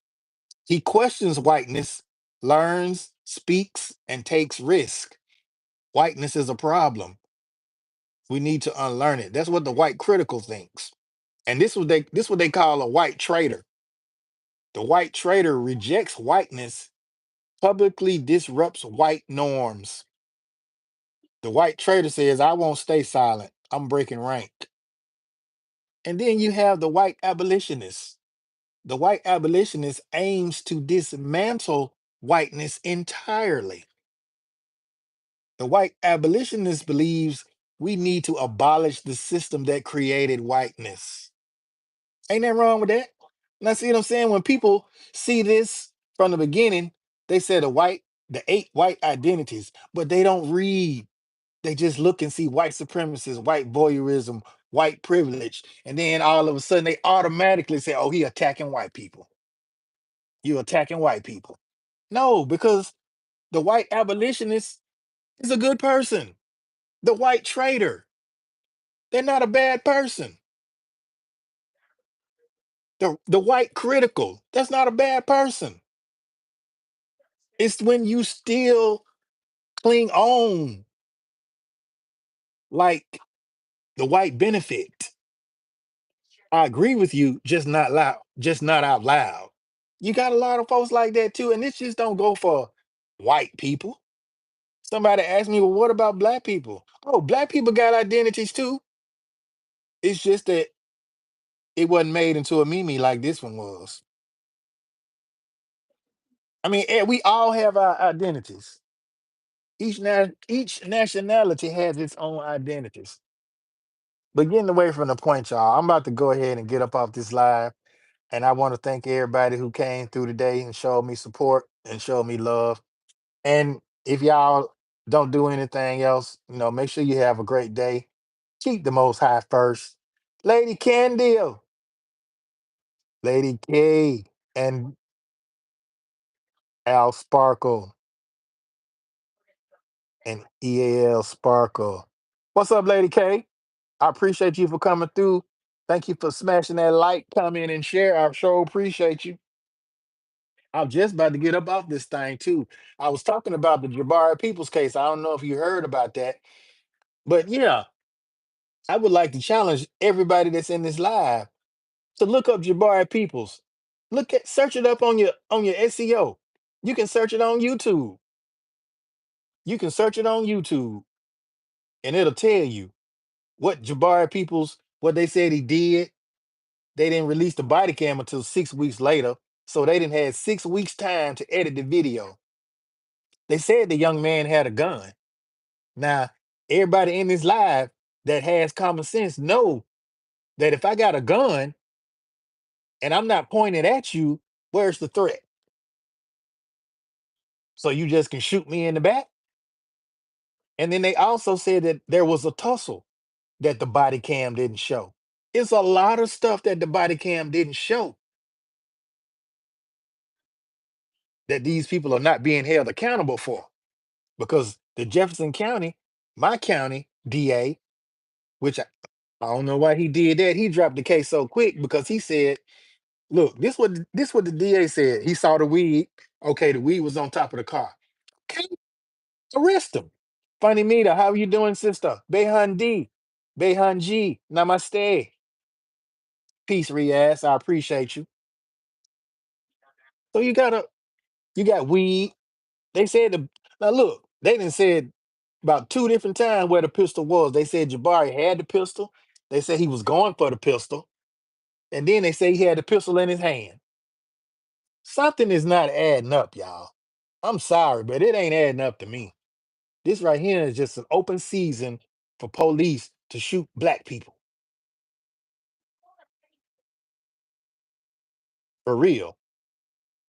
He questions whiteness, learns, speaks, and takes risk. Whiteness is a problem. We need to unlearn it. That's what the white critical thinks. And this what they call a white traitor. The white traitor rejects whiteness, publicly disrupts white norms. The white traitor says, I won't stay silent. I'm breaking rank. And then you have the white abolitionist. The white abolitionist aims to dismantle whiteness entirely. The white abolitionist believes we need to abolish the system that created whiteness. Ain't that wrong with that? Now, see what I'm saying? When people see this from the beginning, they say the eight white identities, but they don't read. They just look and see white supremacists, white voyeurism, white privilege, and then all of a sudden they automatically say, "Oh, he attacking white people. You attacking white people." No, because the white abolitionist is a good person. The white traitor, they're not a bad person. The white critical, that's not a bad person. It's when you still cling on like the white benefit. I agree with you, just not loud, just not out loud. You got a lot of folks like that too, and this just don't go for white people. Somebody asked me, well, what about black people? Oh, black people got identities too. It's just that it wasn't made into a meme like this one was. I mean, we all have our identities. Each nationality has its own identities. But getting away from the point, y'all, I'm about to go ahead and get up off this live. And I want to thank everybody who came through today and showed me support and showed me love. And if y'all don't do anything else, make sure you have a great day. Keep the most high first. Lady Candile, Lady K, and Al Sparkle and EAL Sparkle. What's up, Lady K? I appreciate you for coming through. Thank you for smashing that like, comment, and share. I sure appreciate you. I'm just about to get up off this thing too. I was talking about the Jabari Peoples case. I don't know if you heard about that, but yeah, I would like to challenge everybody that's in this live to look up Jabari Peoples. Search it up on your SEO. You can search it on YouTube. You can search it on YouTube, and it'll tell you what Jabari Peoples, what they said he did. They didn't release the body cam until 6 weeks later, so they didn't have 6 weeks time to edit the video. They said the young man had a gun. Now, everybody in this live that has common sense know that if I got a gun and I'm not pointing at you, where's the threat? So you just can shoot me in the back? And then they also said that there was a tussle that the body cam didn't show. It's a lot of stuff that the body cam didn't show that these people are not being held accountable for. Because the Jefferson County, my county DA, which I don't know why he did that. He dropped the case so quick because he said, "Look, this what the DA said. He saw the weed. Okay, the weed was on top of the car. Okay, arrest him. Funny Mita, how you doing, sister? Behan D, Behan G, Namaste. Peace, Riaz. I appreciate you. So you got weed. They said now look, they didn't said about two different times where the pistol was. They said Jabari had the pistol. They said he was going for the pistol, and then they say he had the pistol in his hand. Something is not adding up, y'all. I'm sorry, but it ain't adding up to me. This right here is just an open season for police to shoot black people for real,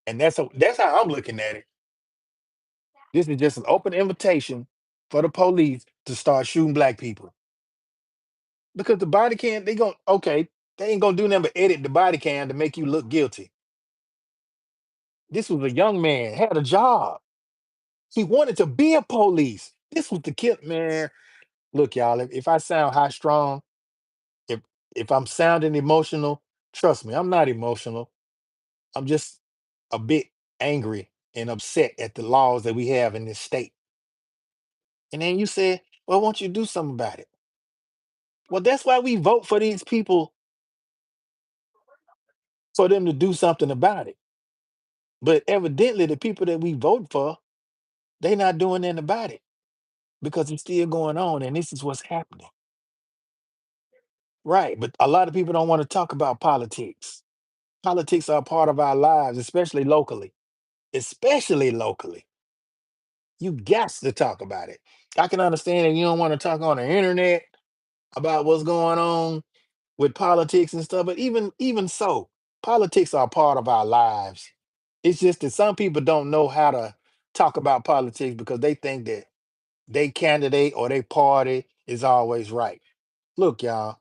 and that's how I'm looking at it. This is just an open invitation for the police to start shooting black people because the body cam they going okay they ain't gonna do nothing but edit the body cam to make you look guilty. This was a young man had a job. He wanted to be a police. This was the kid, man. Look, y'all. If I sound high strong, if if I'm sounding emotional, trust me, I'm not emotional. I'm just a bit angry and upset at the laws that we have in this state. And then you said, "Well, won't you do something about it?" Well, that's why we vote for these people for them to do something about it. But evidently, the people that we vote for, they not doing anything about it because it's still going on, and this is what's happening. Right. But a lot of people don't want to talk about politics. Politics are a part of our lives, especially locally. Especially locally. You got to talk about it. I can understand if you don't want to talk on the internet about what's going on with politics and stuff, but even so, politics are a part of our lives. It's just that some people don't know how to talk about politics because they think that they candidate or they party is always right. Look, y'all,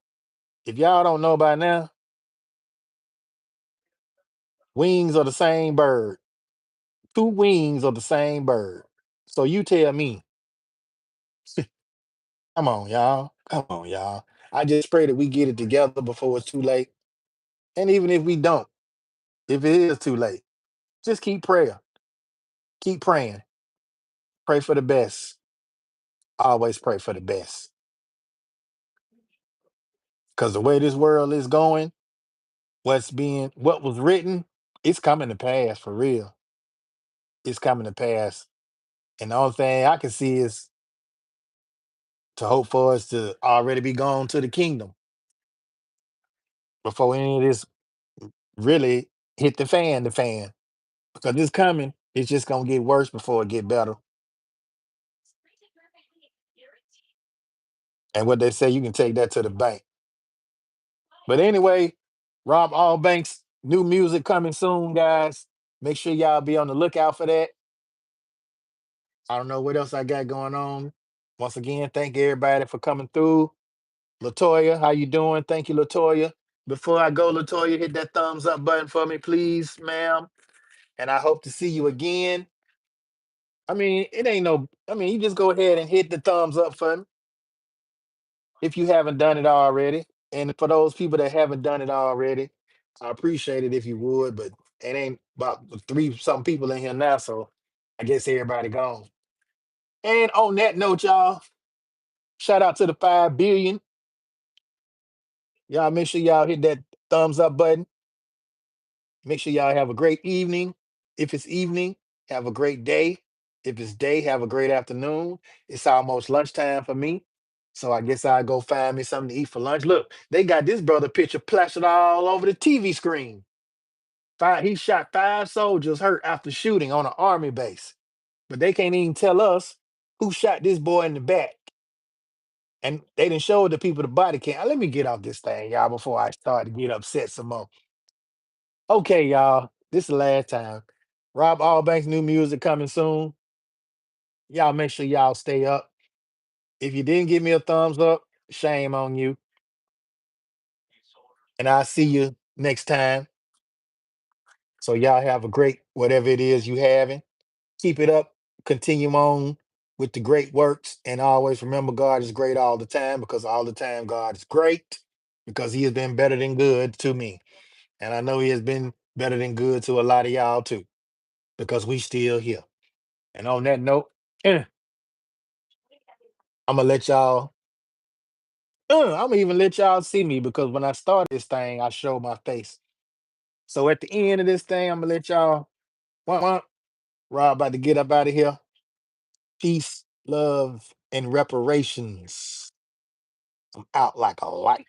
if y'all don't know by now, wings are the same bird. Two wings of the same bird. So you tell me, come on, y'all. Come on, y'all. I just pray that we get it together before it's too late. And even if we don't, if it is too late, just keep prayer. Keep praying. Pray for the best. Always pray for the best. Because the way this world is going, what was written, it's coming to pass for real. It's coming to pass. And the only thing I can see is to hope for us to already be gone to the kingdom before any of this really hit the fan. Because it's coming. It's just gonna get worse before it get better. And what they say, you can take that to the bank. But anyway, Rob Allbanks, new music coming soon, guys. Make sure y'all be on the lookout for that. I don't know what else I got going on. Once again, thank everybody for coming through. Latoya, how you doing? Thank you, Latoya. Before I go, Latoya, hit that thumbs up button for me, please, ma'am. And I hope to see you again. I mean, it ain't no. I mean, you just go ahead and hit the thumbs up for me if you haven't done it already. And for those people that haven't done it already, I appreciate it if you would. But it ain't about three some people in here now, so I guess everybody gone. And on that note, y'all, shout out to the 5 billion. Y'all make sure y'all hit that thumbs up button. Make sure y'all have a great evening. If it's evening, have a great day. If it's day, have a great afternoon. It's almost lunchtime for me. So I guess I'll go find me something to eat for lunch. Look, they got this brother picture plastered all over the TV screen. He shot 5 soldiers hurt after shooting on an army base. But they can't even tell us who shot this boy in the back. And they didn't show the people the body cam. Let me get off this thing, y'all, before I start to get upset some more. Okay, y'all. This is the last time. Rob Allbanks' new music coming soon. Y'all make sure y'all stay up. If you didn't give me a thumbs up, shame on you. And I'll see you next time. So y'all have a great whatever it is you having. Keep it up. Continue on with the great works. And always remember God is great all the time, because all the time God is great, because he has been better than good to me. And I know he has been better than good to a lot of y'all too, because we still here. And on that note, I'm gonna let y'all. I'm gonna even let y'all see me, because when I start this thing, I show my face. So at the end of this thing, I'm gonna let y'all. Rob about to get up out of here. Peace, love, and reparations. I'm out like a light.